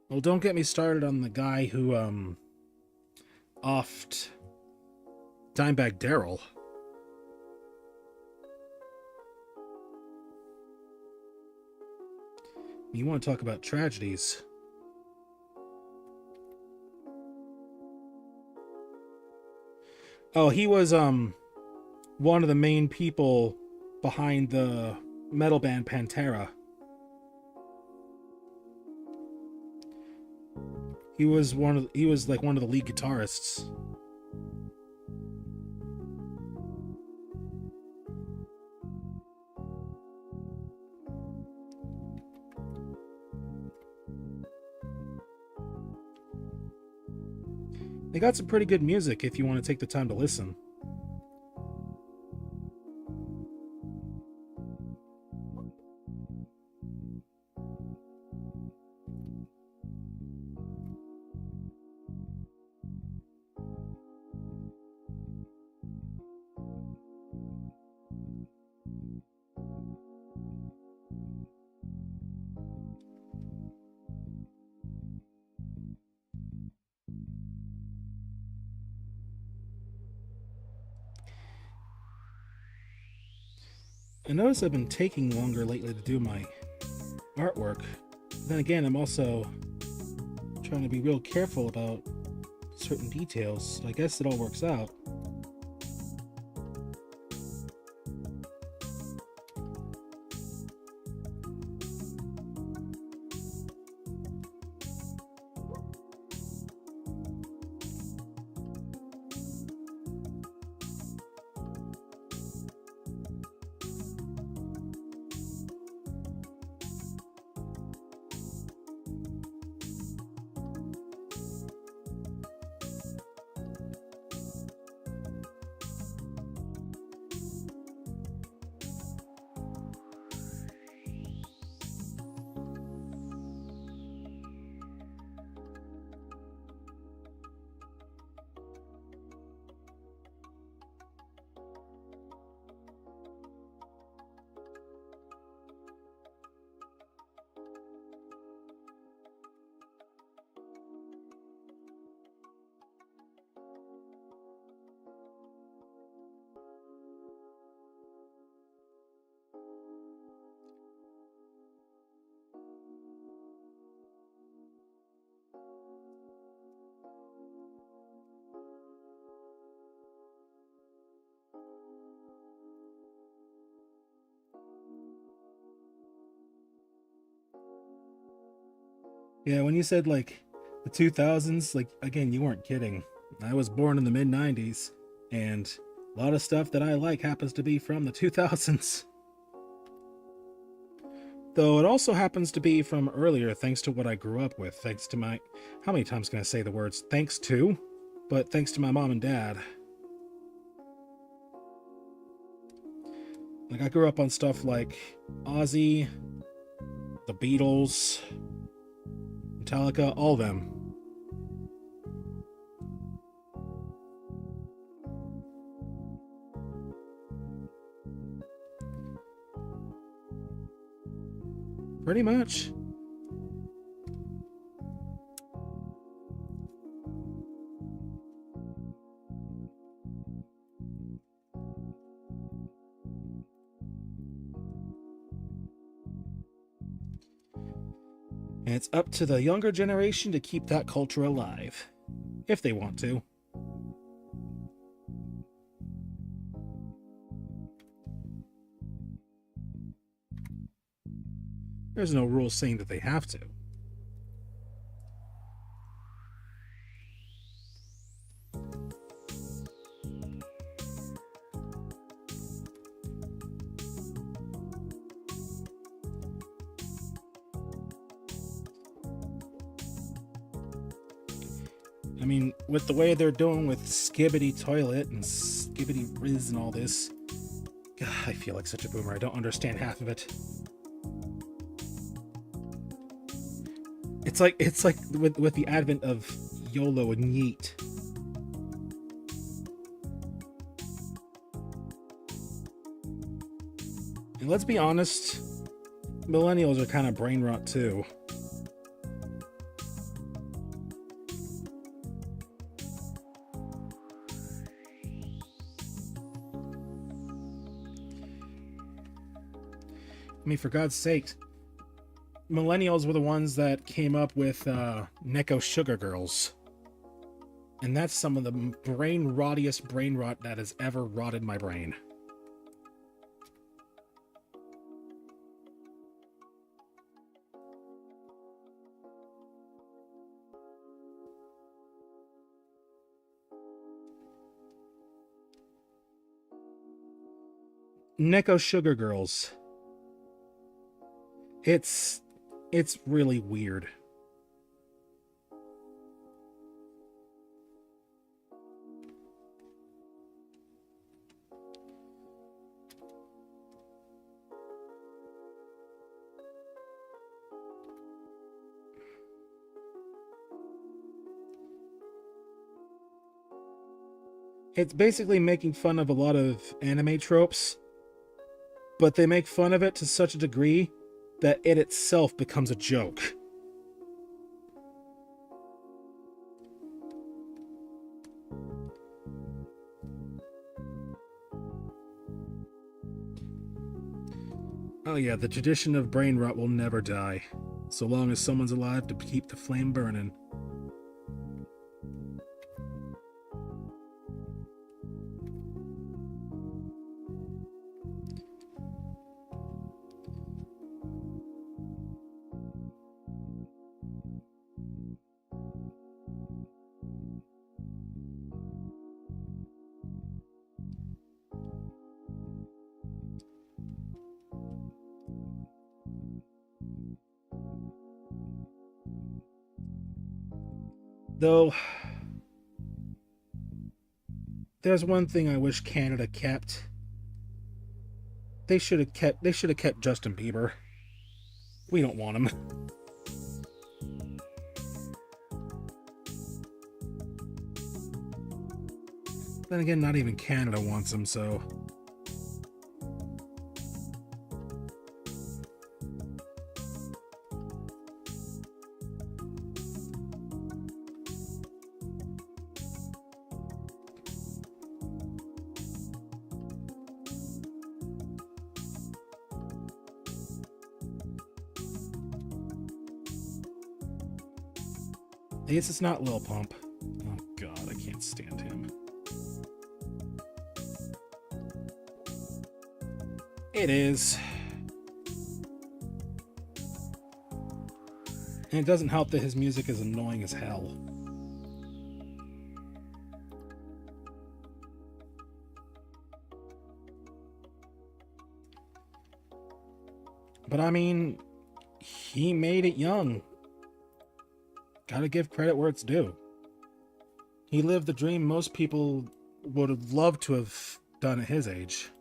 Well, don't get me started on the guy who, offed Dimebag Darrell. You want to talk about tragedies. Oh, he was one of the main people behind the metal band Pantera. He was like one of the lead guitarists. They got some pretty good music if you want to take the time to listen. I notice I've been taking longer lately to do my artwork. Then again, I'm also trying to be real careful about certain details. I guess it all works out. Yeah, when you said like the 2000s, like again, you weren't kidding. I was born in the mid 90s, and a lot of stuff that I like happens to be from the 2000s. Though it also happens to be from earlier, thanks to what I grew up with. Thanks to my. How many times can I say the words thanks to? But thanks to my mom and dad. Like, I grew up on stuff like Ozzy, the Beatles, Metallica, all of them. Pretty much. And it's up to the younger generation to keep that culture alive. If they want to. There's no rule saying that they have to. I mean, with the way they're doing with Skibbity Toilet and Skibbity Riz and all this, God, I feel like such a boomer. I don't understand half of it. It's like with the advent of YOLO and Yeet. And let's be honest, millennials are kind of brain rot too. I mean, for God's sake, millennials were the ones that came up with Necco Sugar Girls. And that's some of the brain-rottiest brain rot that has ever rotted my brain. Necco Sugar Girls. It's really weird. It's basically making fun of a lot of anime tropes, but they make fun of it to such a degree that it itself becomes a joke. Oh yeah, the tradition of brain rot will never die, so long as someone's alive to keep the flame burning. Though, there's one thing I wish Canada kept. They should have kept Justin Bieber. We don't want him. Then again, not even Canada wants him, so... I guess it's not Lil Pump. Oh god, I can't stand him. It is. And it doesn't help that his music is annoying as hell. But I mean, he made it young. Gotta give credit where it's due. He lived the dream most people would have loved to have done at his age.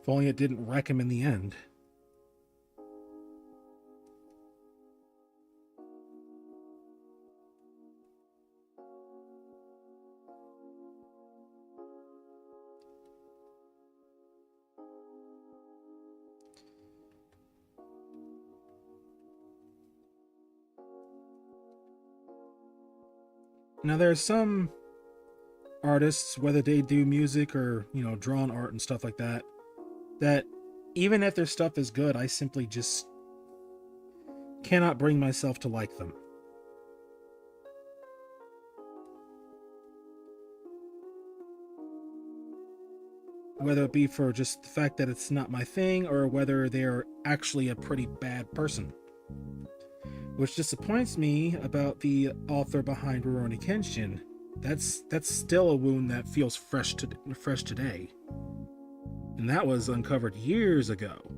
If only it didn't wreck him in the end. Now there are some artists, whether they do music or, drawn art and stuff like that, that even if their stuff is good, I simply just cannot bring myself to like them. Whether it be for just the fact that it's not my thing, or whether they're actually a pretty bad person. Which disappoints me about the author behind Rurouni Kenshin. That's still a wound that feels fresh today. And that was uncovered years ago.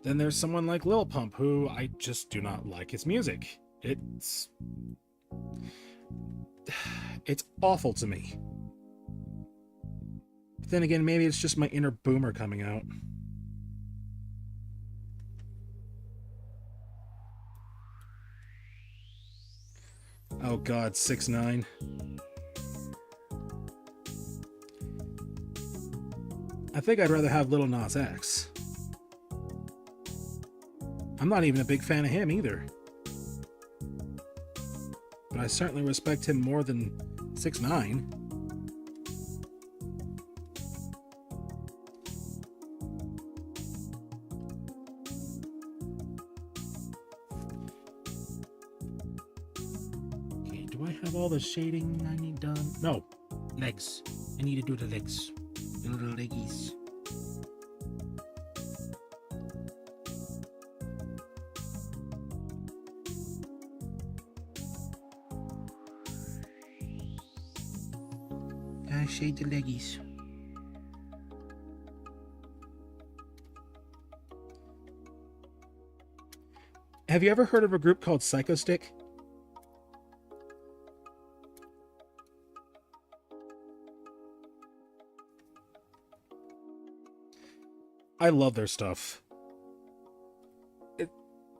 Then there's someone like Lil Pump, who I just do not like his music. It's awful to me. But then again, maybe it's just my inner boomer coming out. Oh god, 6ix9ine. I think I'd rather have Lil Nas X. I'm not even a big fan of him either. But I certainly respect him more than 6ix9ine. Okay, do I have all the shading I need done? No. Legs. I need to do the legs. The little leggies. Shade the leggies. Have you ever heard of a group called Psychostick? I love their stuff.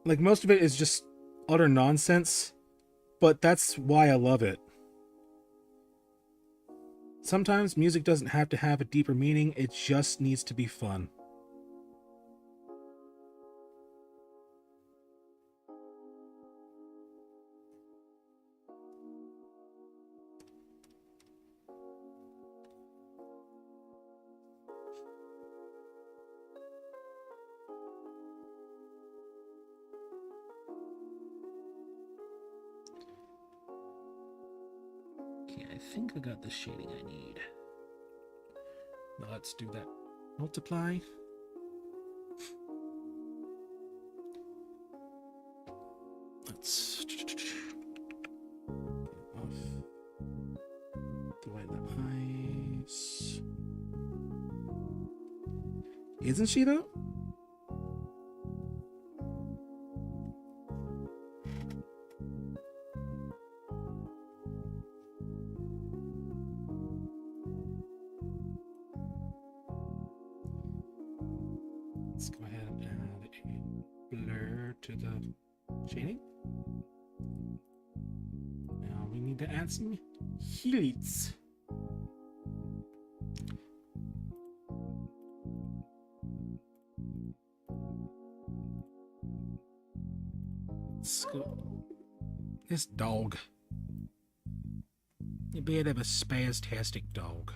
Like, most of it is just utter nonsense, but that's why I love it. Sometimes music doesn't have to have a deeper meaning, it just needs to be fun. Okay, I think I got the shading I need. Now let's do that. Multiply. Let's off the white of the eyes. Isn't she though? Let's go ahead and add a blur to the shading. Now we need to add some highlights. Let's go. This dog. A bit of a spastastic dog.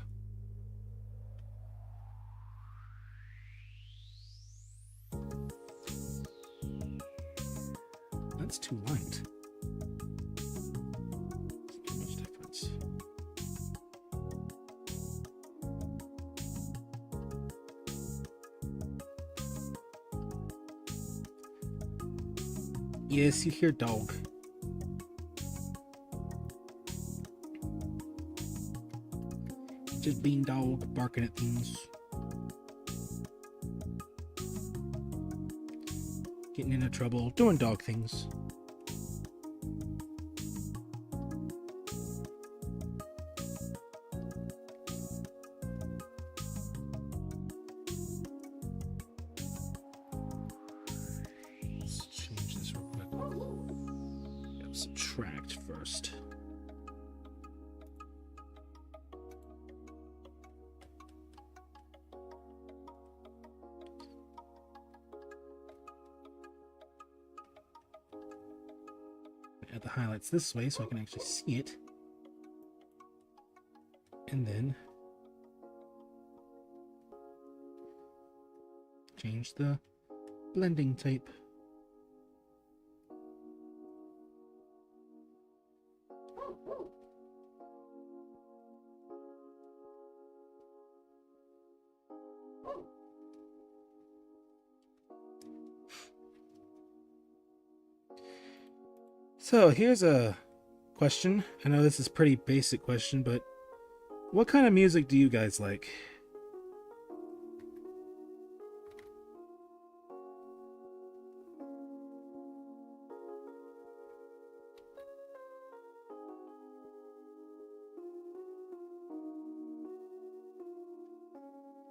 That's too light. Too much difference. Yes, you hear dog. Just being dog, barking at things. Getting into trouble, doing dog things. Let's change this real quick. Gotta subtract first. add the highlights this way so I can actually see it. And then change the blending type. So here's a question. I know this is a pretty basic question, but what kind of music do you guys like?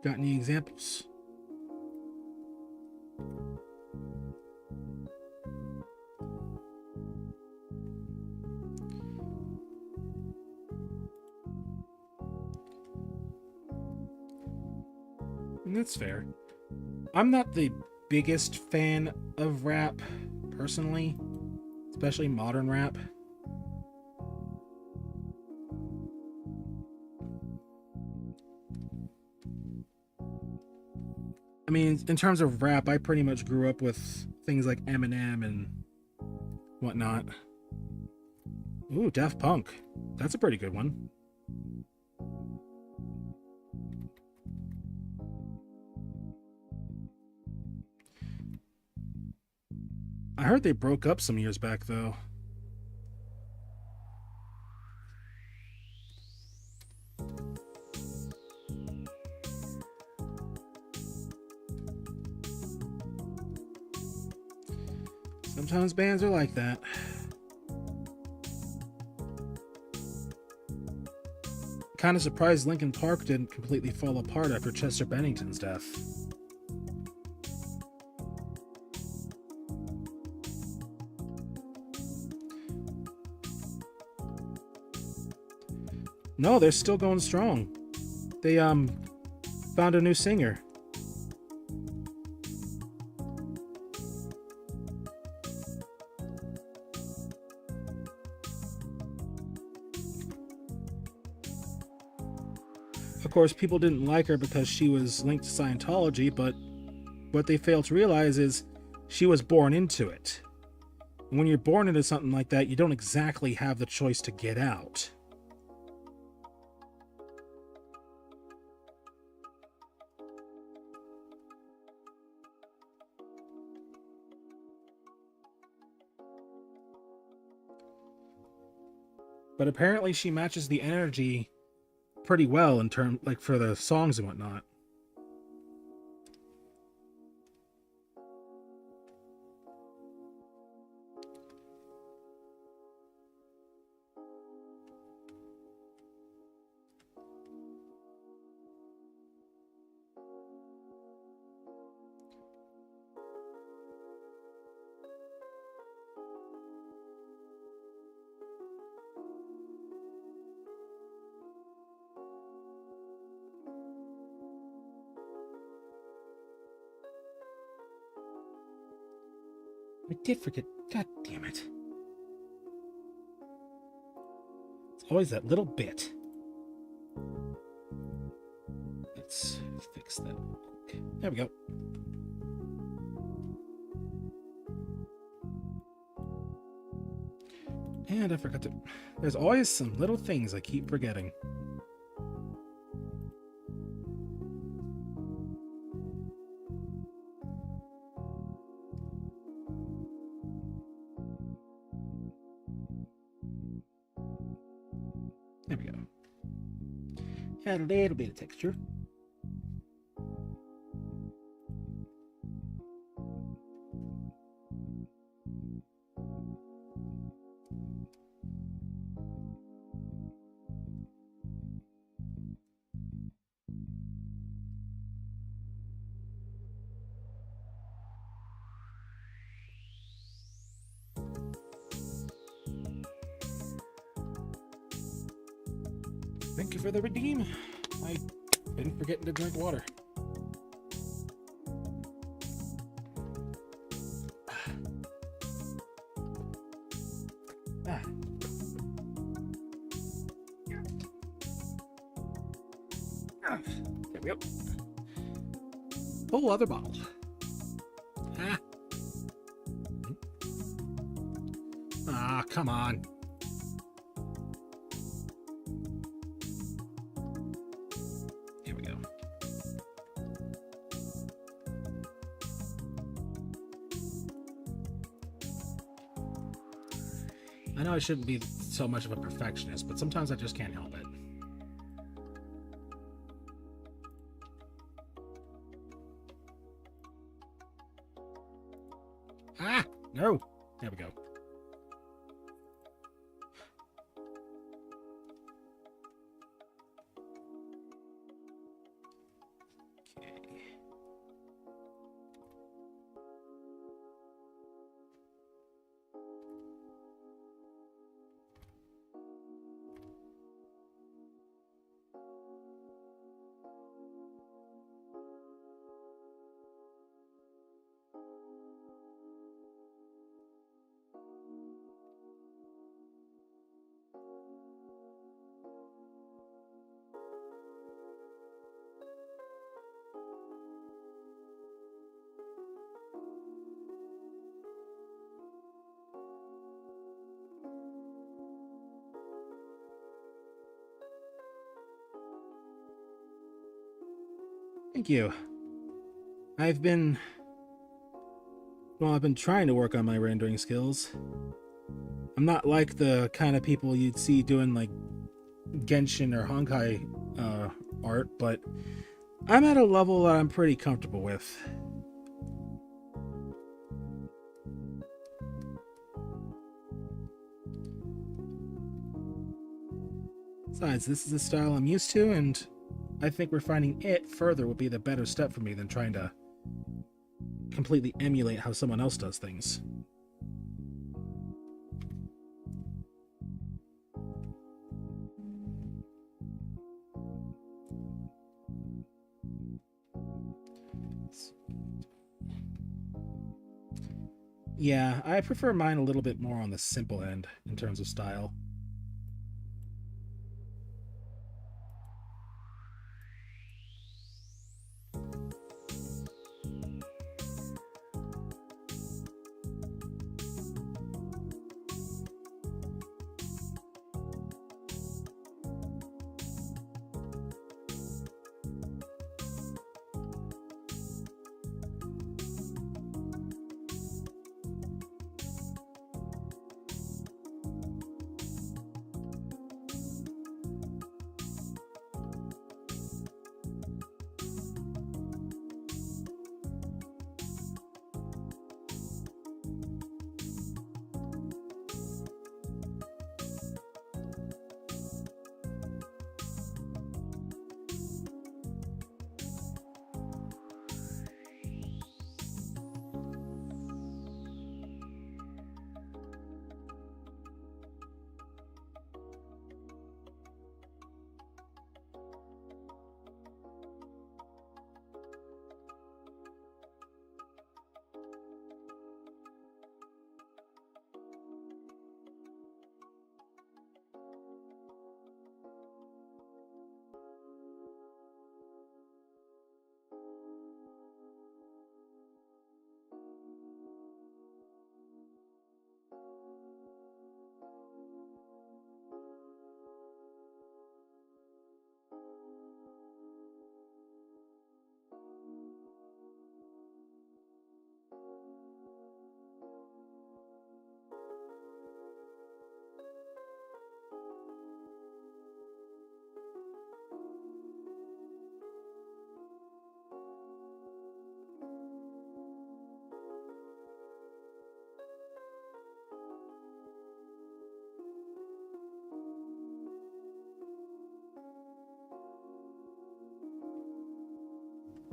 Got any examples? And that's fair. I'm not the biggest fan of rap, personally, especially modern rap. I mean, in terms of rap, I pretty much grew up with things like Eminem and whatnot. Ooh, Daft Punk. That's a pretty good one. I heard they broke up some years back, though. Sometimes bands are like that. Kind of surprised Linkin Park didn't completely fall apart after Chester Bennington's death. No, they're still going strong. They found a new singer. Of course, people didn't like her because she was linked to Scientology, but what they fail to realize is she was born into it. And when you're born into something like that, you don't exactly have the choice to get out. But apparently she matches the energy pretty well in terms, like, for the songs and whatnot. I did forget. God damn it. It's always that little bit. Let's fix that real quick. There we go. And I forgot to... There's always some little things I keep forgetting. There we go. Add a little bit of texture. Thank you for the redeem. I've been forgetting to drink water. Ah. There we go. Whole other bottle. Ah. Ah, come on. Here we go. I know I shouldn't be so much of a perfectionist, but sometimes I just can't help it. Ah! No! There we go. Thank you. I've been trying to work on my rendering skills. I'm not like the kind of people you'd see doing like Genshin or Honkai art, but I'm at a level that I'm pretty comfortable with. Besides, this is the style I'm used to, and I think refining it further would be the better step for me than trying to completely emulate how someone else does things. Yeah, I prefer mine a little bit more on the simple end in terms of style.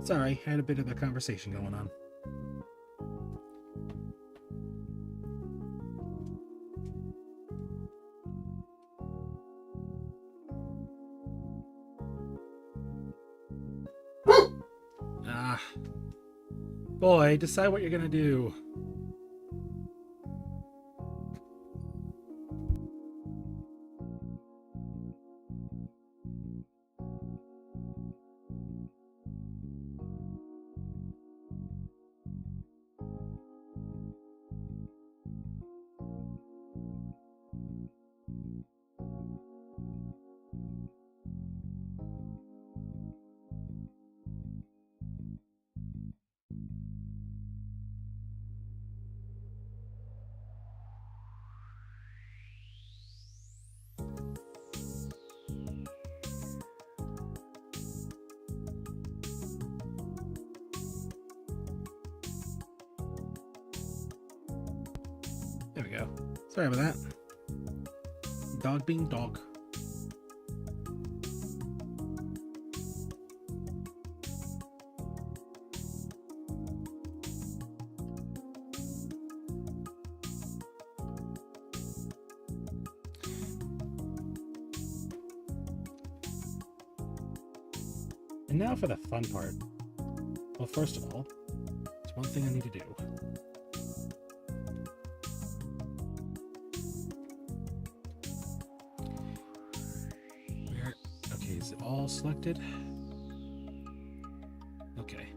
Sorry, I had a bit of a conversation going on. Ah. Boy, decide what you're gonna do. There we go. Sorry about that. Dog being dog. And now for the fun part. Well, first of all, there's one thing I need to do. Where? Okay, is it all selected? Okay.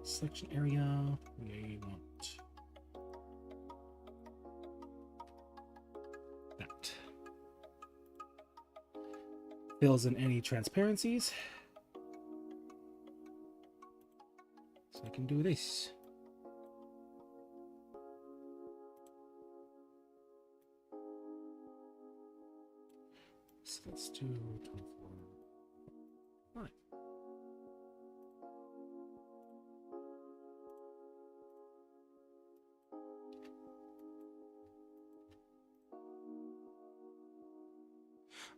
Selection area. We want that. Fills in any transparencies. So I can do this. So let's do 24. Fine.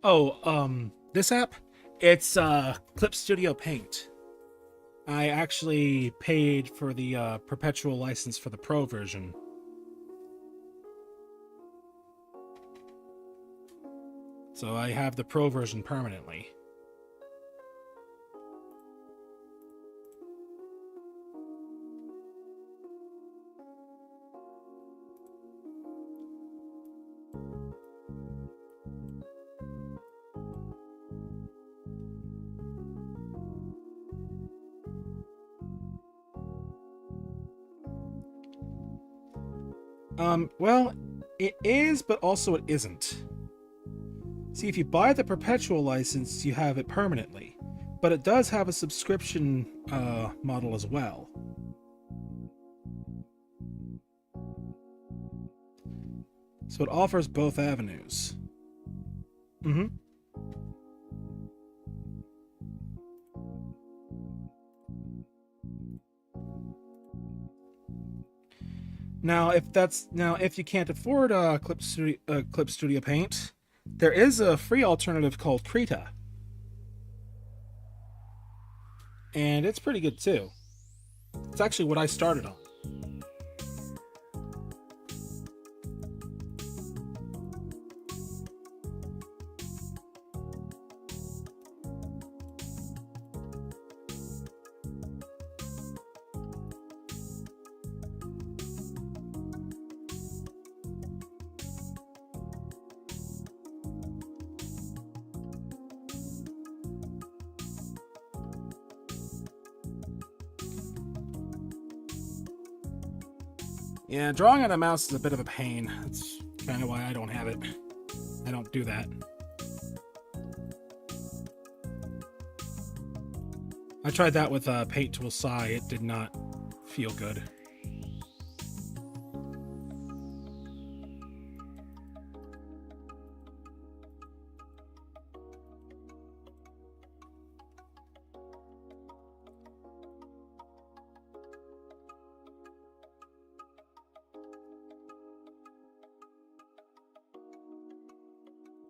Oh, this app, it's Clip Studio Paint. I actually paid for the perpetual license for the Pro version. So I have the Pro version permanently. Well, it is, but also it isn't. See, if you buy the perpetual license, you have it permanently. But it does have a subscription model as well. So it offers both avenues. Mm-hmm. Now, if you can't afford Clip Studio Paint, there is a free alternative called Krita, and it's pretty good too. It's actually what I started on. Yeah, drawing on a mouse is a bit of a pain. That's kind of why I don't have it. I don't do that. I tried that with Paint Tool Sai. It did not feel good.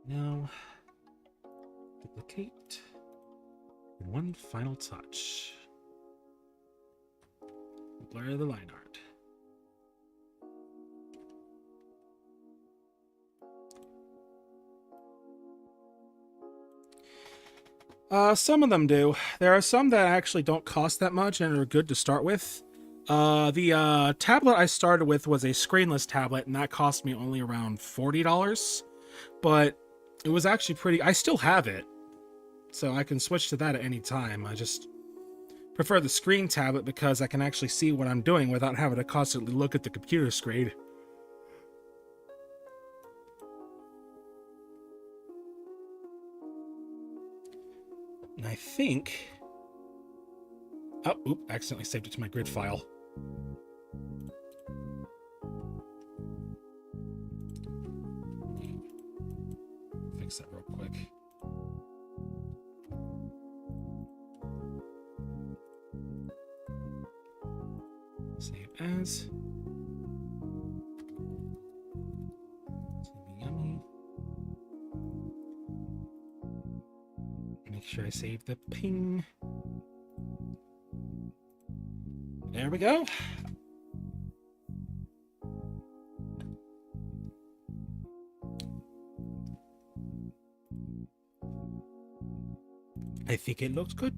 Now, duplicate. And one final touch. Blur the line art. Some of them do. There are some that actually don't cost that much and are good to start with. The tablet I started with was a screenless tablet, and that cost me only around $40. But it was actually pretty... I still have it, so I can switch to that at any time. I just prefer the screen tablet because I can actually see what I'm doing without having to constantly look at the computer screen. And I think... Oh, oop, accidentally saved it to my grid file. Fix that real quick. Save as. Make sure I save the ping. There we go. I think it looks good.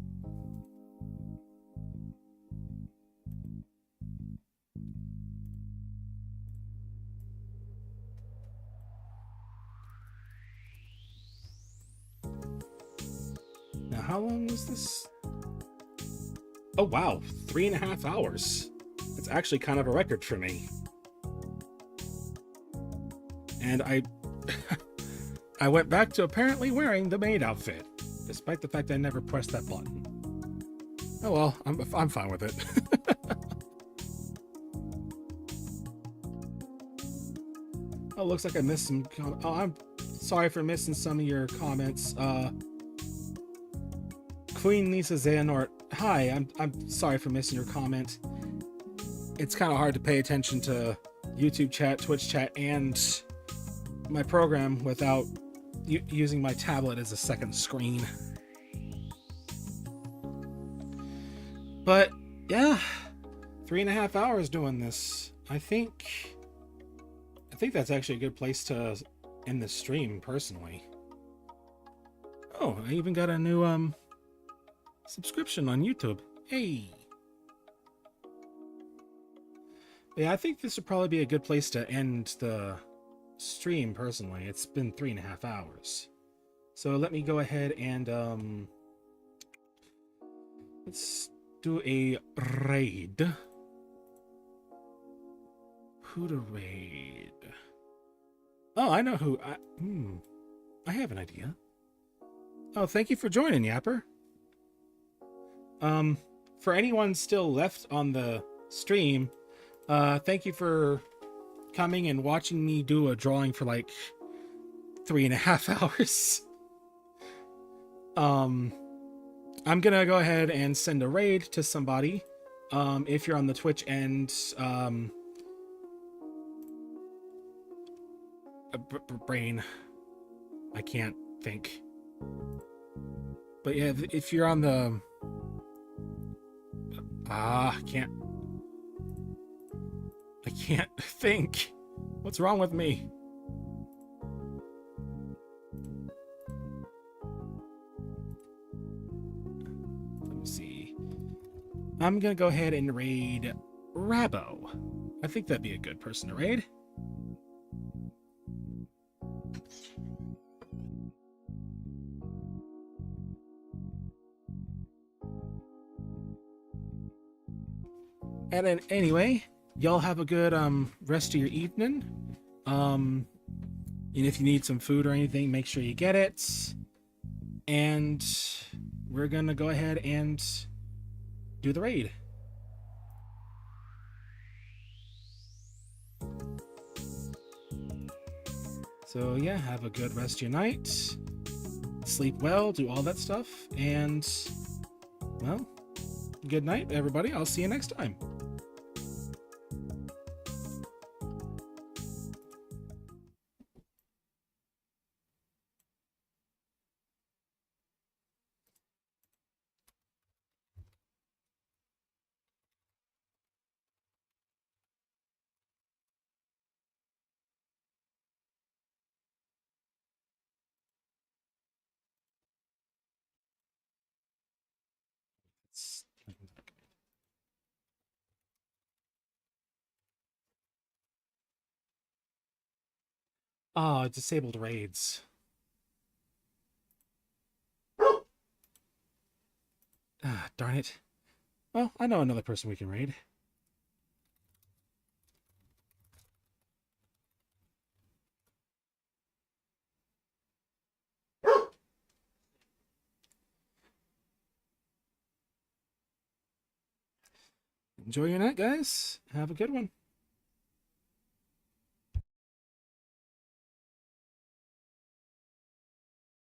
Now, how long was this? Oh, wow. 3.5 hours. That's actually kind of a record for me. And I went back to apparently wearing the maid outfit, despite the fact I never pressed that button. Oh well, I'm fine with it. Oh, looks like I missed some. Oh, I'm sorry for missing some of your comments. Queen Lisa Xehanort, hi. I'm sorry for missing your comment. It's kind of hard to pay attention to YouTube chat, Twitch chat, and my program without using my tablet as a second screen. But yeah, 3.5 hours doing this. I think that's actually a good place to end the stream personally. Oh, I even got a new subscription on YouTube. Hey. Yeah, I think this would probably be a good place to end the stream personally. It's been 3.5 hours. So let me go ahead and let's do a raid. Who to raid? Oh, I know who. I have an idea. Oh, thank you for joining, Yapper. For anyone still left on the stream, thank you for coming and watching me do a drawing for like 3.5 hours. I'm gonna go ahead and send a raid to somebody. If you're on the Twitch end, brain, I can't think. But yeah, if you're on the I can't think. What's wrong with me? Let me see. I'm gonna go ahead and raid Rabo. I think that'd be a good person to raid. And then anyway, y'all have a good rest of your evening. And if you need some food or anything, make sure you get it. And we're gonna go ahead and do the raid. So yeah, have a good rest of your night. Sleep well, do all that stuff, and well, good night, everybody. I'll see you next time. Oh, disabled raids. Ah, darn it. Well, I know another person we can raid. Enjoy your night, guys. Have a good one.